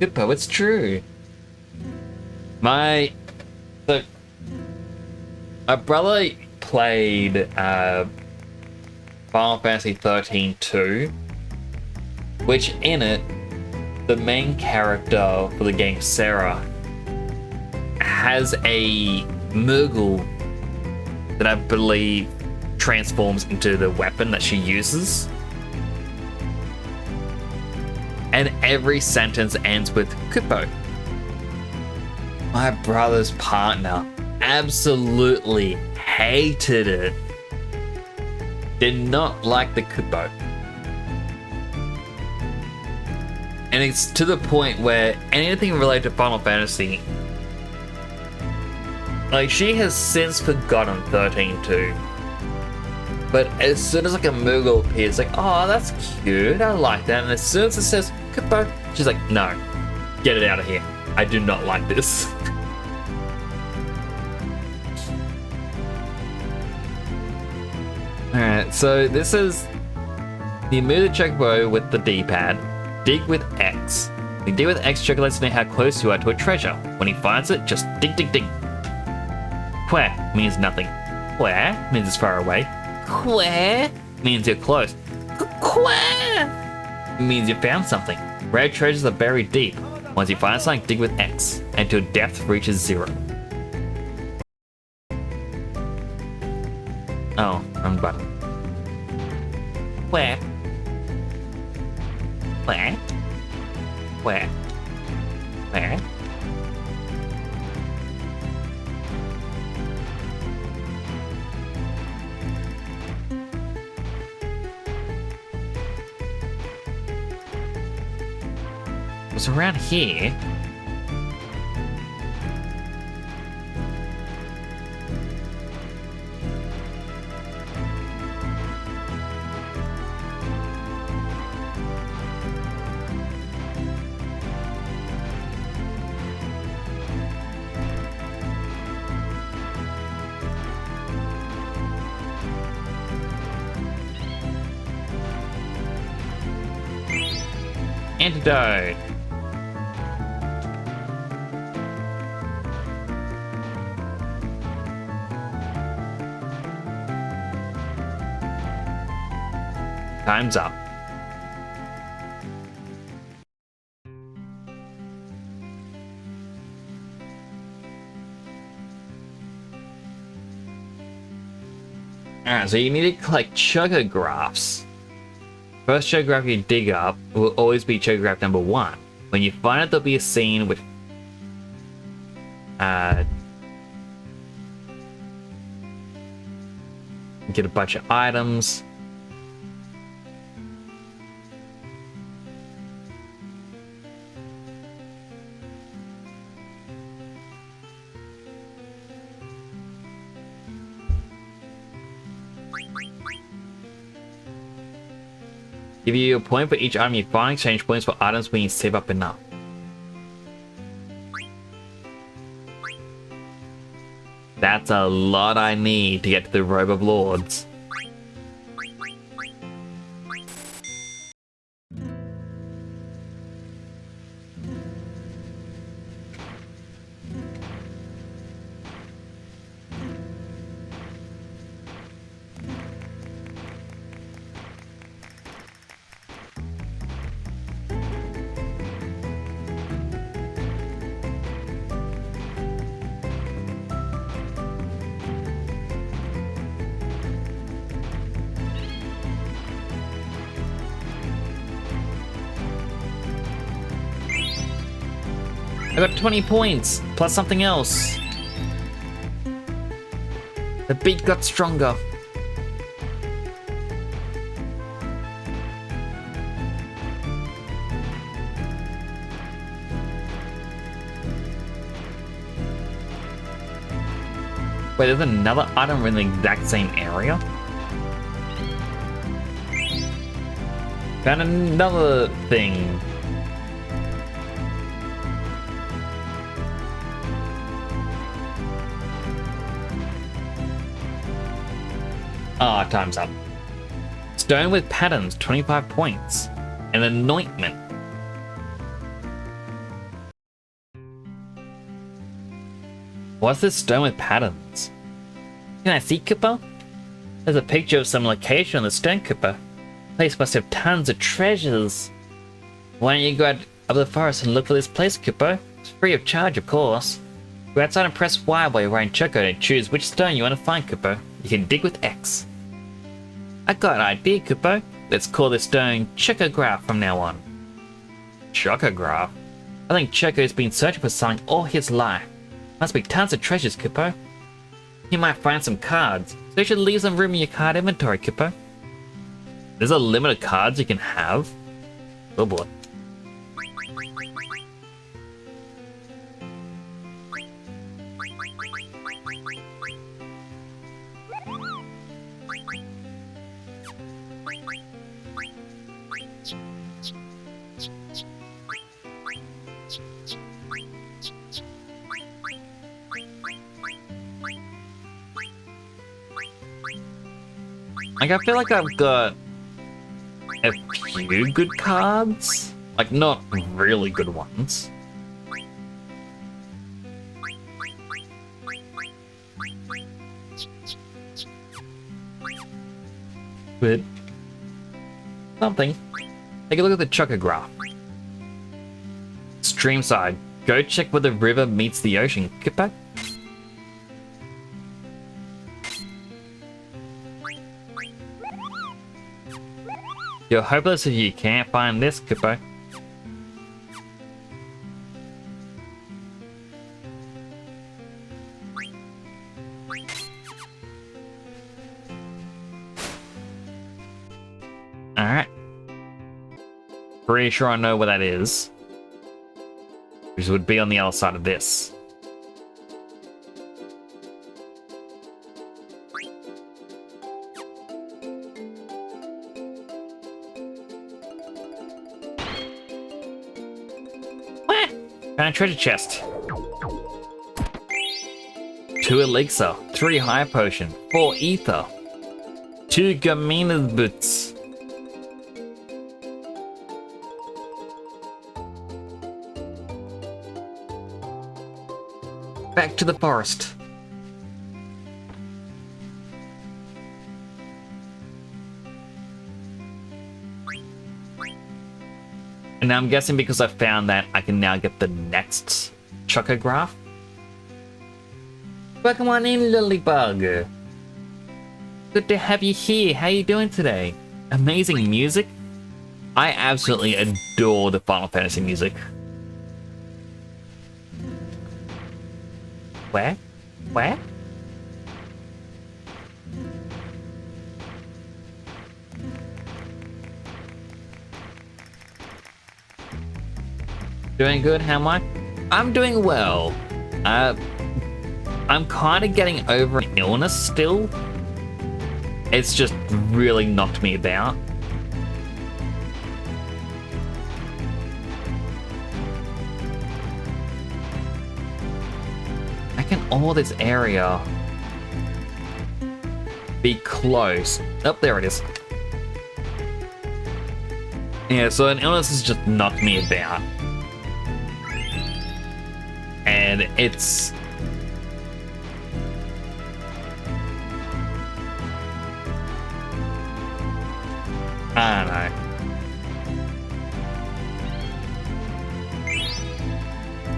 Kupo, it's true. My brother played Final Fantasy 13 2, which in it, the main character for the game, Sarah, has a Moogle that I believe transforms into the weapon that she uses. And every sentence ends with Kupo. My brother's partner absolutely hated it. Did not like the Kupo. And it's to the point where anything related to Final Fantasy, like, she has since forgotten 13-2. But as soon as like a Moogle appears, like, oh, that's cute, I like that. And as soon as it says Kupo, she's like, no, get it out of here. I do not like this. Alright, so this is you move the chocobo with the D-pad, dig with X. When you dig with X, Choco lets you know how close you are to a treasure. When he finds it, just dig, dig, dig. Quack means nothing. Quack means it's far away. Quack means you're close. Quack means you found something. Rare treasures are buried deep. Once you find something, dig with X until depth reaches 0. Oh, wrong button. Quack. Quack. Quack. Quack. It's around here. Antidote. Time's up. Alright, so you need to collect chocographs. First chocograph you dig up will always be chocograph number 1. When you find it, there'll be a scene with get a bunch of items. Give you a point for each item you find. Exchange points for items when you save up enough. That's a lot I need to get to the Robe of Lords. I got 20 points, plus something else. The beat got stronger. Wait, there's another item in the exact same area? Found another thing. Ah, time's up. Stone with patterns, 25 points. An anointment. What's this stone with patterns? Can I see, Koopa? There's a picture of some location on the stone, Koopa. The place must have tons of treasures. Why don't you go out of the forest and look for this place, Koopa? It's free of charge, of course. Go outside and press Y while you're riding Choco to choose which stone you want to find, Koopa. You can dig with X. I got an idea, Koopa. Let's call this stone Chocograph from now on. Chocograph? I think Choco's been searching for something all his life. Must be tons of treasures, Koopa. You might find some cards, so you should leave some room in your card inventory, Koopa. There's a limit of cards you can have? Oh boy. Like, I feel like I've got a few good cards. Like, not really good ones. But something. Take a look at the Chocograph. Streamside. Go check where the river meets the ocean. Get back. You're hopeless if you can't find this, Koopa. Alright. Pretty sure I know where that is. Which would be on the other side of this. Found a treasure chest. 2 elixir, 3 high potion, 4 ether, 2 Gamina's boots. Back to the forest. And now I'm guessing because I found that, I can now get the next Chocograph. Welcome on in, Lilybug. Good to have you here. How you doing today? Amazing music. I absolutely adore the Final Fantasy music. Where? Where? Doing good, how am I? I'm doing well. I'm kind of getting over an illness still. It's just really knocked me about. How can all this area be close? Oh, there it is. Yeah, so an illness has just knocked me about. And it's... I don't know.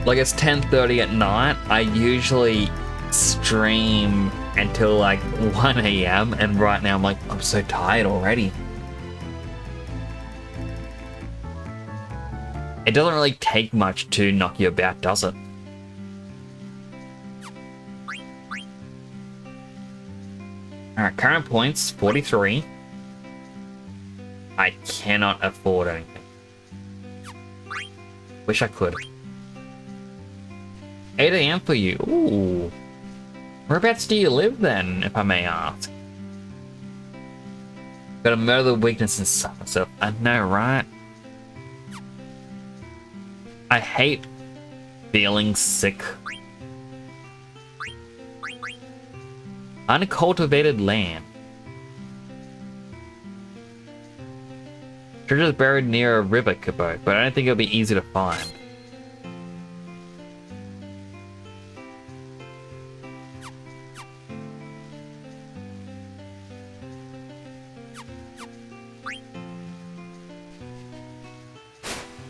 Like, it's 10:30 at night. I usually stream until like 1 a.m. and right now I'm like, I'm so tired already. It doesn't really take much to knock you about, does it? Alright, current points, 43. I cannot afford anything. Wish I could. 8 a.m. for you. Ooh. Whereabouts do you live then, if I may ask? Got a murder weakness and stuff. I know, right? I hate feeling sick. Uncultivated land. Treasure is buried near a river, Kubo, but I don't think it'll be easy to find.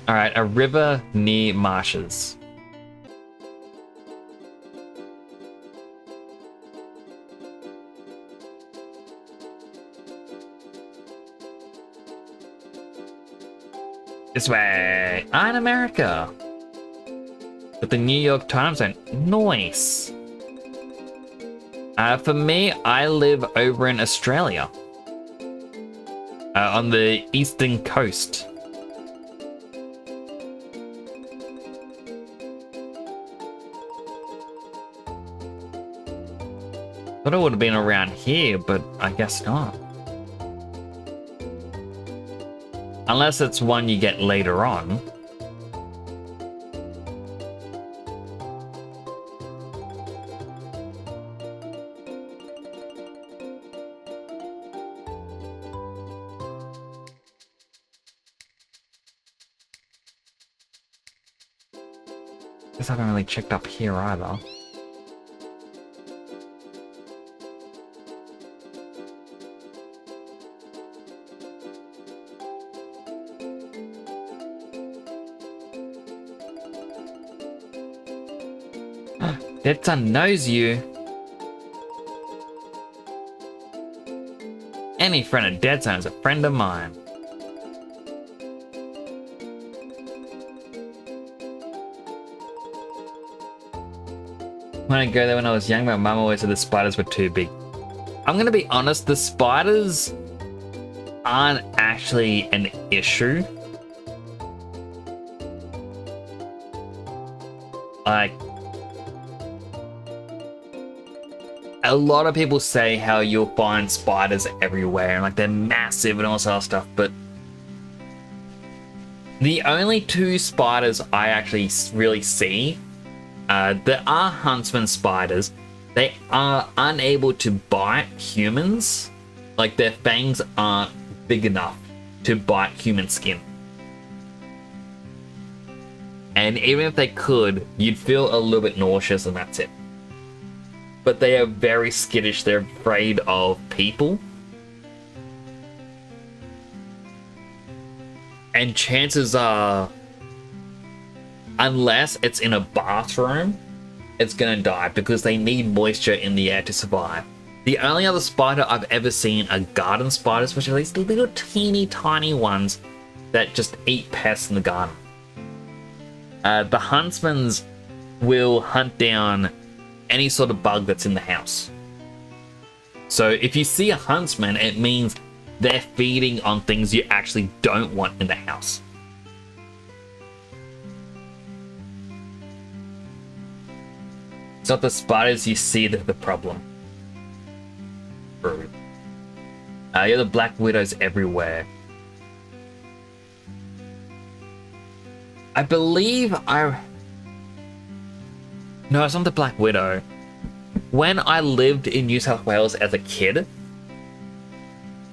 Alright, a river near marshes. This way. Ah, in America. With the New York Times zone. Nice. For me, I live over in Australia. On the eastern coast. Thought it would have been around here, but I guess not. Unless it's one you get later on. Guess I haven't really checked up here either. Dead Son knows you. Any friend of Dead Son is a friend of mine. When I go there when I was young, my mum always said the spiders were too big. I'm gonna be honest, the spiders aren't actually an issue. Like, a lot of people say how you'll find spiders everywhere and like they're massive and all this other stuff, but the only two spiders I actually really see, there are huntsman spiders. They are unable to bite humans. Like, their fangs aren't big enough to bite human skin. And even if they could, you'd feel a little bit nauseous and that's it. But they are very skittish. They're afraid of people. And chances are, unless it's in a bathroom, it's gonna die because they need moisture in the air to survive. The only other spider I've ever seen are garden spiders, which are these little teeny tiny ones that just eat pests in the garden. The huntsmans will hunt down any sort of bug that's in the house. So if you see a huntsman, it means they're feeding on things you actually don't want in the house. It's not the spiders you see that are the problem. True. You're the black widows everywhere. I believe No, it's not the Black Widow. When I lived in New South Wales as a kid,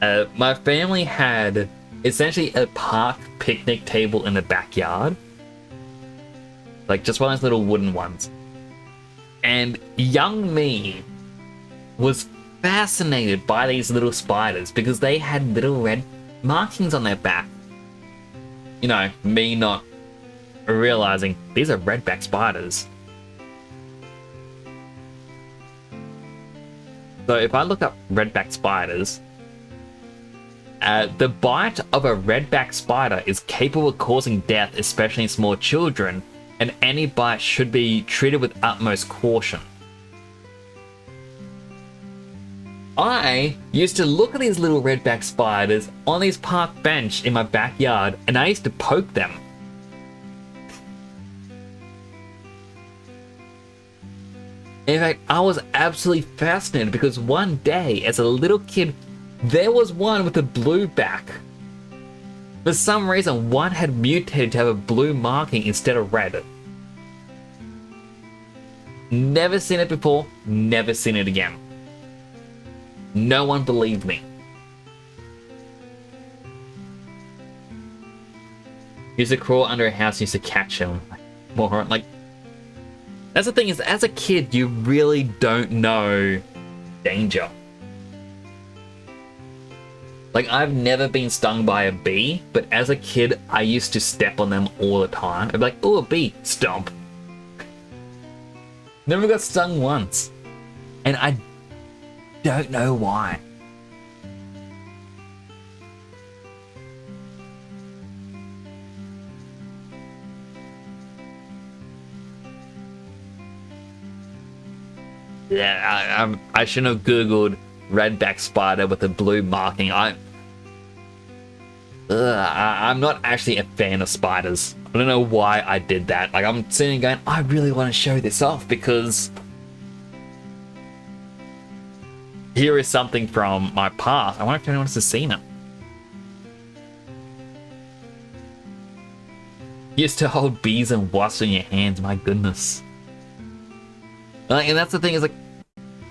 my family had essentially a park picnic table in the backyard. Like just one of those little wooden ones. And young me was fascinated by these little spiders because they had little red markings on their back. You know, me not realizing these are redback spiders. So if I look up redback spiders, the bite of a redback spider is capable of causing death, especially in small children, and any bite should be treated with utmost caution. I used to look at these little redback spiders on this park bench in my backyard, and I used to poke them. In fact, I was absolutely fascinated because one day, as a little kid, there was one with a blue back. For some reason, one had mutated to have a blue marking instead of red. Never seen it before, never seen it again. No one believed me. Used to crawl under a house, used to catch him. Moron, like... That's the thing is, as a kid, you really don't know danger. Like, I've never been stung by a bee, but as a kid, I used to step on them all the time. I'd be like, oh, a bee, stomp. Never got stung once. And I don't know why. Yeah, I shouldn't have googled redback spider with a blue marking. I'm not actually a fan of spiders. I don't know why I did that. Like, I'm sitting going, I really want to show this off because here is something from my past. I wonder if anyone else has seen it. You used to hold bees and wasps in your hands, my goodness. Like, and that's the thing is, like,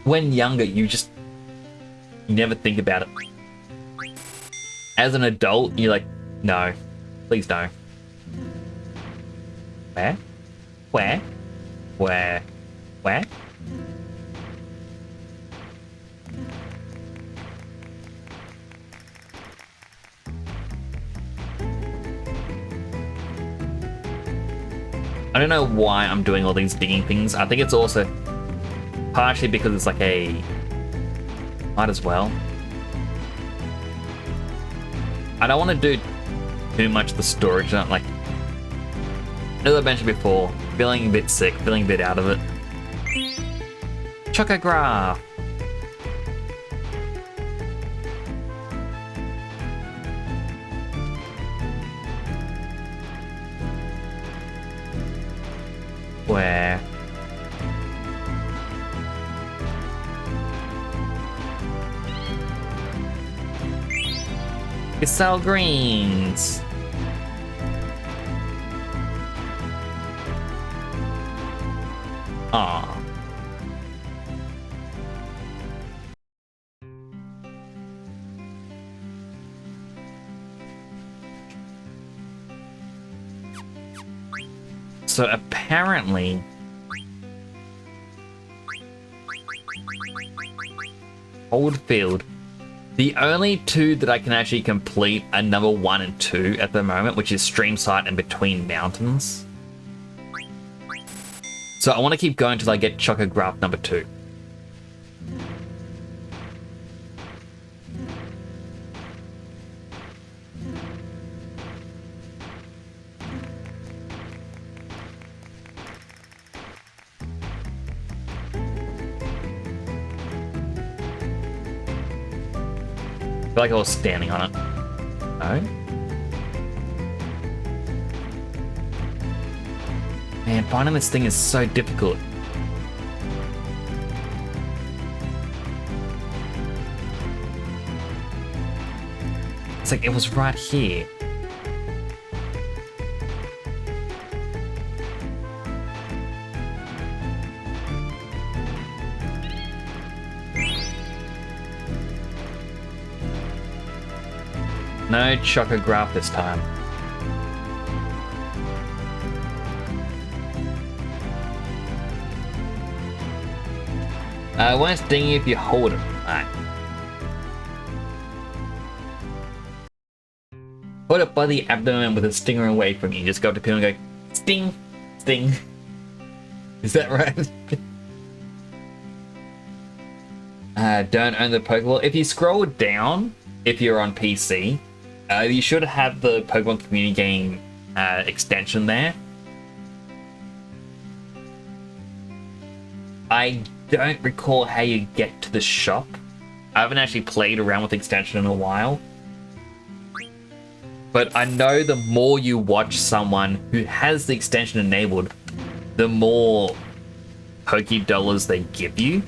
when younger, you never think about it. As an adult, you're like, no, please no. Where? Where? Where? Where? I don't know why I'm doing all these digging things. I think it's also partially because it's like might as well. I don't want to do too much of the storage. Like, as I mentioned before, feeling a bit sick, feeling a bit out of it. Chocograph. Where? Sell greens. Aw. So apparently Oldfield, the only two that I can actually complete are number 1 and 2 at the moment, which is Streamside and Between Mountains. So I want to keep going until I get Chocograph number 2. feel like I was standing on it. No? Man, finding this thing is so difficult. It's like it was right here. No chocograph this time. It won't sting you if you hold it. Alright. Hold it by the abdomen with a stinger away from you. Just go up to people and go, sting, sting. Is that right? Don't own the Pokeball. If you scroll down, if you're on PC, you should have the Pokemon Community Game extension there. I don't recall how you get to the shop. I haven't actually played around with the extension in a while. But I know the more you watch someone who has the extension enabled, the more Poké-Dollars they give you.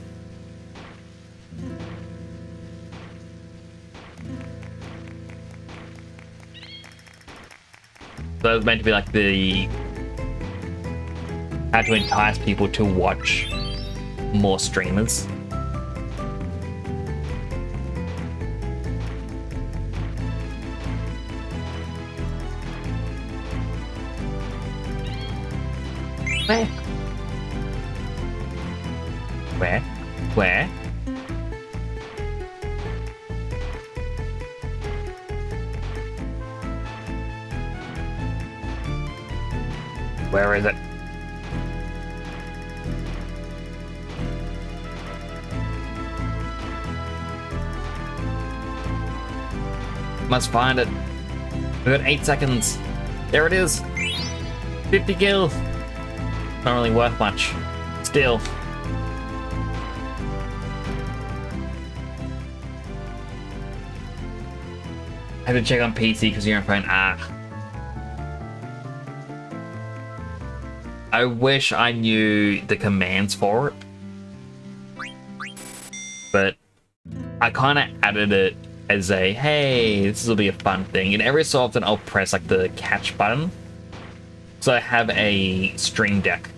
So it's meant to be like the how to entice people to watch more streamers. Where? Where? Where? Where is it? Must find it. We've got 8 seconds. There it is. 50 gil. Not really worth much. Still. I have to check on PC because you're on phone. I wish I knew the commands for it. But I kind of added it as a, hey, this will be a fun thing. And every so often I'll press like the catch button. So I have a Stream Deck.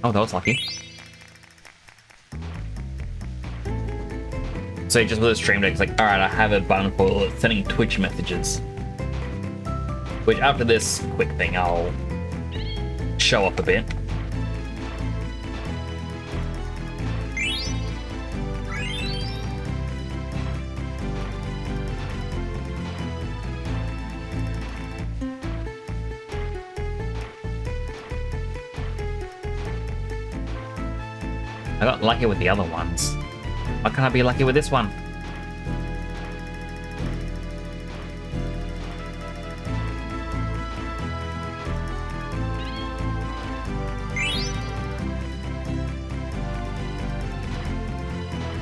Oh, that was lucky. So just with a Stream Deck, it's like, alright, I have a button for sending Twitch messages. Which after this quick thing, I'll show up a bit. I got lucky with the other ones. Why can't I be lucky with this one?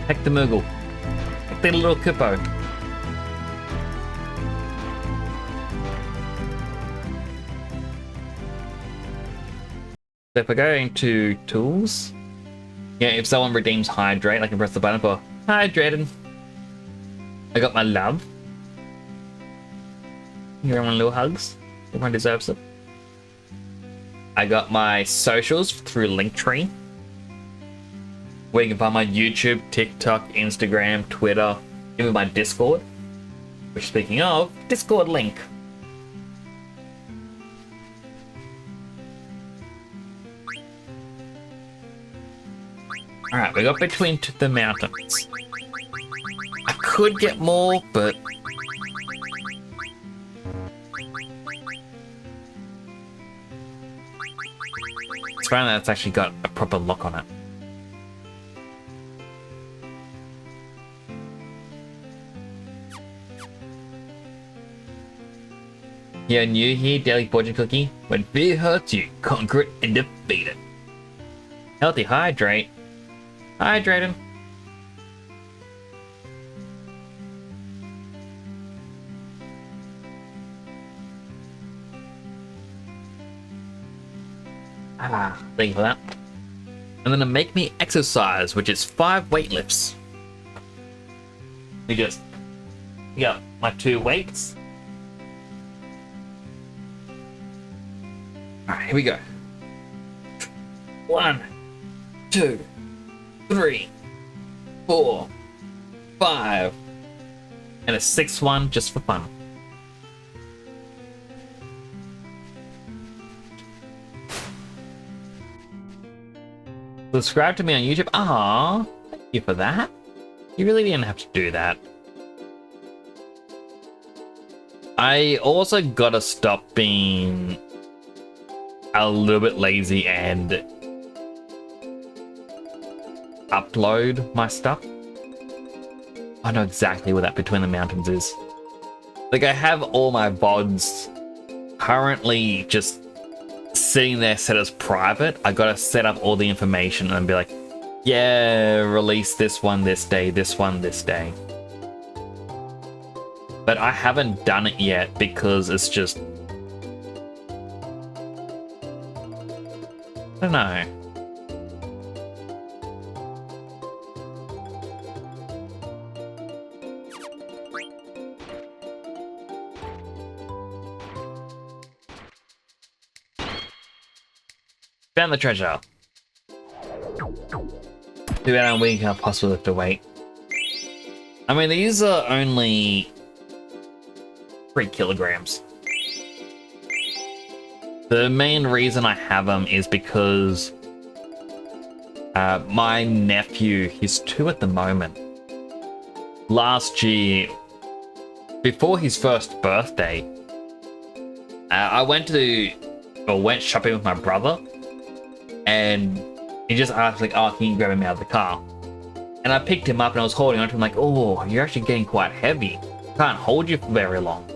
Heck the Moogle. Heck the little Koopo. So if I go into tools, yeah, if someone redeems Hydrate, I can press the button for Hydrated. I got my love. Give everyone little hugs. Everyone deserves it. I got my socials through Linktree, where you can find my YouTube, TikTok, Instagram, Twitter, even my Discord. Which, speaking of, Discord link. Alright, we got between the mountains. I could get more, but it's fine that it's actually got a proper lock on it. You're new here, Daily Fortune Cookie. When fear hurts you, conquer it and defeat it. Healthy Hydrate. Hydrate him. Thank you for that. And then to make me exercise, which is 5 weightlifts. We got my 2 weights. Alright, here we go. 1, 2, 3, 4, 5. And a 6th one just for fun. Subscribe to me on YouTube. Ah, thank you for that. You really didn't have to do that. I also gotta stop being a little bit lazy and upload my stuff. I know exactly where that Between the Mountains is. Like, I have all my VODs currently just sitting there set as private. I gotta set up all the information and be like, yeah, release this one this day, this one this day. But I haven't done it yet because it's just, I don't know. Found the treasure. Too bad we can't possibly lift a weight. I mean, these are only 3 kilograms. The main reason I have them is because my nephew, he's 2 at the moment. Last year, before his first birthday, I went shopping with my brother, and he just asked, like, oh, can you grab him out of the car? And I picked him up and I was holding on to him like, oh, you're actually getting quite heavy. Can't hold you for very long.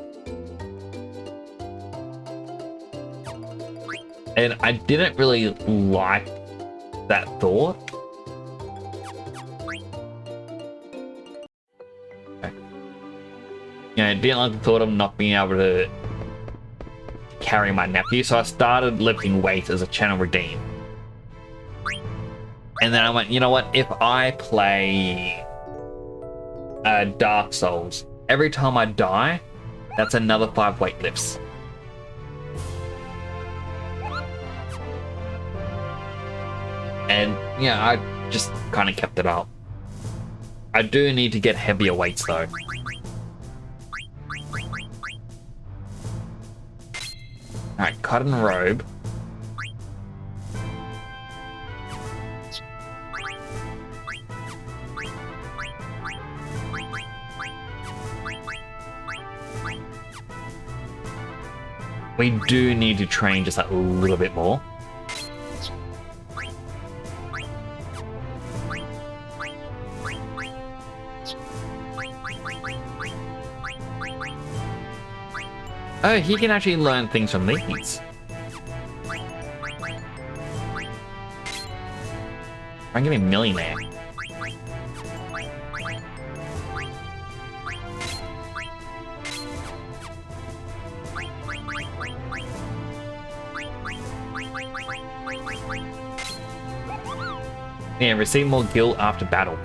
And I didn't really like that thought. Okay. You know, I didn't like the thought of not being able to carry my nephew, so I started lifting weights as a channel redeem. And then I went, you know what, if I play Dark Souls, every time I die, that's another 5 weightlifts. And yeah, I just kind of kept it up. I do need to get heavier weights though. Alright, cotton robe. We do need to train just a little bit more. Oh, he can actually learn things from these. I'm gonna be a millionaire. Yeah, receive more gil after battle.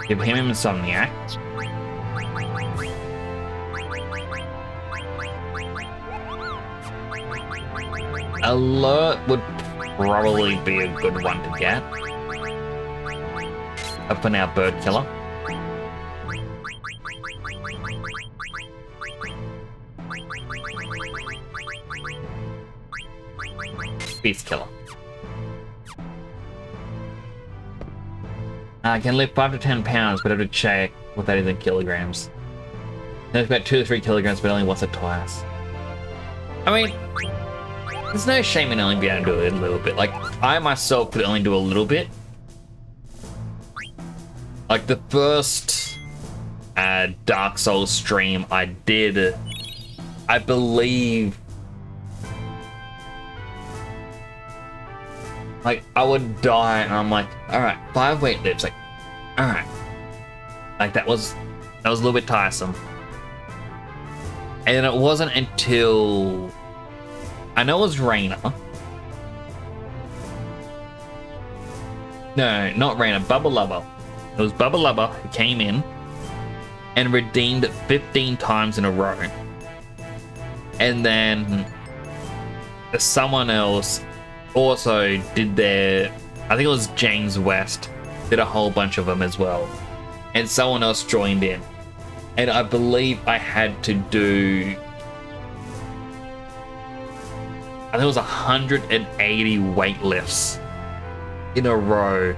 Give him Insomniac. Alert would probably be a good one to get. Up for now, Bird Killer. Beast Killer. I can lift 5 to 10 pounds, but I have to check what that is in kilograms. There's about 2 to 3 kilograms, but only once or twice. I mean, there's no shame in only being able to do it a little bit. Like, I myself could only do a little bit. Like, the first Dark Souls stream I did, I believe, like, I would die and I'm like, alright, 5 weightlifts, like, alright. Like, that was That was a little bit tiresome. And it wasn't until... I know it was Rainer. No, not Rainer, Bubba Lubba. It was Bubba Lubba who came in and redeemed 15 times in a row. And then someone else also did their... I think it was James West did a whole bunch of them as well. And someone else joined in. And I believe I had to do... I think it was 180 weightlifts in a row.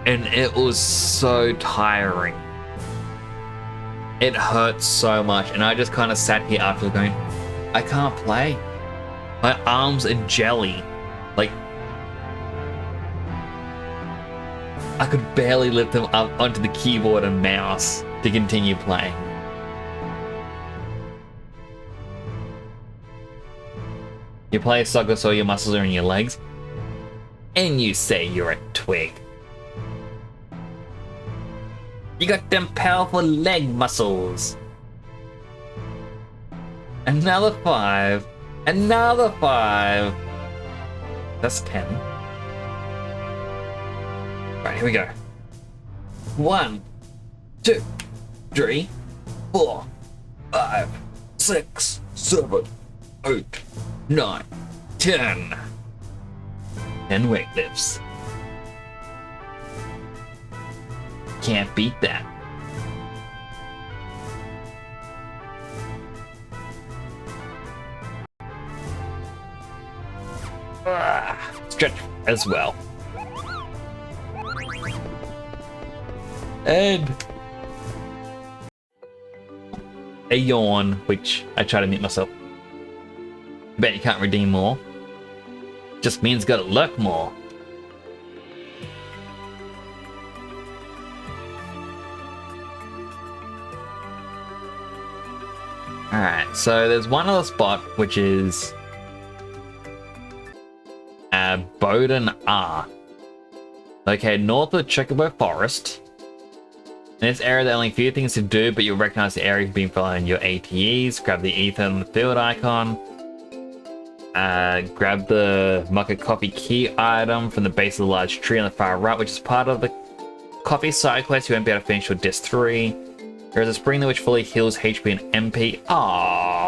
And it was so tiring. It hurt so much. And I just kind of sat here after going, I can't play. My arms are jelly. Like, I could barely lift them up onto the keyboard and mouse to continue playing. You play soccer so your muscles are in your legs, and you say you're a twig. You got them powerful leg muscles. Another 5. Another 5. That's 10. Right, here we go. 1, 2, 3, 4, 5, 6, 7, 8, 9, 10. 10 weightlifts. Can't beat that. Stretch as well. And a yawn, which I try to mute myself. Bet you can't redeem more. Just means gotta lurk more. Alright, so there's one other spot which is Bowden R. Located north of Chocobo Forest. In this area, there are only a few things to do, but you'll recognize the area being following your ATEs. Grab the ether and the field icon. Grab the Mocha Coffee key item from the base of the large tree on the far right, which is part of the coffee side quest. You won't be able to finish your Disc 3. There is a spring there which fully heals HP and MP. Aww.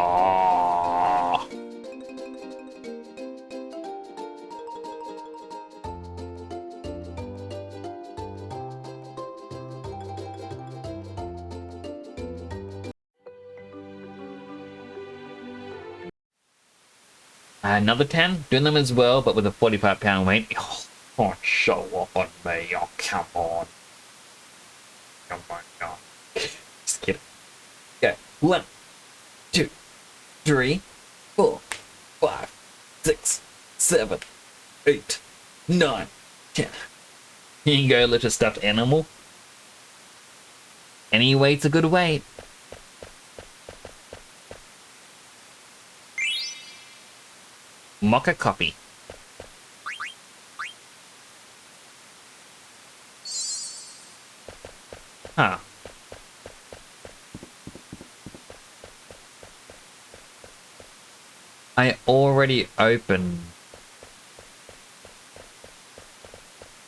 Another 10, doing them as well, but with a 45-pound weight. Oh, show off on me. Oh, come on. Come on, no. Just kidding. Okay, 1, 2, 3, 4, 5, 6, 7, 8, 9, 10. Here you go, little stuffed animal. Any weight's a good weight. Mocha Coffee. Huh. I already opened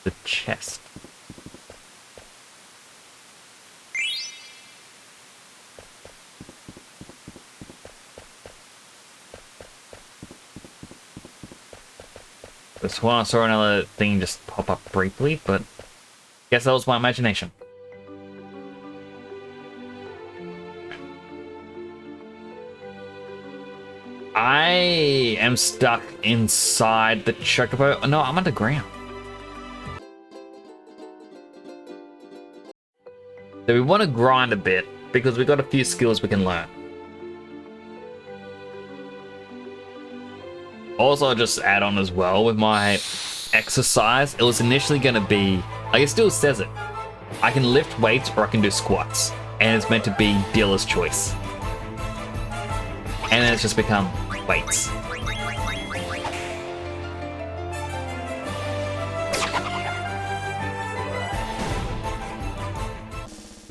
the chest. This one I saw another thing just pop up briefly, but guess that was my imagination. I am stuck inside the chocobo. No, I'm underground. So we want to grind a bit because we've got a few skills we can learn. Also, I'll just add on as well with my exercise. It was initially going to be, like it still says it, I can lift weights or I can do squats. And it's meant to be dealer's choice. And then it's just become weights.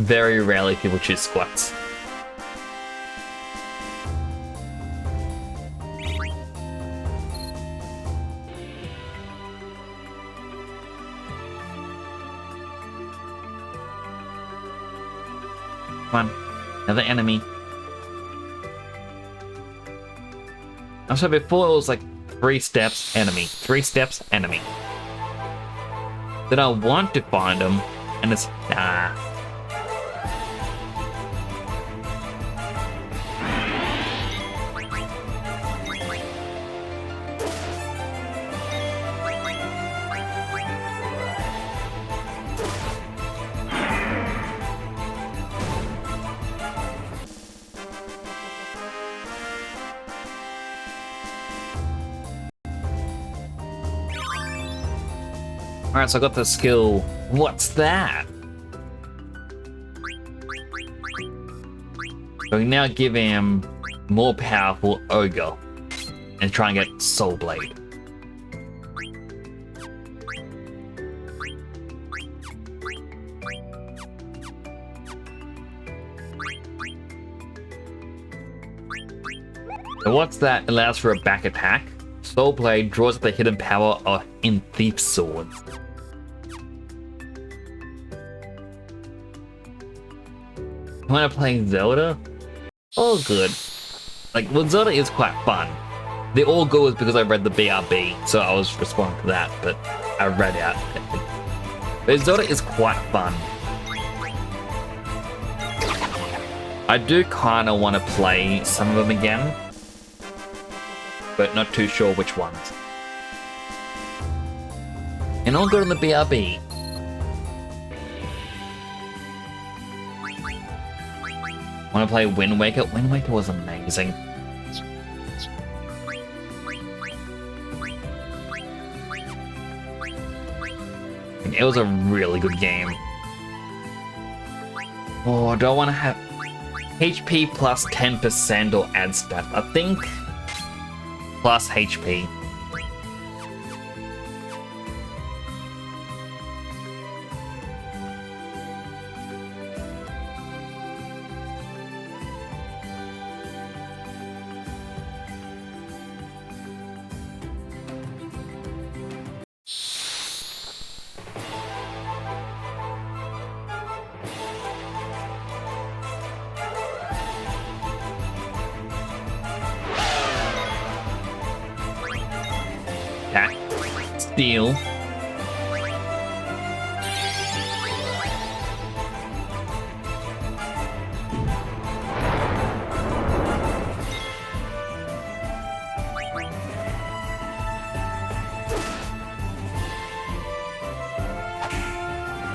very rarely people choose squats. Come on, another enemy. So before it was like 3 steps, enemy, 3 steps, enemy. Then I want to find them, and it's nah. Alright, so I got the skill. What's that? So we now give him more powerful Ogre and try and get Soul Blade. So what's that? Allows for a back attack. Soul Blade draws up the hidden power in Thief Swords. When I play Zelda, all good. Like, well, Zelda is quite fun. The all good was because I read the BRB, so I was responding to that, but I read out. But Zelda is quite fun. I do kind of want to play some of them again, but not too sure which ones. And all good on the BRB. Want to play Wind Waker? Wind Waker was amazing. It was a really good game. Oh, do I want to have HP plus 10% or add stat? I think plus HP. Attack. Steal.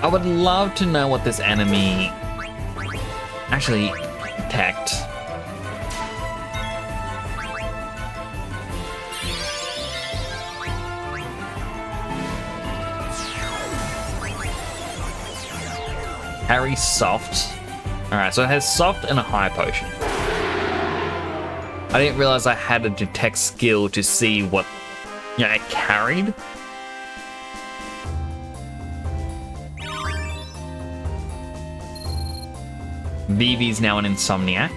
I would love to know what this enemy actually attacked. Carry soft. Alright, so it has soft and a high potion. I didn't realize I had a detect skill to see what, it carried. Vivi's now an Insomniac.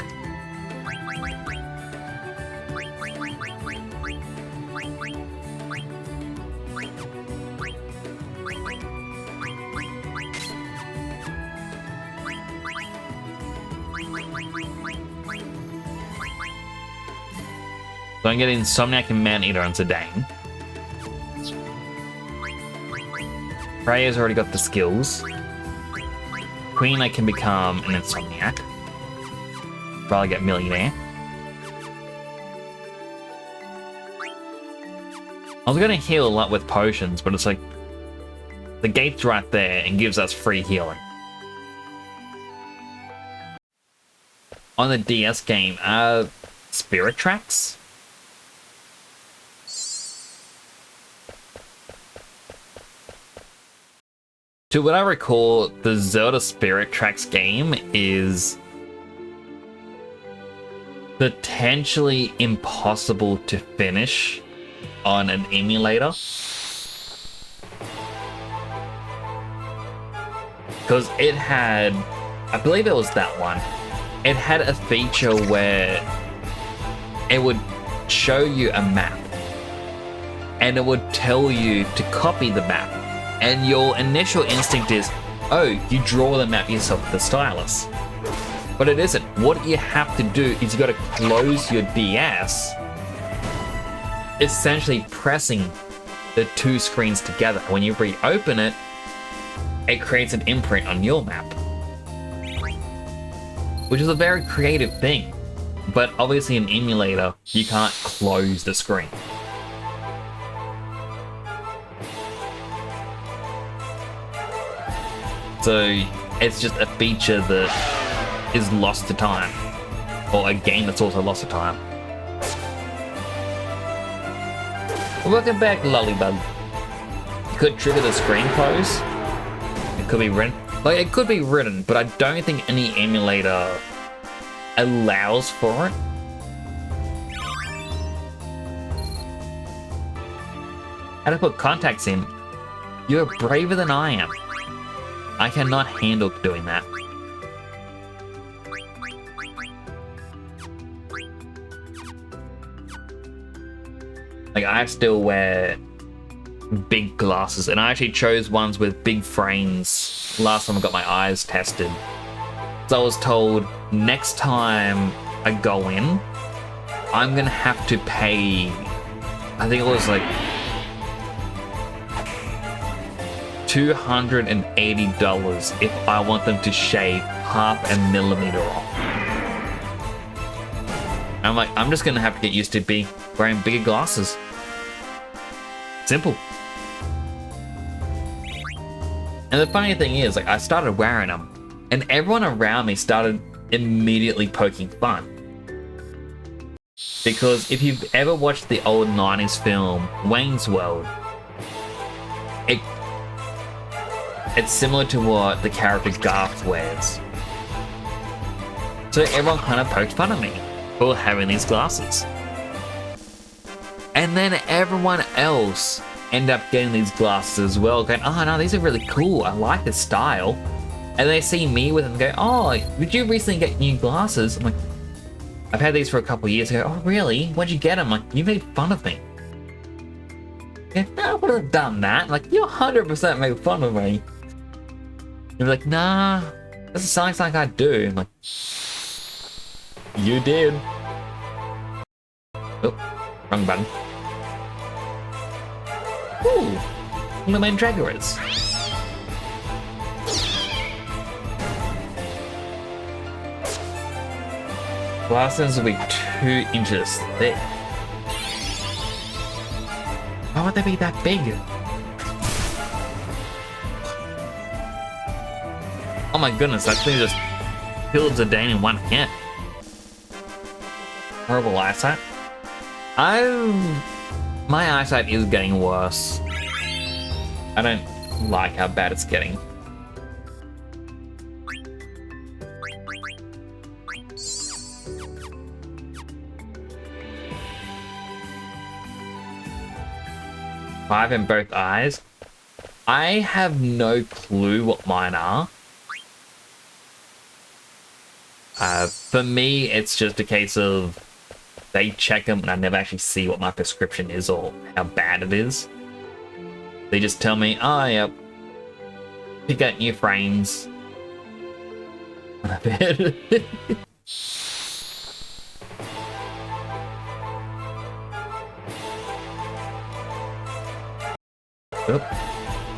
So I'm getting Insomniac and Man-Eater on Zidane. Freya's already got the skills. Queen, I can become an Insomniac. Probably get Millionaire. I was gonna heal a lot with potions, but it's like the gate's right there and gives us free healing. On the DS game, Spirit Tracks? To what I recall, the Zelda Spirit Tracks game is potentially impossible to finish on an emulator. Because it had I believe it was that one. It had a feature where it would show you a map and it would tell you to copy the map. And your initial instinct is, oh, you draw the map yourself with the stylus. But it isn't. What you have to do is you got to close your DS, essentially pressing the two screens together. When you reopen it, it creates an imprint on your map, which is a very creative thing. But obviously in emulator, you can't close the screen. So it's just a feature that is lost to time, or a game that's also lost to time. Welcome back, Lollybug. You could trigger the screen close. It could be written. Like, it could be written, but I don't think any emulator allows for it. How to put contacts in? You're braver than I am. I cannot handle doing that. Like, I still wear big glasses, and I actually chose ones with big frames last time I got my eyes tested. So I was told next time I go in, I'm gonna have to pay, I think it was like $280 if I want them to shave 0.5 millimeter off. I'm like, I'm just gonna have to get used to wearing bigger glasses. Simple. And the funny thing is, like, I started wearing them, and everyone around me started immediately poking fun. Because if you've ever watched the old 90s film, Wayne's World, it's similar to what the character Garth wears. So everyone kind of poked fun at me for having these glasses. And then everyone else ended up getting these glasses as well, going, oh no, these are really cool, I like this style. And they see me with them and go, oh, did you recently get new glasses? I'm like, I've had these for a couple of years. I go, oh really? When'd you get them? I'm like, you made fun of me. Yeah, I wouldn't have done that. Like, you 100% made fun of me. You're like, nah, this is something like I do. I'm like, you did. Oh, wrong button. Ooh, Lumendragoras. Glasses will be 2 inches thick. Why would they be that big? Oh my goodness, that thing just killed Zidane in one hit. Horrible eyesight. My eyesight is getting worse. I don't like how bad it's getting. Five in both eyes. I have no clue what mine are. For me, it's just a case of they check them and I never actually see what my prescription is or how bad it is. They just tell me, oh yep, pick out new frames.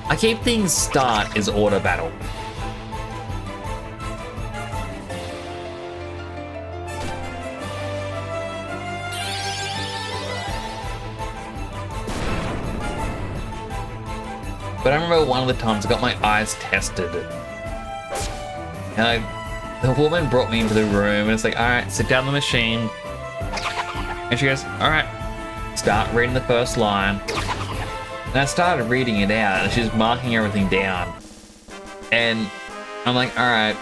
I keep things start as auto battle. But I remember one of the times I got my eyes tested. And the woman brought me into the room and it's like, alright, sit down the machine. And she goes, alright, start reading the first line. And I started reading it out and she's marking everything down. And I'm like, alright,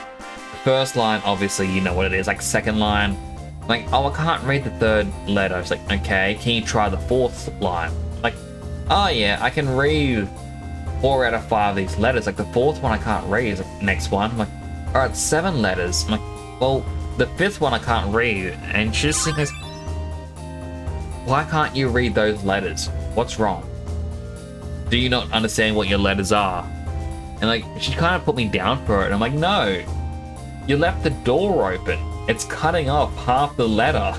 first line, obviously you know what it is, like second line. I'm like, oh, I can't read the third letter. It's like, okay, can you try the fourth line? Like, oh yeah, I can read 4 out of 5 of these letters. Like the fourth one I can't read. Is like, next one. I'm like, Alright, 7 letters. I'm like, well, the 5th one I can't read. And she just goes, why can't you read those letters? What's wrong? Do you not understand what your letters are? And like, she kind of put me down for it. And I'm like, no, you left the door open. It's cutting off half the letter.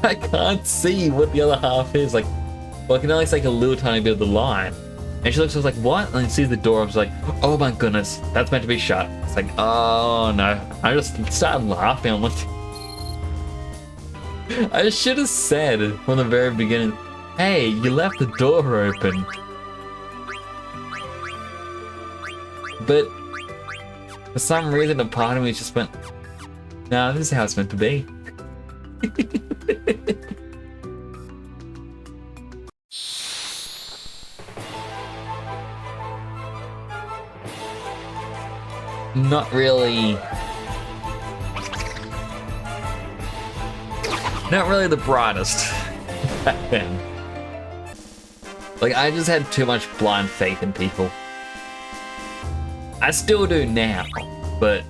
I can't see what the other half is. Like, well, I can only see like a little tiny bit of the line. And she looks, I was like, what? And then sees the door. I was like, oh my goodness, that's meant to be shut. It's like, oh no. I just started laughing. I'm like, I should have said from the very beginning, hey, you left the door open. But for some reason, a part of me just went, no, this is how it's meant to be. Not really the brightest back then. Like, I just had too much blind faith in people. I still do now, but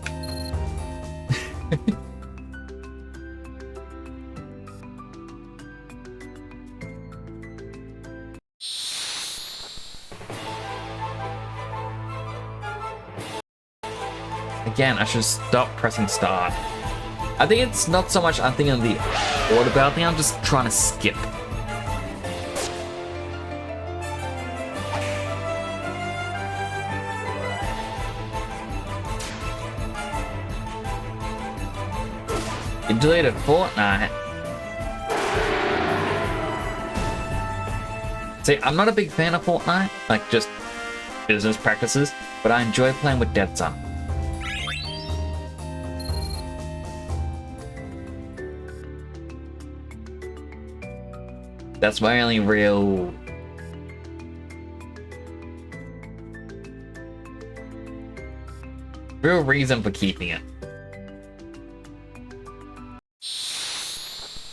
again, I should stop pressing start. I think it's not so much I'm thinking of the order, but I think I'm just trying to skip. You deleted Fortnite. See, I'm not a big fan of Fortnite, like just business practices, but I enjoy playing with Dead Sun. That's my only real reason for keeping it.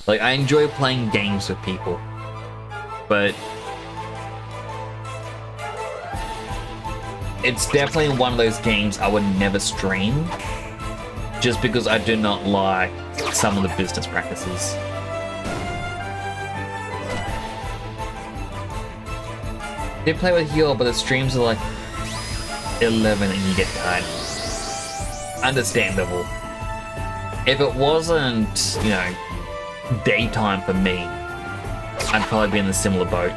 Like, I enjoy playing games with people, but it's definitely one of those games I would never stream, just because I do not like some of the business practices. They play with you, but the streams are like 11 and you get tired. Understandable. If it wasn't, you know, daytime for me, I'd probably be in a similar boat.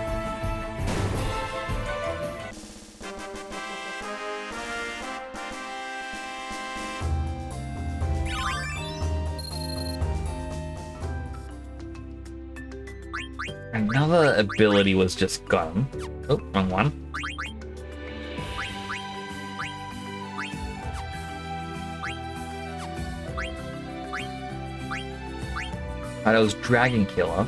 Another ability was just gone. Oh, wrong one. That was Dragon Killer.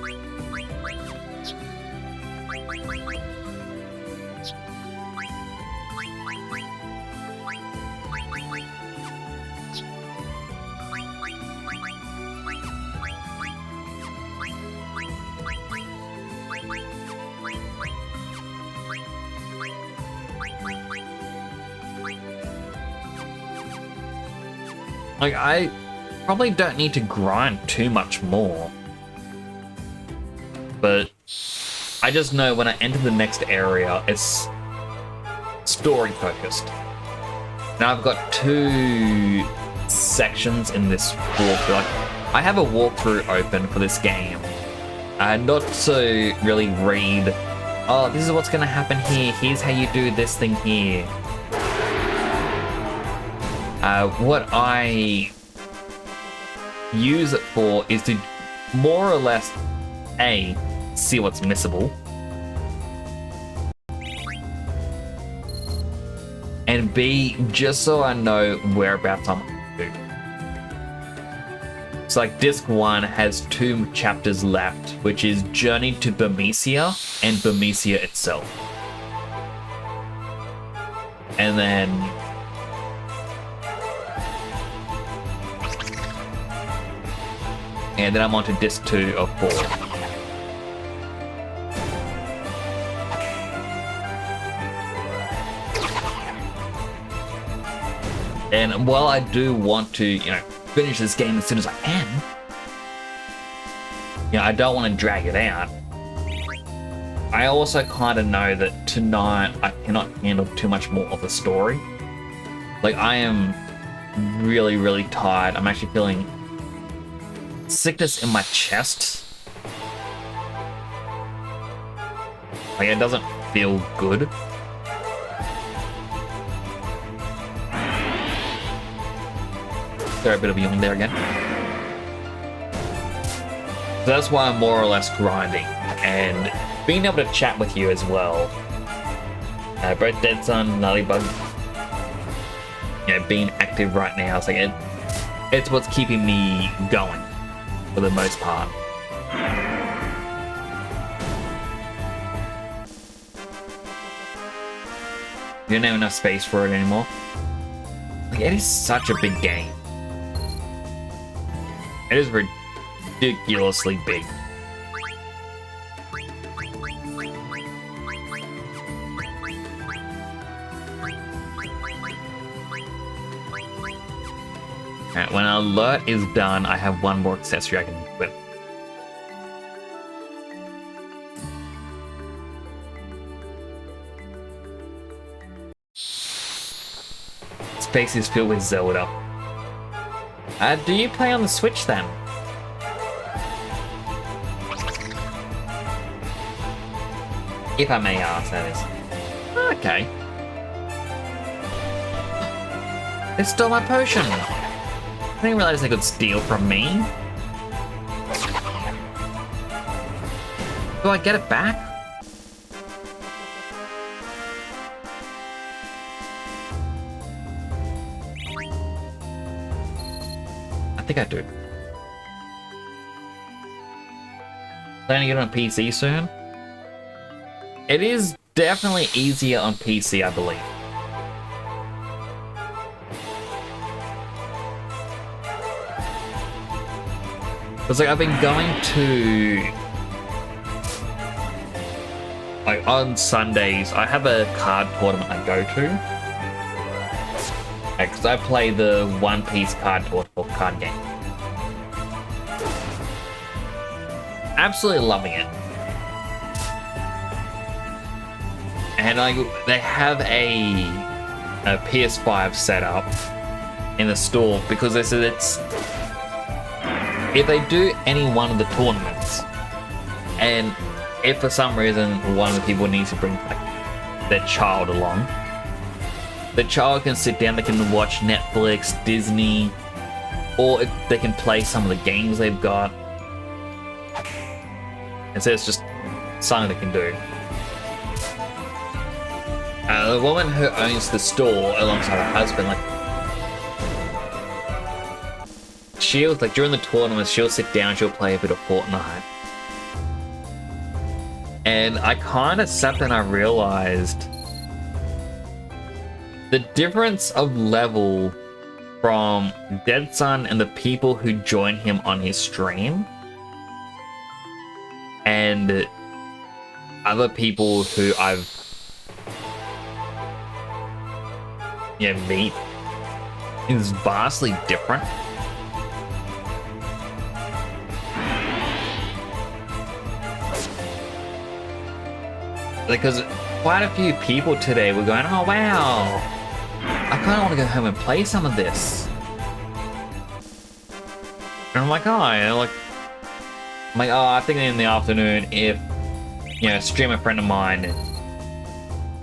Like, I probably don't need to grind too much more. But I just know when I enter the next area, it's story focused. Now I've got 2 sections in this walkthrough. Like, I have a walkthrough open for this game. Not to really read, oh, this is what's going to happen here. Here's how you do this thing here. What I use it for is to more or less, A, see what's missable, and B, just so I know whereabouts I'm to. So like disc 1 has 2 chapters left, which is Journey to Burmecia and Burmecia itself. And then I'm on to disc 2 of 4. And while I do want to, you know, finish this game as soon as I can, you know, I don't want to drag it out. I also kind of know that tonight I cannot handle too much more of the story. Like, I am really, really tired. I'm actually feeling sickness in my chest. Like, it doesn't feel good. There, a bit of a yawn there again. So that's why I'm more or less grinding, and being able to chat with you as well. Both Dead Sun, Nullybug, you know, being active right now, it's like it's what's keeping me going for the most part. You don't have enough space for it anymore. Like, it is such a big game. It is ridiculously big. Alright, when alert is done, I have one more accessory I can equip. Space is filled with Zelda. Do you play on the Switch then? If I may ask, that is. Okay. They stole my potion! I didn't realize they could steal from me. Do I get it back? I think I do. Planning to get on PC soon? It is definitely easier on PC, I believe. It's like I've been going to, like, on Sundays, I have a card tournament I go to. Because I play the One Piece card tournament card game. Absolutely loving it. And they have a PS5 set up in the store because they said it's, if they do any one of the tournaments, and if for some reason one of the people needs to bring like their child along, the child can sit down, they can watch Netflix, Disney, or if they can play some of the games they've got. And so it's just something they can do. The woman who owns the store alongside her husband, like, she'll, like, during the tournament, she'll sit down, she'll play a bit of Fortnite. And I kind of sat there and I realized the difference of level from Dead Sun and the people who join him on his stream and other people who I've meet is vastly different. Because quite a few people today were going, oh wow, I kind of want to go home and play some of this. And I'm like, oh, I think in the afternoon, if, you know, a streamer friend of mine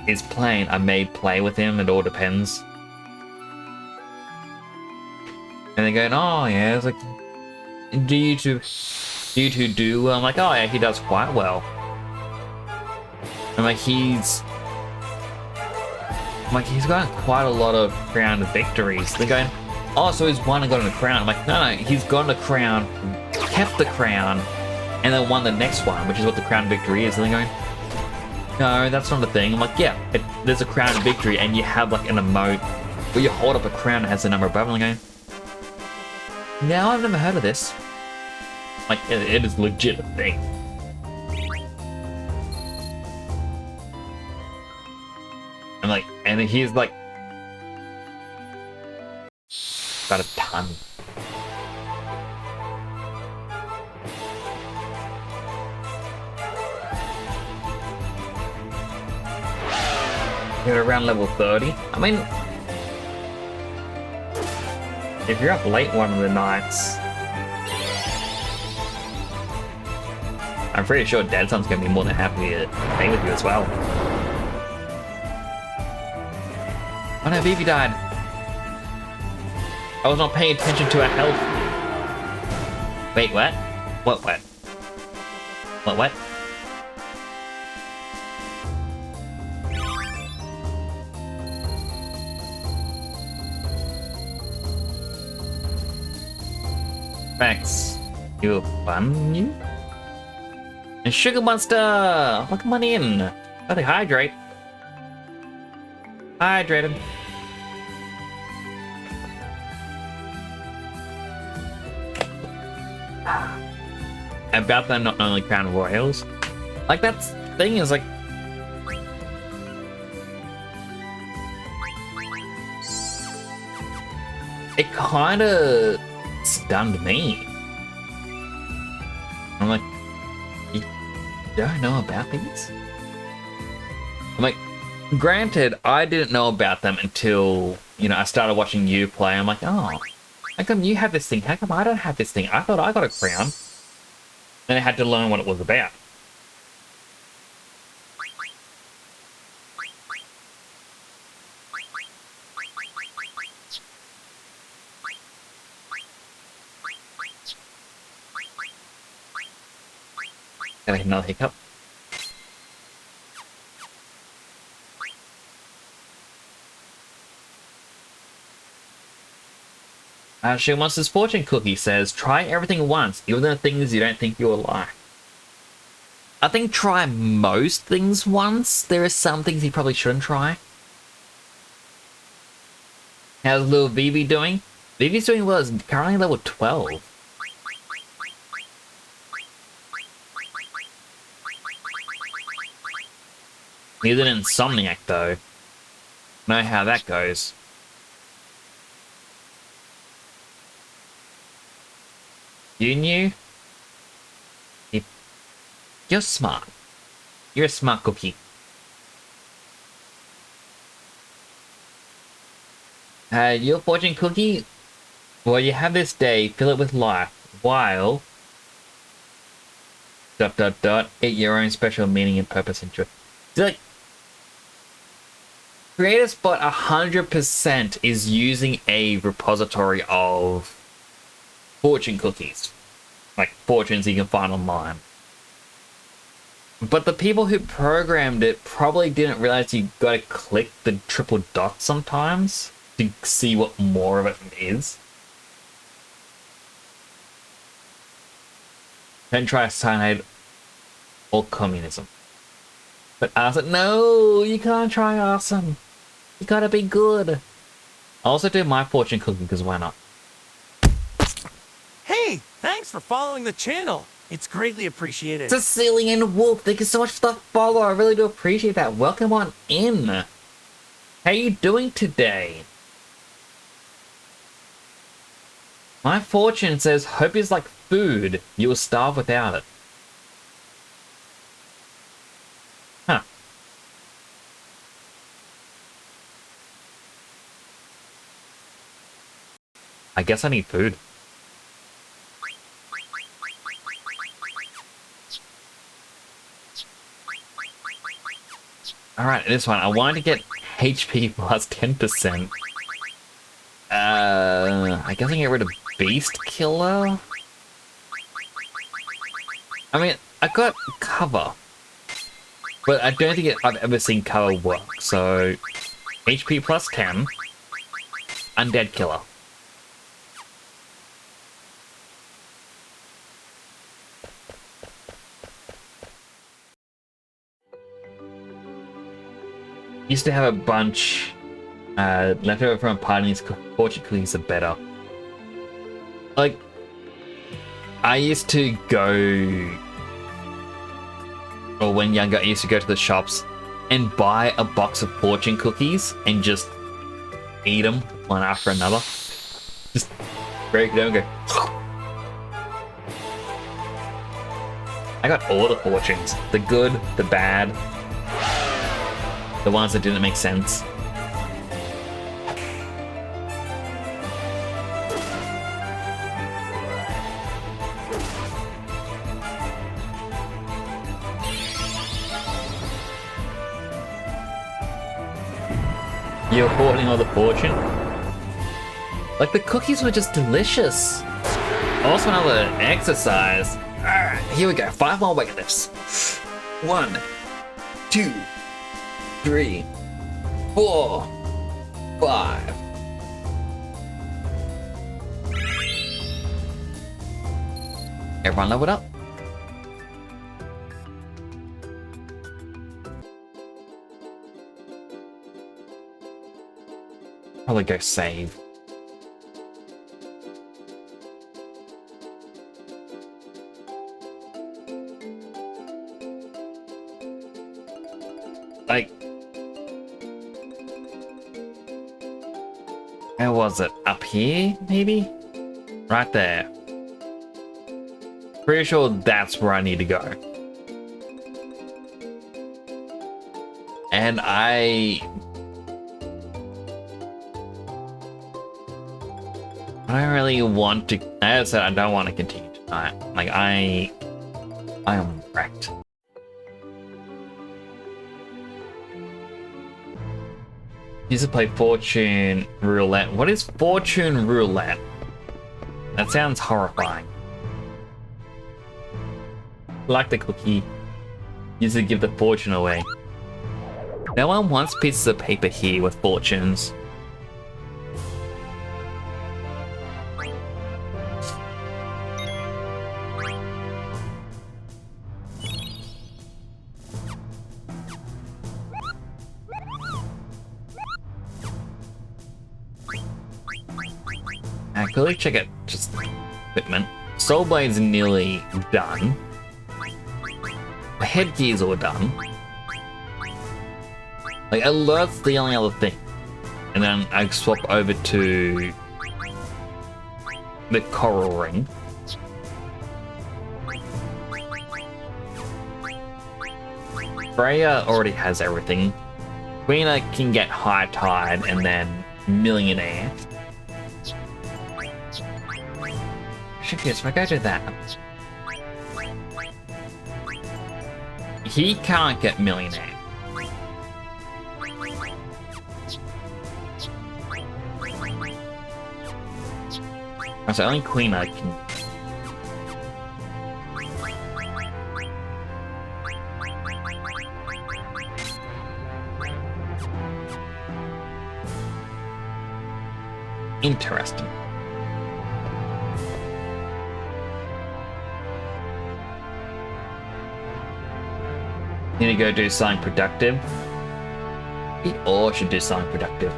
is playing, I may play with him, it all depends. And they're going, oh yeah, it's like, do you two do well? I'm like, oh yeah, he does quite well. I'm like, he's got quite a lot of crown victories. They're going, oh, so he's won and gotten a crown. I'm like, no, he's gotten a crown, kept the crown, and then won the next one, which is what the crown victory is. And they're going, no, that's not a thing. I'm like, yeah, there's a crown victory, and you have like an emote where you hold up a crown that has the number above. And they're going, no, I've never heard of this. Like, it is legit a thing. And like, and he's like, Got a ton. You're around level 30. I mean, if you're up late one of the nights, I'm pretty sure Dadson's gonna be more than happy to play with you as well. Oh no, Vivi died. I was not paying attention to her health. Wait, what? What? What? Max, you fun, you? And Sugar Monster! Oh, come on in. Gotta hydrate. Hydrate him. About the not only Crown Royals. Like, that thing is like... It kinda stunned me. I'm like, you don't know about these? I'm like, granted, I didn't know about them until, you know, I started watching you play. I'm like, oh, how come you have this thing? How come I don't have this thing? I thought I got a crown. Then I had to learn what it was about. Got another hiccup. She wants this fortune cookie says, try everything once, even the things you don't think you will like. I think try most things once. There are some things you probably shouldn't try. How's little Vivi doing? Vivi's doing well, it's currently level 12. He's an insomniac though. Know how that goes. You knew? You're smart. You're a smart cookie. Your fortune cookie? Well, you have this day, fill it with life, while... ... eat your own special meaning and purpose into it. So, like, CreatorSpot 100% is using a repository of fortune cookies. Like, fortunes you can find online. But the people who programmed it probably didn't realize you gotta click the triple dot sometimes to see what more of it is. Don't try cyanide or communism. But Arson, no, you can't try Arson. You gotta be good. I'll also do my fortune cooking because why not? Hey, thanks for following the channel. It's greatly appreciated. Sicilian Wolf, thank you so much for the follow. I really do appreciate that. Welcome on in. How you doing today? My fortune says hope is like food. You will starve without it. Huh. I guess I need food. Alright, this one. I wanted to get HP plus 10%. I guess I can get rid of Beast Killer? I mean, I got cover. But I don't think I've ever seen cover work, so... HP plus 10. Undead Killer. Used to have a bunch left over from a party, and these fortune cookies are better. Like, I used to go, or when younger, I used to go to the shops and buy a box of fortune cookies and just eat them one after another. Just break it down and go. I got all the fortunes. The good, the bad, the ones that didn't make sense. You're hoarding all the fortune? Like, the cookies were just delicious. Also another exercise. Alright, here we go. 5 more weightlifts. 1, 2, 3, 4, 5. Everyone level it up. Probably go save. Like, where was it? Up here, maybe? Right there. Pretty sure that's where I need to go. And I don't really want to. As I said, I don't want to continue tonight. Like, I am wrecked. Used to play Fortune Roulette. What is Fortune Roulette? That sounds horrifying. Like the cookie. Used to give the fortune away. No one wants pieces of paper here with fortunes. I quickly check it. Just equipment. Soul Blade's nearly done. Headgear's all done. Like, alert's the only other thing. And then I swap over to the coral ring. Freya already has everything. Quina can get High Tide and then Millionaire. Actually, if I go to that, he can't get Millionaire. So only Quina can. Interesting. Need to go do something productive. We all should do something productive.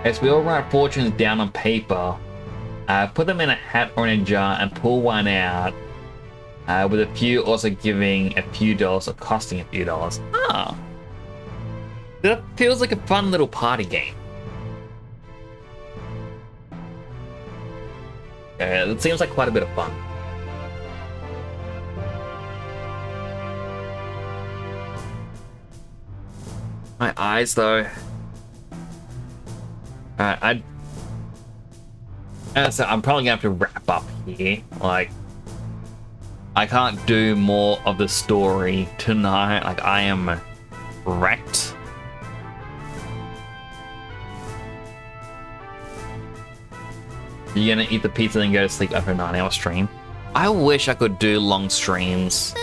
As we all write fortunes down on paper, put them in a hat or in a jar and pull one out, with a few also giving a few dollars or costing a few dollars. Ah, that feels like a fun little party game. It seems like quite a bit of fun. My eyes, though. I'm probably gonna have to wrap up here. Like, I can't do more of the story tonight. Like, I am wrecked. You're gonna eat the pizza and go to sleep after a 9-hour stream? I wish I could do long streams.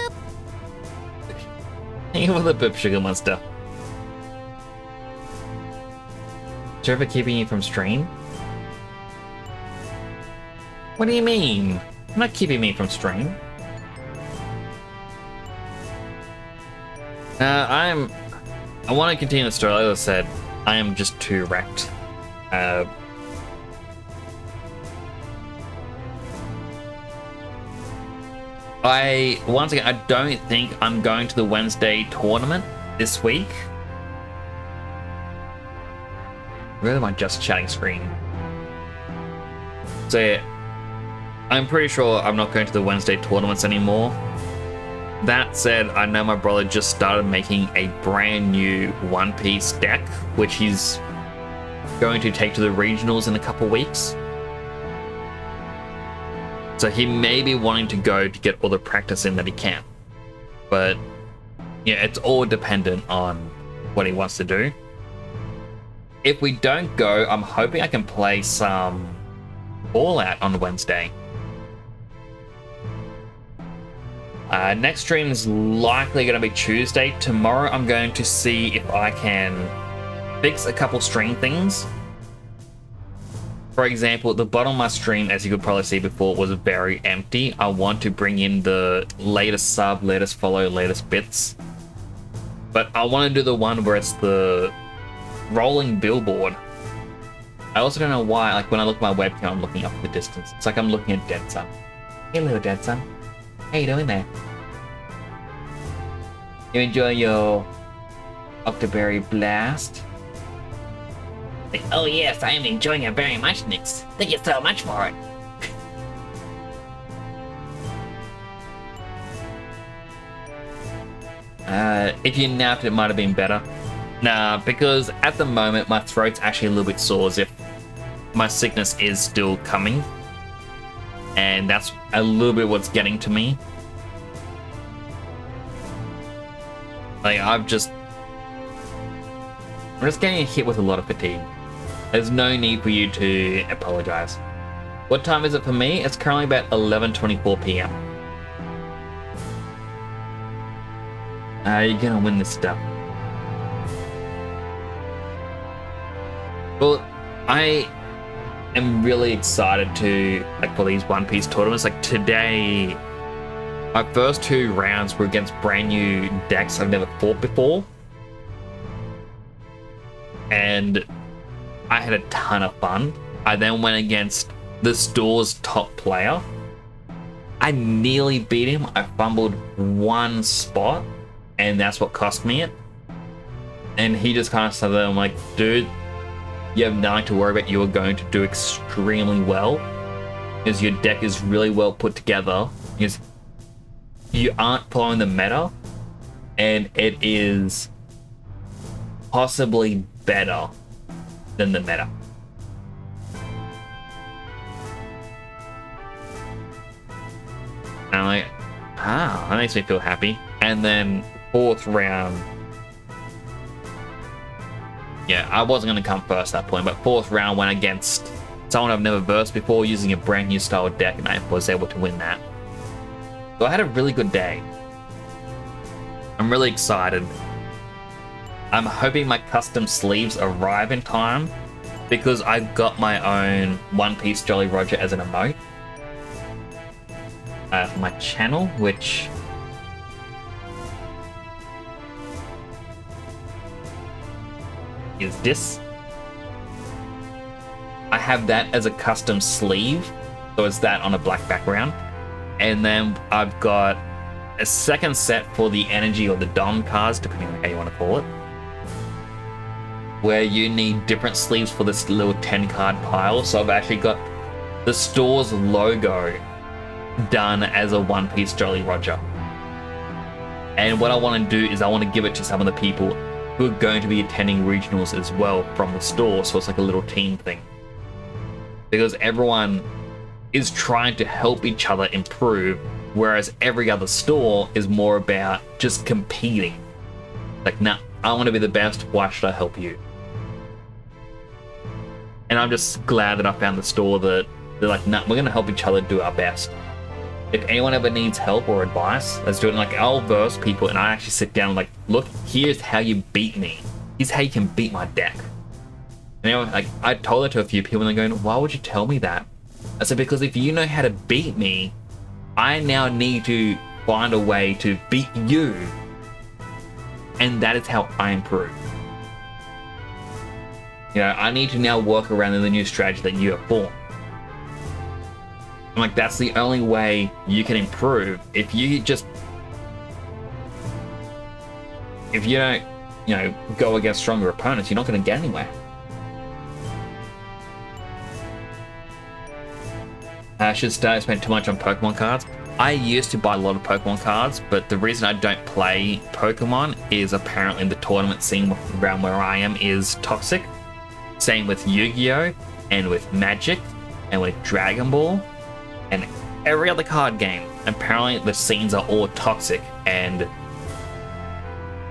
Even with the Boop Sugar Monster. Trevor keeping you from stream? What do you mean? I'm not keeping me from stream. I want to continue the story. Like I said, I am just too wrecked. Once again, I don't think I'm going to the Wednesday tournament this week. Really, my just chatting screen. So yeah, I'm pretty sure I'm not going to the Wednesday tournaments anymore. That said, I know my brother just started making a brand new One Piece deck, which he's going to take to the regionals in a couple weeks. So he may be wanting to go to get all the practice in that he can. But yeah, it's all dependent on what he wants to do. If we don't go, I'm hoping I can play some Fallout on Wednesday. Next stream is likely going to be Tuesday. Tomorrow I'm going to see if I can fix a couple stream things. For example, at the bottom of my stream, as you could probably see before, was very empty. I want to bring in the latest sub, latest follow, latest bits. But I want to do the one where it's the rolling billboard. I also don't know why, like when I look at my webcam, I'm looking up the distance. It's like I'm looking at Dead Sun. Hello, Dead Sun. How you doing there? You enjoy your Octoberry Blast? Like, oh yes, I am enjoying it very much, Nix. Thank you so much for it. If you napped, it might have been better. Nah, because at the moment my throat's actually a little bit sore as if my sickness is still coming. And that's a little bit what's getting to me. Like, I'm just getting hit with a lot of fatigue. There's no need for you to apologize. What time is it for me? It's currently about 11:24 p.m. You're gonna win this stuff. Well, I am really excited to, like, for these One Piece tournaments. Like today, my first 2 rounds were against brand new decks I've never fought before. And I had a ton of fun. I then went against the store's top player. I nearly beat him. I fumbled one spot, and that's what cost me it. And he just kind of said that, I'm like, dude, you have nothing to worry about. You are going to do extremely well. Because your deck is really well put together. Because you aren't following the meta. And it is possibly better than the meta. And I'm like, that makes me feel happy. And then 4th round, yeah, I wasn't going to come first at that point, but 4th round went against someone I've never versed before using a brand new style deck, and I was able to win that. So I had a really good day. I'm really excited. I'm hoping my custom sleeves arrive in time because I got my own One Piece Jolly Roger as an emote for my channel, which is this. I have that as a custom sleeve, so it's that on a black background. And then I've got a second set for the energy or the Dom cards, depending on how you want to call it, where you need different sleeves for this little 10 card pile. So I've actually got the store's logo done as a One Piece Jolly Roger. And what I want to do is I want to give it to some of the people who are going to be attending regionals as well from the store, so it's like a little team thing. Because everyone is trying to help each other improve, whereas every other store is more about just competing. Like, nah, I want to be the best, why should I help you? And I'm just glad that I found the store that they're like, nah, we're going to help each other do our best. If anyone ever needs help or advice, let's do it. Like, I'll verse people and I actually sit down and like, look, here's how you beat me. Here's how you can beat my deck. And anyway, like, I told that to a few people and they're going, why would you tell me that? I said, because if you know how to beat me, I now need to find a way to beat you. And that is how I improve. You know, I need to now work around the new strategy that you have formed. I'm like, that's the only way you can improve. If you don't, you know, go against stronger opponents, you're not going to get anywhere. I should start spending too much on Pokemon cards. I used to buy a lot of Pokemon cards, but the reason I don't play Pokemon is apparently the tournament scene around where I am is toxic. Same with Yu-Gi-Oh! And with Magic, and with Dragon Ball, and every other card game. Apparently the scenes are all toxic, and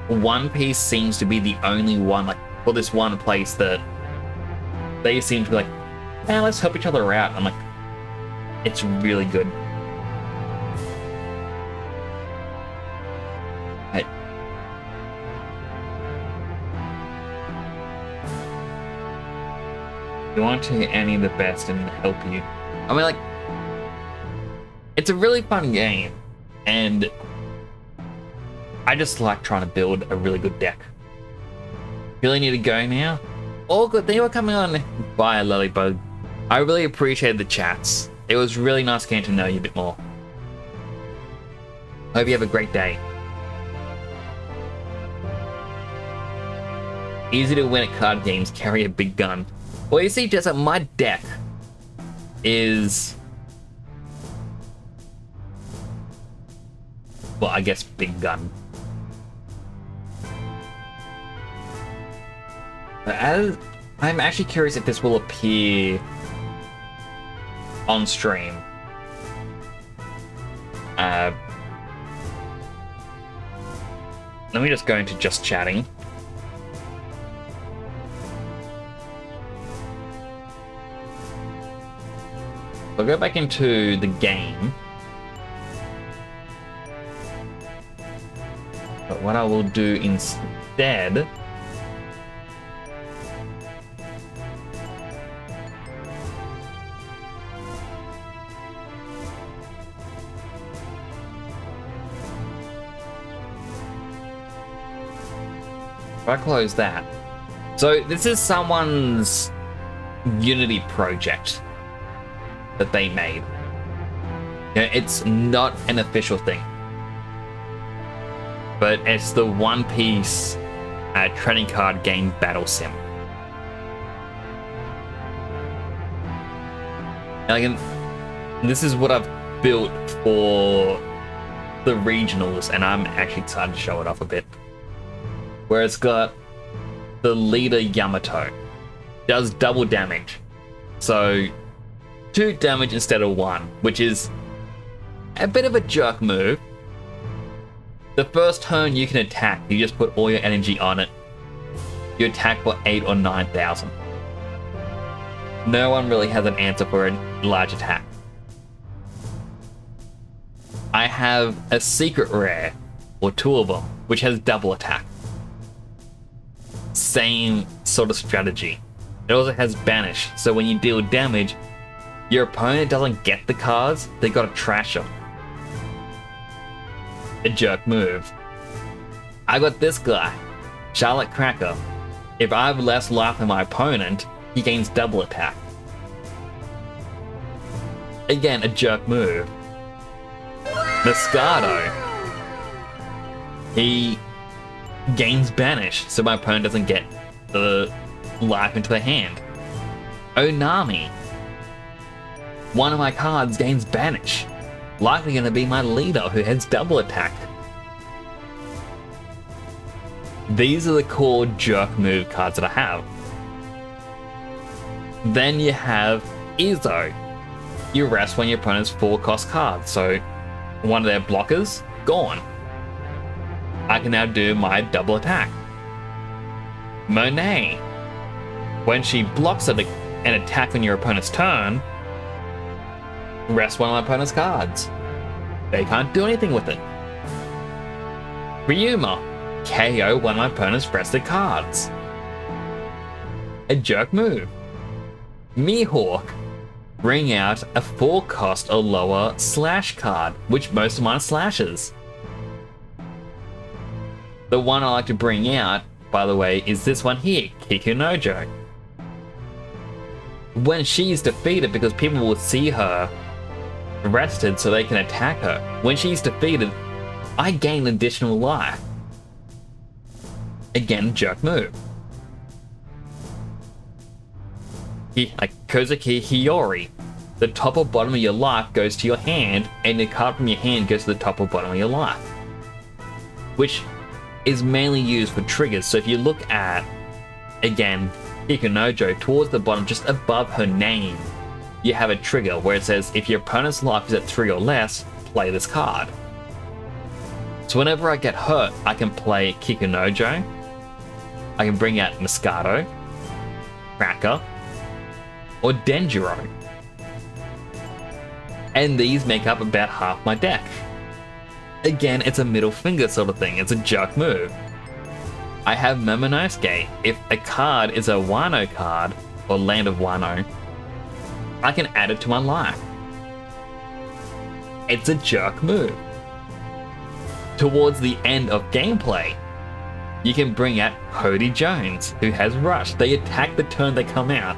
One Piece seems to be the only one, like, for this one place that they seem to be like, let's help each other out. I'm like, it's really good. You want to any of the best and help you. I mean, like, it's a really fun game, and I just like trying to build a really good deck. Really need to go now? All good. Thank you for coming on. Bye, Lilybug. I really appreciated the chats. It was really nice getting to know you a bit more. Hope you have a great day. Easy to win at card games, carry a big gun. Well, you see, Jessa, my deck is, well, I guess big gun. But I'm actually curious if this will appear on stream. Let me just go into just chatting. I'll go back into the game. But what I will do instead if I close that. So this is someone's Unity project that they made. You know, it's not an official thing, but it's the One Piece trading card game battle sim. And again, this is what I've built for the regionals, and I'm actually excited to show it off a bit. Where it's got the leader Yamato, does double damage, so 2 damage instead of 1, which is a bit of a jerk move. The first turn you can attack, you just put all your energy on it. You attack for 8 or 9,000. No one really has an answer for a large attack. I have a secret rare, or 2 of them, which has double attack. Same sort of strategy. It also has banish, so when you deal damage, your opponent doesn't get the cards, they gotta trash them. A jerk move. I got this guy, Charlotte Cracker. If I have less life than my opponent, he gains double attack. Again, a jerk move. Moscato. He gains banish, so my opponent doesn't get the life into the hand. Onami. One of my cards gains banish. Likely going to be my leader who has double attack. These are the core jerk move cards that I have. Then you have Izzo. You rest when your opponent's 4-cost card, so one of their blockers, gone. I can now do my double attack. Monet. When she blocks an attack on your opponent's turn, rest one of my opponent's cards. They can't do anything with it. Ryuma. KO one of my opponent's rested cards. A jerk move. Mihawk. Bring out a 4-cost or lower slash card, which most of mine are slashes. The one I like to bring out, by the way, is this one here, Kikunojo. When she's defeated, because people will see her rested so they can attack her, when she's defeated, I gain additional life. Again, jerk move. Like Kozuki Hiyori. the top or bottom of your life goes to your hand, and the card from your hand goes to the top or bottom of your life. Which is mainly used for triggers. So if you look at, again, Kikunojo, towards the bottom, just above her name, you have a trigger where it says, if your opponent's life is at 3 or less, play this card. So whenever I get hurt, I can play Kikunojo, I can bring out Moscato, Cracker, or Denjiro. And these make up about half my deck. Again, it's a middle finger sort of thing, it's a jerk move. I have Momonosuke. If a card is a Wano card, or Land of Wano, I can add it to my life. It's a jerk move. Towards the end of gameplay, you can bring out Hody Jones, who has Rush. They attack the turn they come out.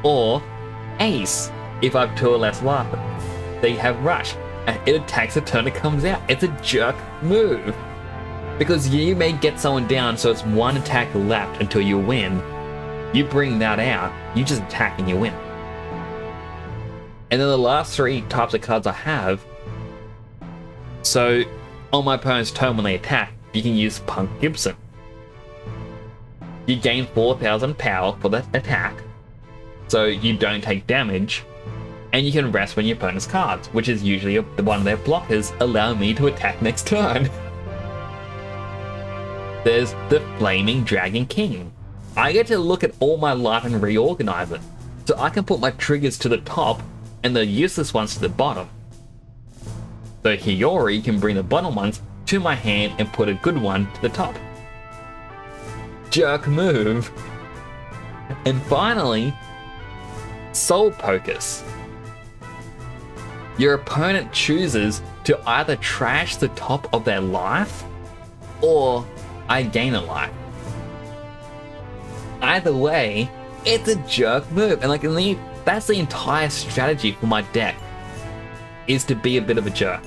Or Ace, if I have 2 or less life, they have Rush. It attacks the turn it comes out. It's a jerk move. Because you may get someone down, so it's 1 attack left until you win. You bring that out, you just attack and you win. And then the last 3 types of cards I have. So, on my opponent's turn when they attack, you can use Punk Gibson. You gain 4,000 power for that attack, so you don't take damage, and you can rest when your opponent's cards, which is usually one of their blockers, allow me to attack next turn. There's the Flaming Dragon King. I get to look at all my life and reorganize it, so I can put my triggers to the top and the useless ones to the bottom. So Hiyori can bring the bottom ones to my hand and put a good one to the top. Jerk move. And finally, Soul Pocus. Your opponent chooses to either trash the top of their life, or I gain a life. Either way, it's a jerk move, and that's the entire strategy for my deck, is to be a bit of a jerk.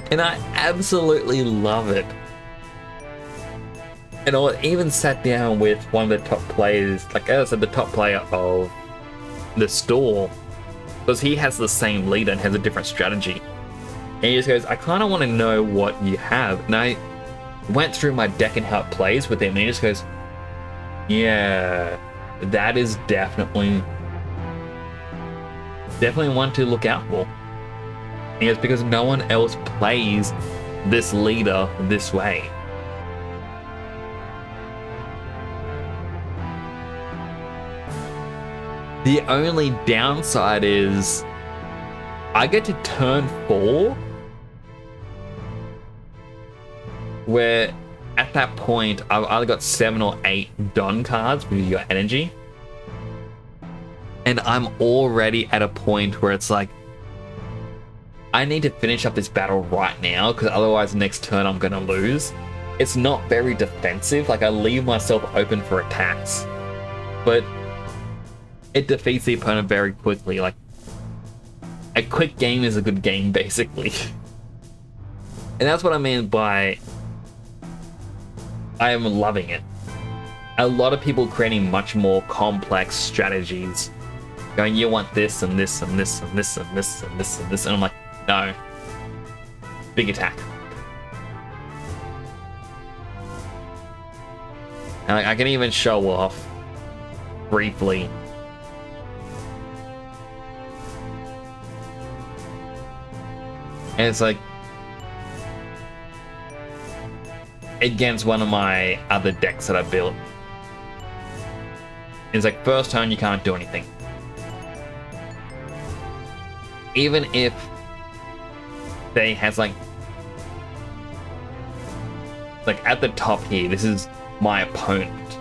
And I absolutely love it. And I even sat down with one of the top players, like as I said, the top player of the store, because he has the same leader and has a different strategy. And he just goes, I kind of want to know what you have. And I went through my deck and how it plays with him, and he just goes, yeah, that is definitely one to look out for. And it's because no one else plays this leader this way. The only downside is I get to turn 4, where at that point I've either got 7 or 8 Don cards with your energy, and I'm already at a point where it's like, I need to finish up this battle right now, because otherwise next turn I'm gonna lose. It's not very defensive, like I leave myself open for attacks, but it defeats the opponent very quickly. Like, a quick game is a good game, basically. And that's what I mean by I am loving it. A lot of people creating much more complex strategies, going, you want this and this and this and this and this and this and this, and I'm like, no. Big attack. And I can even show off briefly. And it's like, against one of my other decks that I built, it's like, first turn you can't do anything. Even if they has like at the top here, this is my opponent.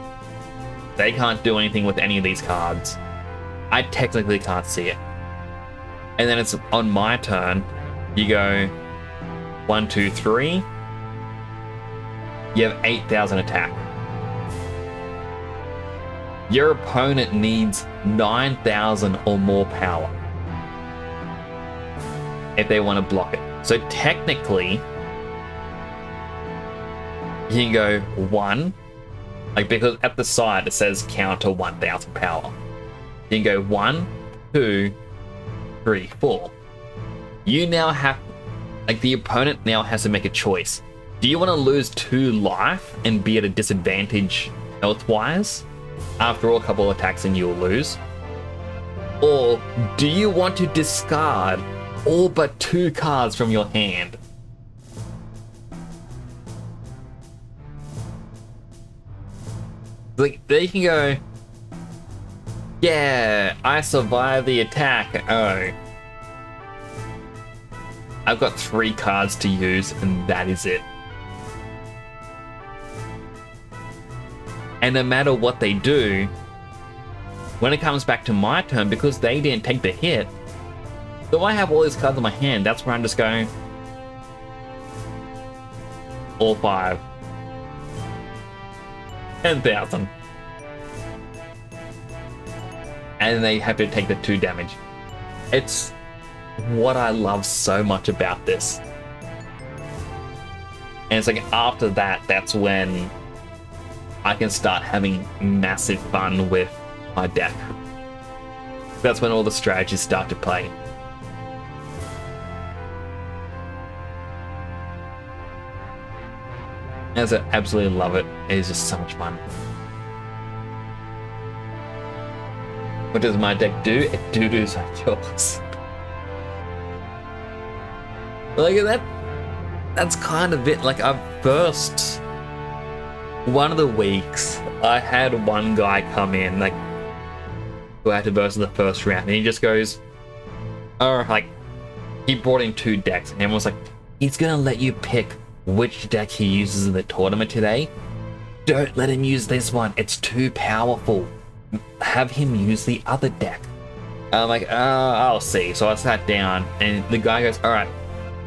They can't do anything with any of these cards. I technically can't see it. And then it's on my turn. You go 1, 2, 3. You have 8,000 attack. Your opponent needs 9,000 or more power if they want to block it. So technically, you can go 1, like, because at the side it says counter 1,000 power. You can go 1, 2, 3, 4. You now have, like, the opponent now has to make a choice. Do you want to lose 2 life and be at a disadvantage health-wise? After all, a couple attacks and you'll lose. Or do you want to discard all but 2 cards from your hand? Like, they can go, yeah, I survived the attack. Oh, I've got 3 cards to use and that is it. And no matter what they do, when it comes back to my turn, because they didn't take the hit, so I have all these cards in my hand, that's where I'm just going, all 5. 10,000. And they have to take the 2 damage. It's what I love so much about this. And it's like after that, that's when I can start having massive fun with my deck. That's when all the strategies start to play. As I absolutely love it. It is just so much fun. What does my deck do? It doos like yours. Look at that. That's kind of it. Like, one of the weeks, I had one guy come in, like, who I had to verse in the first round, and he just goes, oh, like, he brought in 2 decks, and everyone was like, he's gonna let you pick which deck he uses in the tournament today. Don't let him use this one, it's too powerful. Have him use the other deck. I'm like, I'll see. So I sat down, and the guy goes, alright,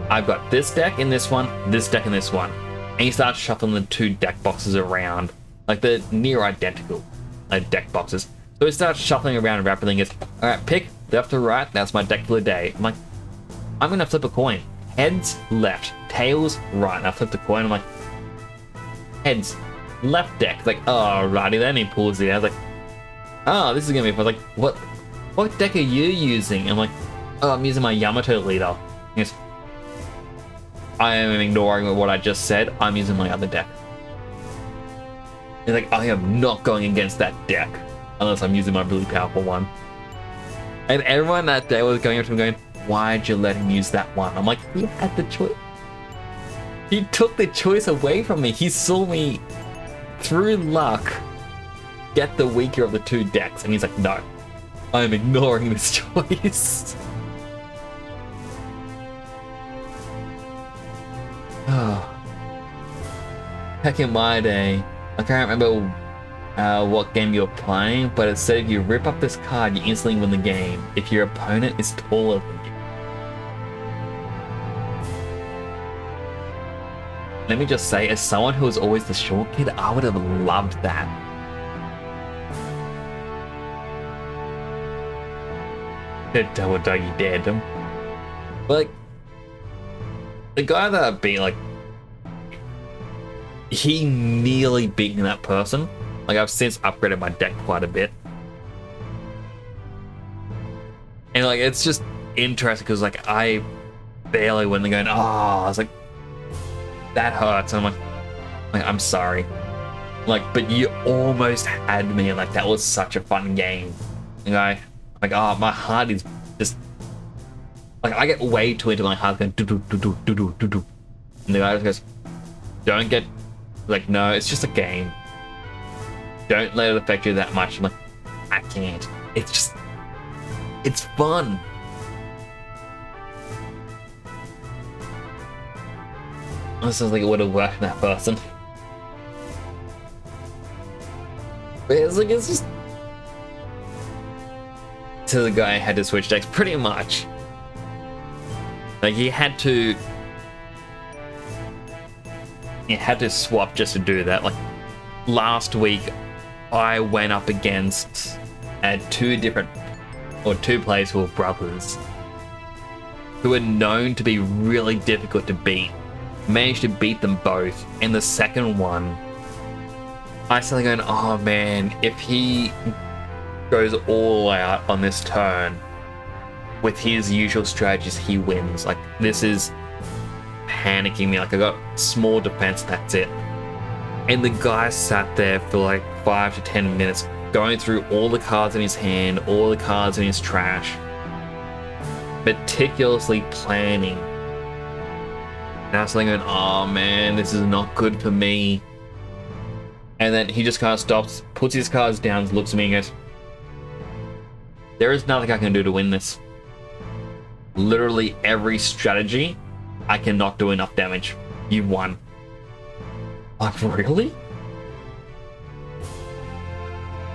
I've got this deck in this one, this deck in this one. And he starts shuffling the 2 deck boxes around, like they're near identical deck boxes. So he starts shuffling around rapidly and goes, alright, pick left to right, that's my deck for the day. I'm like, I'm gonna flip a coin. Heads, left, tails, right. And I flip the coin, I'm like, heads, left deck. It's like, oh, righty then. He pulls it out. I was like, oh, this is gonna be fun. I was like, what deck are you using? I'm like, oh, I'm using my Yamato leader. He goes, I am ignoring what I just said. I'm using my other deck. He's like, I am not going against that deck unless I'm using my really powerful one. And everyone that day was going up to him going, why'd you let him use that one? I'm like, he had the choice. He took the choice away from me. He saw me, through luck, get the weaker of the 2 decks. And he's like, no, I'm ignoring this choice. Back in my day, I can't remember what game you were playing, but it said if you rip up this card, you instantly win the game if your opponent is taller than you. Let me just say, as someone who was always the short kid, I would have loved that. The double doggy dared him. Like, the guy that I beat, like, he nearly beat me, that person. Like, I've since upgraded my deck quite a bit. And, like, it's just interesting because, like, I barely went and going, oh, I was like, that hurts. And I'm like, I'm sorry. Like, but you almost had me, and, like, that was such a fun game. And like, oh, my heart is just, like, I get way too into my heart going, do-do-do-do-do-do-do. And the guy just goes, don't get, like, no, it's just a game. Don't let it affect you that much. I'm like, I can't. It's just, it's fun. This sounds like it would have worked for that person. But it's like, it's just, so the guy had to switch decks pretty much. Like, he had to swap just to do that. Like, last week I went up against 2 players who were brothers, who are known to be really difficult to beat. Managed to beat them both. And the second one, I started going, oh man, if he goes all out on this turn with his usual strategies, he wins. Like, this is panicking me. Like, I got small defense, that's it. And the guy sat there for like 5 to 10 minutes going through all the cards in his hand, all the cards in his trash, meticulously planning. And I was thinking, oh man, this is not good for me. And then he just kind of stops, puts his cards down, looks at me and goes, there is nothing I can do to win this. Literally every strategy, I cannot do enough damage. You've won. Like, really?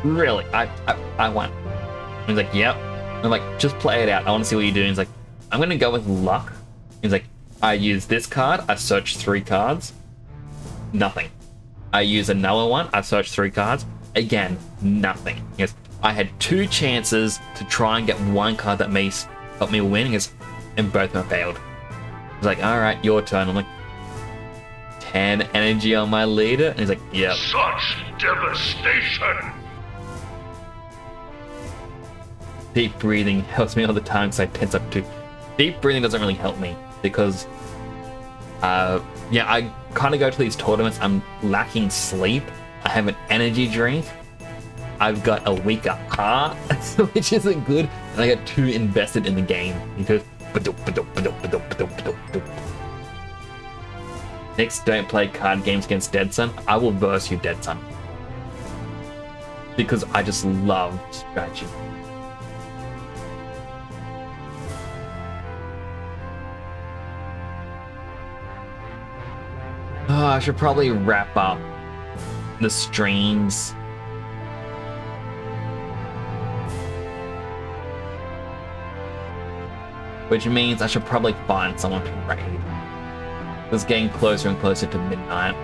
Really? I won. He's like, yep. I'm like, just play it out. I want to see what you do. He's like, I'm going to go with luck. He's like, I use this card. I search 3 cards. Nothing. I use another one. I search 3 cards. Again, nothing. He goes, I had 2 chances to try and get 1 card that may help me win. He goes, and both of them failed. He's like, all right, your turn. I'm like, 10 energy on my leader. And he's like, yep. Such devastation! Deep breathing helps me all the time because I tense up too. Deep breathing doesn't really help me because, yeah, I kind of go to these tournaments. I'm lacking sleep. I have an energy drink. I've got a weaker heart, which isn't good. And I get too invested in the game because. Next, don't play card games against Dead Sun. I will verse you, Dead Sun. Because I just love strategy. Oh, I should probably wrap up the streams. Which means I should probably find someone to raid. It's getting closer and closer to midnight.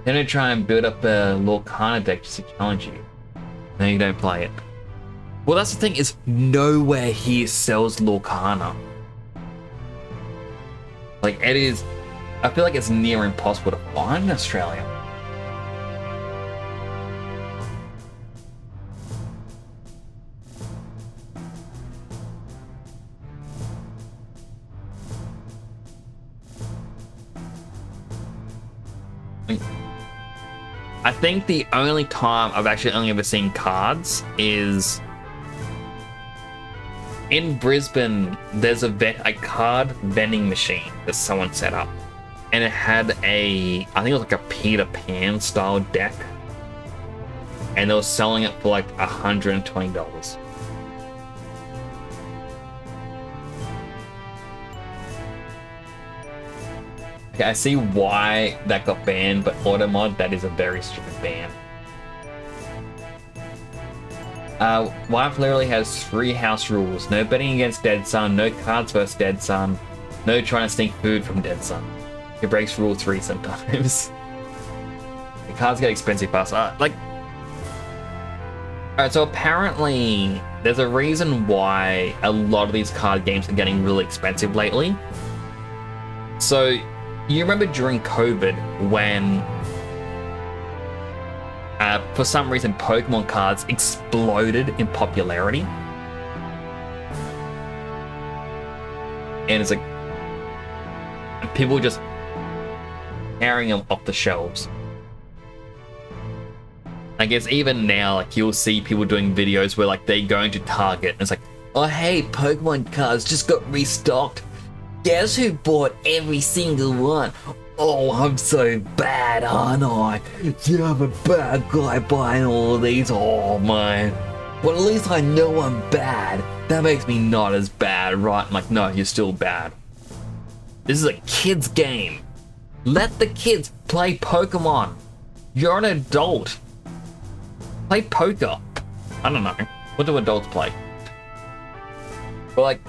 Then I try and build up a Lorcana deck just to challenge you. No, you don't play it. Well, that's the thing, is nowhere here sells Lorcana. Like, it is... I feel like it's near impossible to find in Australia. I think the only time I've actually only ever seen cards is in Brisbane. There's a card vending machine that someone set up, and it had I think it was like a Peter Pan style deck, and they were selling it for like $120. Okay, I see why that got banned, but Automod, that is a very stupid ban. Wife literally has 3 house rules. No betting against Dead Sun, no cards versus Dead Sun, no trying to sneak food from Dead Sun. It breaks rule 3 sometimes. The cards get expensive fast. Alright, so apparently there's a reason why a lot of these card games are getting really expensive lately. So, you remember during COVID when, for some reason, Pokemon cards exploded in popularity? And it's like, people were just carrying them off the shelves. I guess even now, like, you'll see people doing videos where, like, they go into Target and it's like, oh hey, Pokemon cards just got restocked. Guess who bought every single one? Oh, I'm so bad, aren't I? Yeah, I'm a bad guy buying all these. Oh, man. Well, at least I know I'm bad. That makes me not as bad, right? I'm like, no, you're still bad. This is a kid's game. Let the kids play Pokemon. You're an adult. Play poker. I don't know. What do adults play? But, like,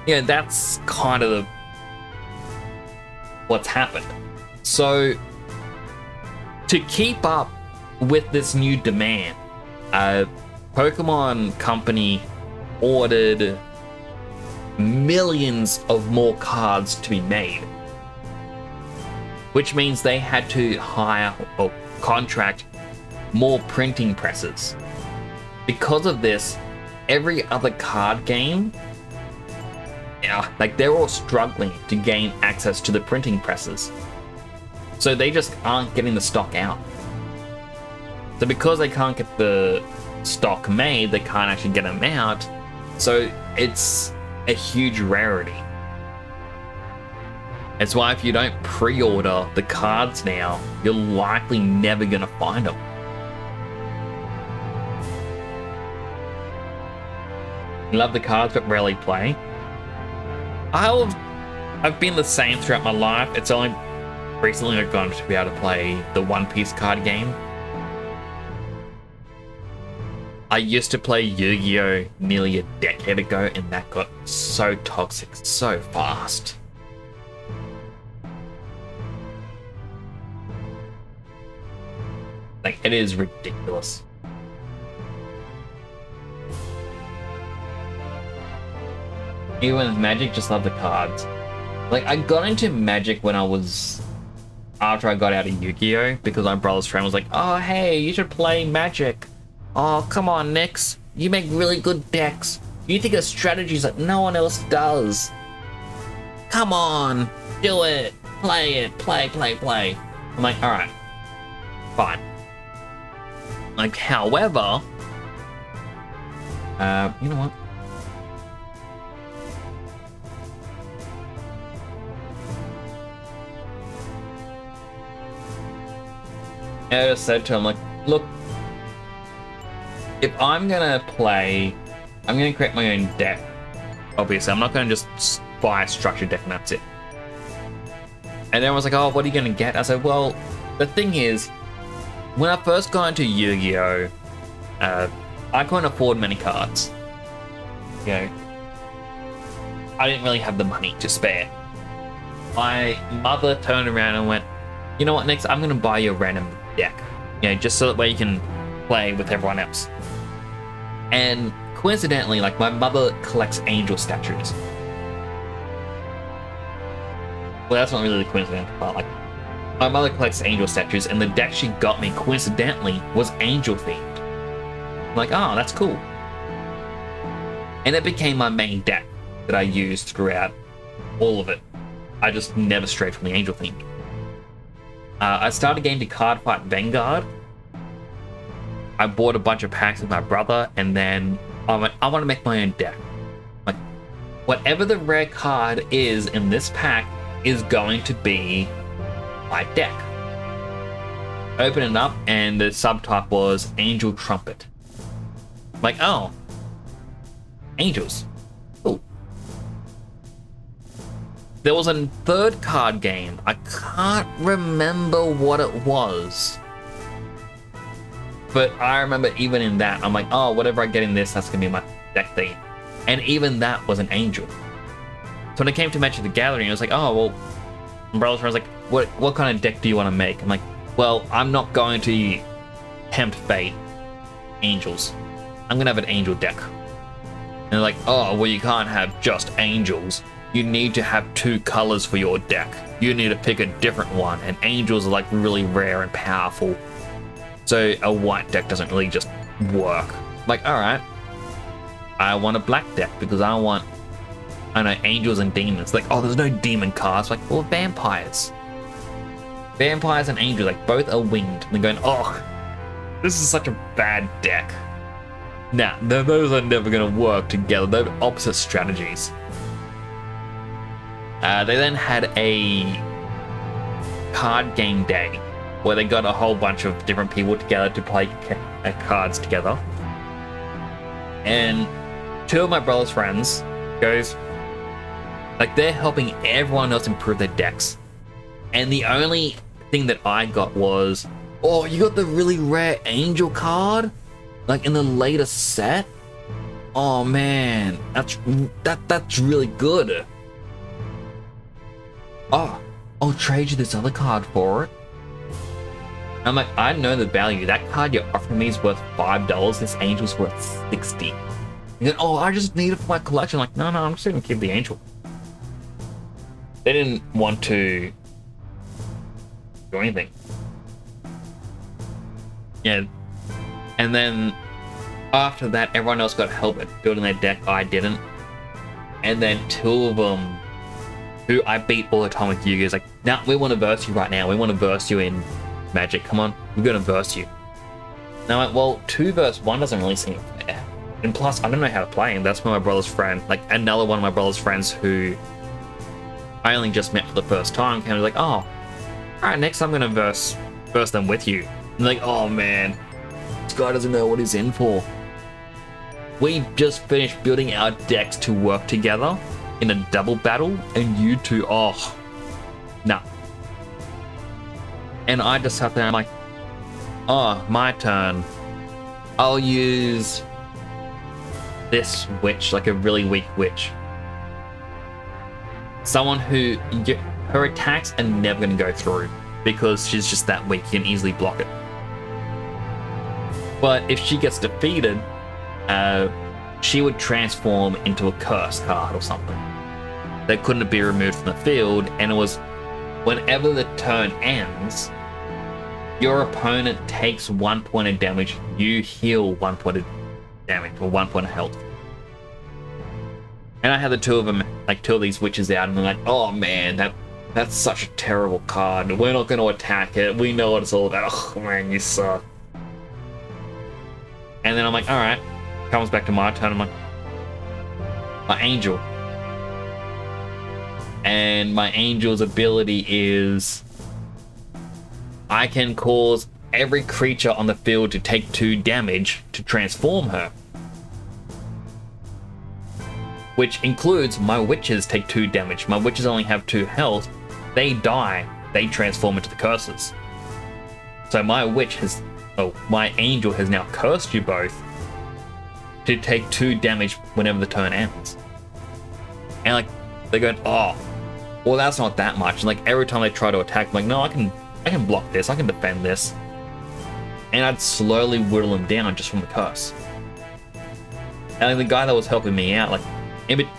yeah, that's kind of what's happened. So, to keep up with this new demand, Pokemon Company ordered millions of more cards to be made, which means they had to hire or contract more printing presses. Because of this, every other card game, like they're all struggling to gain access to the printing presses. So they just aren't getting the stock out. So because they can't get the stock made, they can't actually get them out. So it's a huge rarity. That's why if you don't pre-order the cards now, you're likely never gonna find them. Love the cards but rarely play. I've been the same throughout my life. It's only recently I've gone to be able to play the One Piece card game. I used to play Yu-Gi-Oh! Nearly a decade ago, and that got so toxic so fast. Like, it is ridiculous. Even with Magic, just love the cards. Like, I got into Magic when I was... after I got out of Yu-Gi-Oh! Because my brother's friend was like, oh, hey, you should play Magic. Oh, come on, Nix. You make really good decks. You think of strategies that no one else does. Come on, do it. Play it. Play. I'm like, alright. Fine. Like, however... you know what? I just said to him, like, look, if I'm gonna play, I'm gonna create my own deck. Obviously, I'm not gonna just buy a structured deck and that's it. And everyone was like, oh, what are you gonna get? I said, well, the thing is, when I first got into Yu-Gi-Oh, I couldn't afford many cards. You know, I didn't really have the money to spare. My mother turned around and went, you know what, Nix, I'm gonna buy you a random deck. You know, just so that way you can play with everyone else. And coincidentally, like, my mother collects angel statues. Well, that's not really the coincidence, but like, my mother collects angel statues, and the deck she got me coincidentally was angel themed. I'm like, oh, that's cool. And it became my main deck that I used throughout all of it. I just never strayed from the angel theme. I started getting to Cardfight Vanguard. I bought a bunch of packs with my brother, and then I went, I want to make my own deck. Like, whatever the rare card is in this pack is going to be my deck. Open it up, and the subtype was Angel Trumpet. Like, oh, angels. Cool. There was a third card game. I can't remember what it was. But I remember even in that, I'm like, oh, whatever I get in this, that's going to be my deck theme. And even that was an angel. So when it came to Magic the Gathering, I was like, oh, well, my brother's friend was like, what kind of deck do you want to make? I'm like, well, I'm not going to tempt fate angels. I'm going to have an angel deck. And they're like, oh, well, you can't have just angels. You need to have 2 colors for your deck. You need to pick a different one. And angels are like really rare and powerful. So a white deck doesn't really just work. Like, alright. I want a black deck because I know, angels and demons. Like, oh, there's no demon cards. Like, well, vampires. Vampires and angels, like, both are winged. And they're going, oh, this is such a bad deck. Nah, those are never going to work together. They're opposite strategies. They then had a card game day where they got a whole bunch of different people together to play cards together. And 2 of my brother's friends goes, like, they're helping everyone else improve their decks. And the only thing that I got was, oh, you got the really rare angel card? Like in the latest set? Oh man, that's really good. Oh, I'll trade you this other card for it. I'm like, I know the value. That card you're offering me is worth $5. This angel's worth $60. You go, oh, I just need it for my collection. Like, no, I'm just gonna keep the angel. They didn't want to do anything. Yeah. And then after that, everyone else got help at building their deck. I didn't. And then two of them, who I beat all the time with Yu-Gi-Oh! Like, nah, we want to verse you right now. We want to verse you in Magic. Come on, we're gonna verse you. Now, like, well, 2 versus 1 doesn't really seem fair. And plus, I don't know how to play, and that's when my brother's friend, like another one of my brother's friends who I only just met for the first time, came and was like, oh, alright, next I'm gonna verse them with you. And like, oh man, this guy doesn't know what he's in for. We just finished building our decks to work together in a double battle, and you two, oh, nah. And I just sat there and I'm like, oh, my turn. I'll use this witch, like a really weak witch. Someone who, her attacks are never going to go through because she's just that weak, you can easily block it. But if she gets defeated, she would transform into a curse card or something that couldn't be removed from the field, and it was whenever the turn ends, your opponent takes 1 point of damage, you heal 1 point of damage, or 1 point of health. And I had the two of them, like 2 of these witches out, and I'm like, oh man, that's such a terrible card. We're not going to attack it. We know what it's all about. Oh man, you suck. And then I'm like, alright. Comes back to my turn, I'm like, my angel. And my angel's ability is I can cause every creature on the field to take 2 damage to transform her. Which includes my witches take 2 damage. My witches only have 2 health. They die, they transform into the curses. So my my angel has now cursed you both to take 2 damage whenever the turn ends. And like, they're going, oh, well that's not that much. And like every time they try to attack, I'm like, no, I can block this, I can defend this. And I'd slowly whittle them down just from the curse. And like, the guy that was helping me out, like,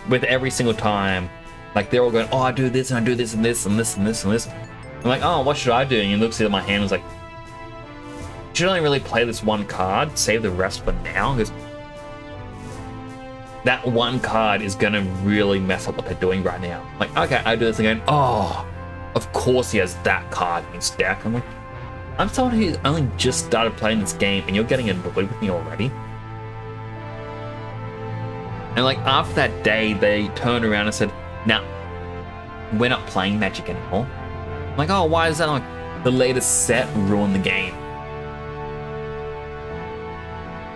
with every single time, like they're all going, oh, I do this and I do this and this and this and this and this. I'm like, oh, what should I do? And he looks at my hand and was like, you should only really play this one card, save the rest for now, because that one card is gonna really mess up what they're doing right now. I'm like, okay, I do this again. Oh, of course he has that card in his deck. I'm like, I'm someone who's only just started playing this game and you're getting annoyed with me already. And like after that day, they turned around and said, "Now, we're not playing Magic anymore." I'm like, oh, why is that? Like, the latest set ruined the game.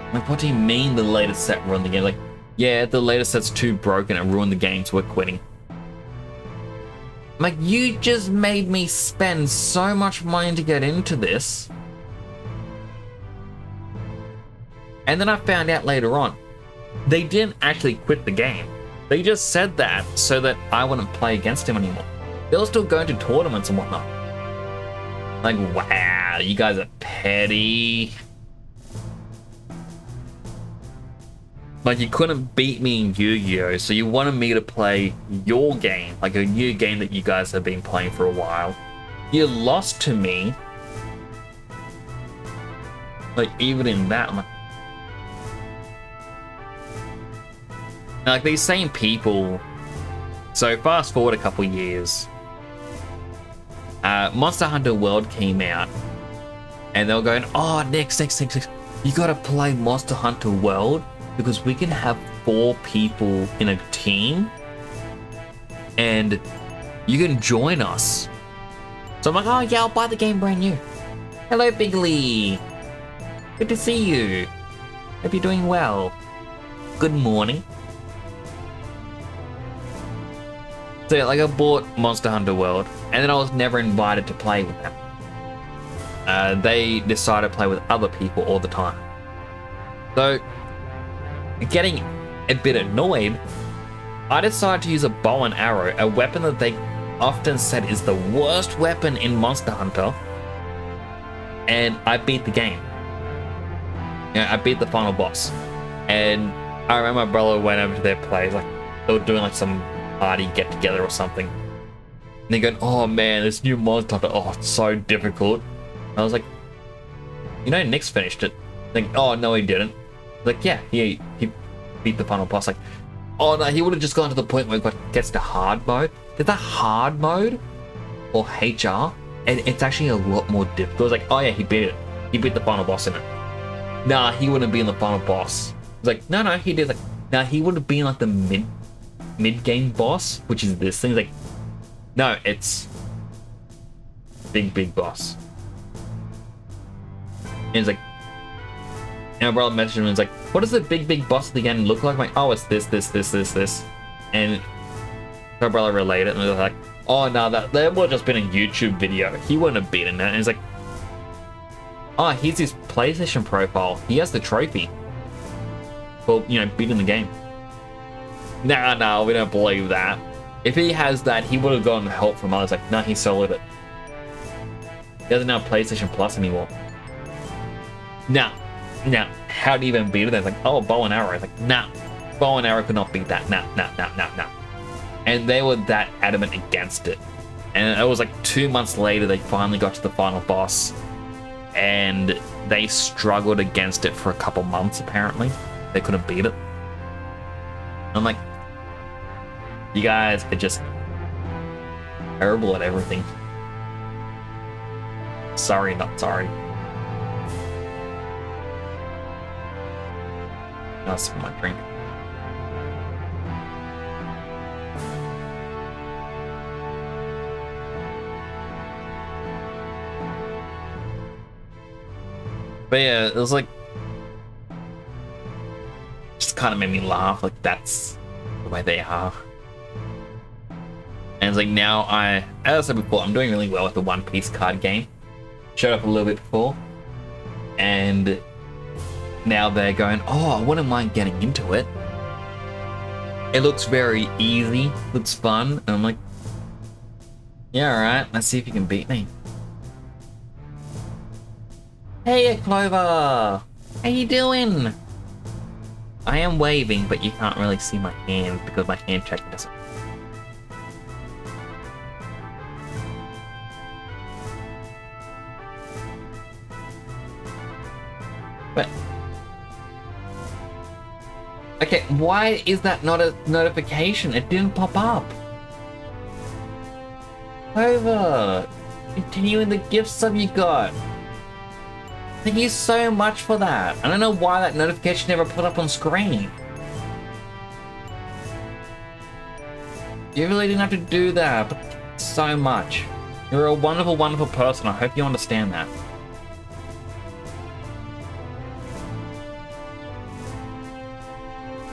I'm like, what do you mean the latest set ruined the game? Like, yeah, the latest set's too broken and ruined the game, so we're quitting. I'm like, you just made me spend so much money to get into this. And then I found out later on, they didn't actually quit the game. They just said that so that I wouldn't play against him anymore. They were still going to tournaments and whatnot. Like, wow, you guys are petty. Like, you couldn't beat me in Yu-Gi-Oh! So you wanted me to play your game, like a new game that you guys have been playing for a while. You lost to me. Like, even in that, I'm like... Now, like, these same people... So, fast forward a couple years. Monster Hunter World came out. And they were going, oh, next. You gotta play Monster Hunter World. Because we can have 4 people in a team and you can join us. So I'm like, oh yeah, I'll buy the game brand new. Hello, Bigley. Good to see you. Hope you're doing well. Good morning. So yeah, like I bought Monster Hunter World and then I was never invited to play with them. They decided to play with other people all the time. So getting a bit annoyed, I decided to use a bow and arrow, a weapon that they often said is the worst weapon in Monster Hunter, and I beat the game. I beat the final boss, and I remember my brother went over to their place, like they were doing like some party get together or something. And they going, "Oh man, this new monster hunter, oh it's so difficult." And I was like, "You know, Nick's finished it." Like, "Oh no, he didn't." Like, "Yeah, he beat the final boss." Like, "Oh no, he would have just gone to the point where it gets to hard mode." Did that hard mode or HR? And it's actually a lot more difficult. It's like, "Oh yeah, he beat it. He beat the final boss in it." Nah, he wouldn't be in the final boss. It's like, no, he did. Like, nah, he would have been like the mid game boss, which is this thing. It's like, no, it's big boss. And it's like, and my brother messaged him and it's like, "What does the big boss at the end look like?" I'm like, "Oh, it's this. And my brother related it and was like, "Oh no, that would have just been a YouTube video. He wouldn't have beaten it." And he's like, "Oh, here's his PlayStation profile. He has the trophy for, you know, beating the game." Nah, we don't believe that. If he has that, he would have gotten help from others. Like, no, he soloed it. He doesn't have PlayStation Plus anymore. Nah, how do you even beat it? It's like, "Oh, bow and arrow." It's like, nah, bow and arrow could not beat that. Nah. And they were that adamant against it. And it was like 2 months later, they finally got to the final boss. And they struggled against it for a couple months, apparently. They couldn't beat it. I'm like, you guys are just terrible at everything. Sorry, not sorry. That's my drink. But yeah, it was like, just kind of made me laugh. Like, that's the way they are. And it's like, now as I said before, I'm doing really well with the One Piece card game. Showed up a little bit before. And now they're going, "Oh, I wouldn't mind getting into it. It looks very easy, looks fun." And I'm like, "Yeah, alright, let's see if you can beat me." Hey, Clover! How you doing? I am waving, but you can't really see my hand because my hand checker doesn't. But okay, why is that not a notification? It didn't pop up. Clover, continuing the gift sub you got. Thank you so much for that. I don't know why that notification never put up on screen. You really didn't have to do that, but so much. You're a wonderful, wonderful person. I hope you understand that.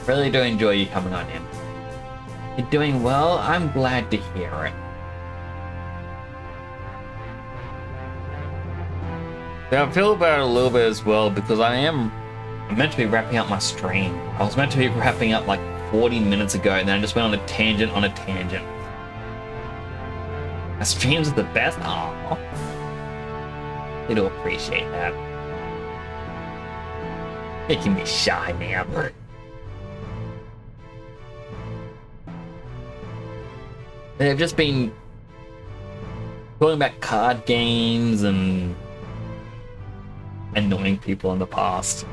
Really do enjoy you coming on in. You're doing well. I'm glad to hear it. Yeah, I feel about it a little bit as well because I'm meant to be wrapping up my stream. I was meant to be wrapping up like 40 minutes ago and then I just went on a tangent on a tangent. My streams are the best. Aww. They do appreciate that. Making me shy now. They've just been talking about card games and annoying people in the past.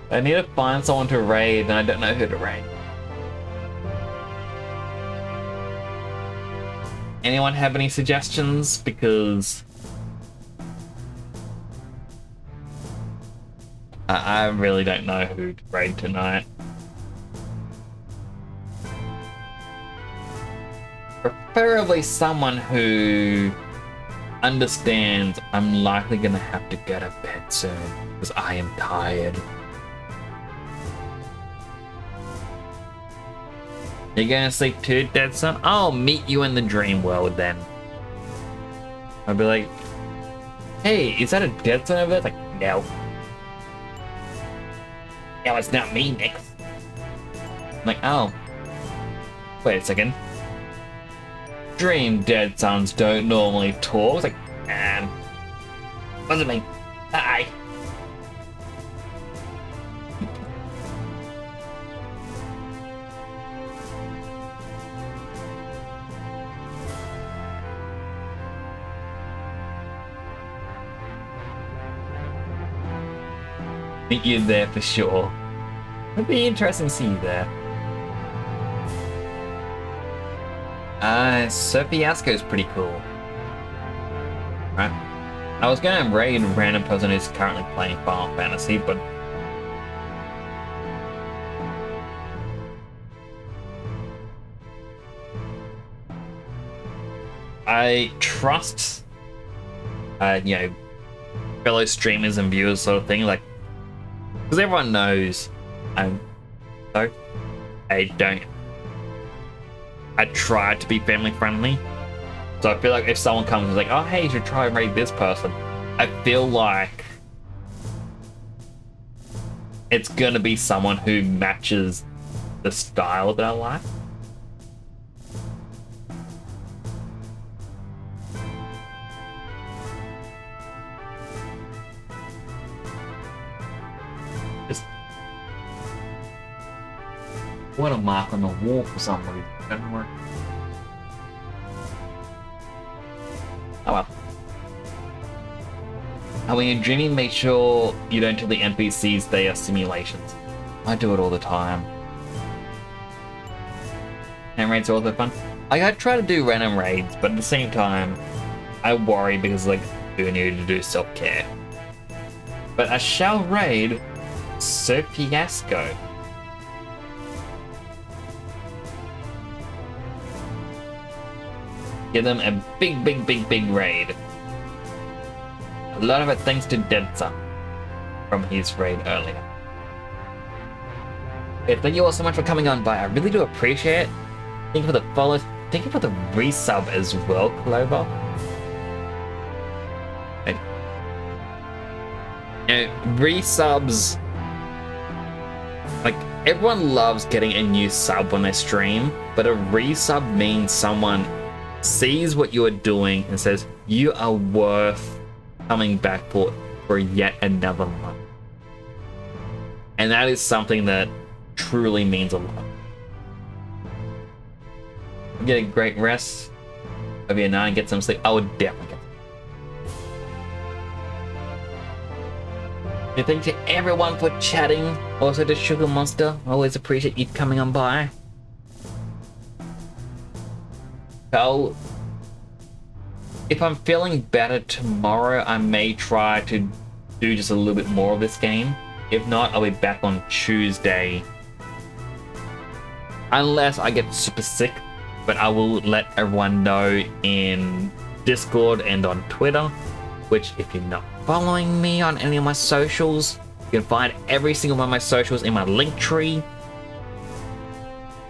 I need to find someone to raid and I don't know who to raid. Anyone have any suggestions? Because I really don't know who to raid tonight. Preferably someone who understands I'm likely gonna have to go to bed soon because I am tired. You're gonna sleep too, Dead Son? I'll meet you in the dream world then. I'll be like, "Hey, is that a Dead Son over there?" It's like, no. No, it's not me, Nick. I'm like, oh. Wait a second. Dream Dead Sons don't normally talk. It's like, wasn't me. Hi. Meet you there for sure. It'd be interesting to see you there. Sir Fiasco is pretty cool. Right. I was gonna raid a random person who's currently playing Final Fantasy, but I trust, you know, fellow streamers and viewers sort of thing, like, because everyone knows so I try to be family friendly. So I feel like if someone comes and is like, oh hey, you should try and raid this person, I feel like it's gonna be someone who matches the style that I like. Just what a mark on the wall for some reason. Doesn't work. Oh well. And when you're dreaming, make sure you don't tell the NPCs they are simulations. I do it all the time. And raids are also fun. I try to do random raids, but at the same time, I worry because like I do need to do self-care. But I shall raid Sir Fiasco. Give them a big raid. A lot of it thanks to Deadson from his raid earlier. Okay, thank you all so much for coming on by. I really do appreciate it. Thank you for the follows. Thank you for the resub as well, Clover. And, you know, resubs, like, everyone loves getting a new sub when they stream, but a resub means someone sees what you are doing and says you are worth coming back for yet another month. And that is something that truly means a lot. Get a great rest. Maybe a night and get some sleep. I would definitely get some. Thank you to everyone for chatting. Also to Sugar Monster. Always appreciate you coming on by. So, if I'm feeling better tomorrow, I may try to do just a little bit more of this game. If not, I'll be back on Tuesday. Unless I get super sick, but I will let everyone know in Discord and on Twitter, which if you're not following me on any of my socials, you can find every single one of my socials in my link tree,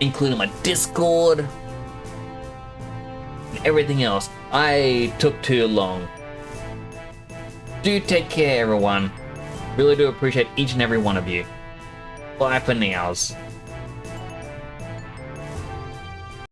including my Discord, and everything else. I took too long. Do take care, everyone. Really do appreciate each and every one of you. Bye for nows.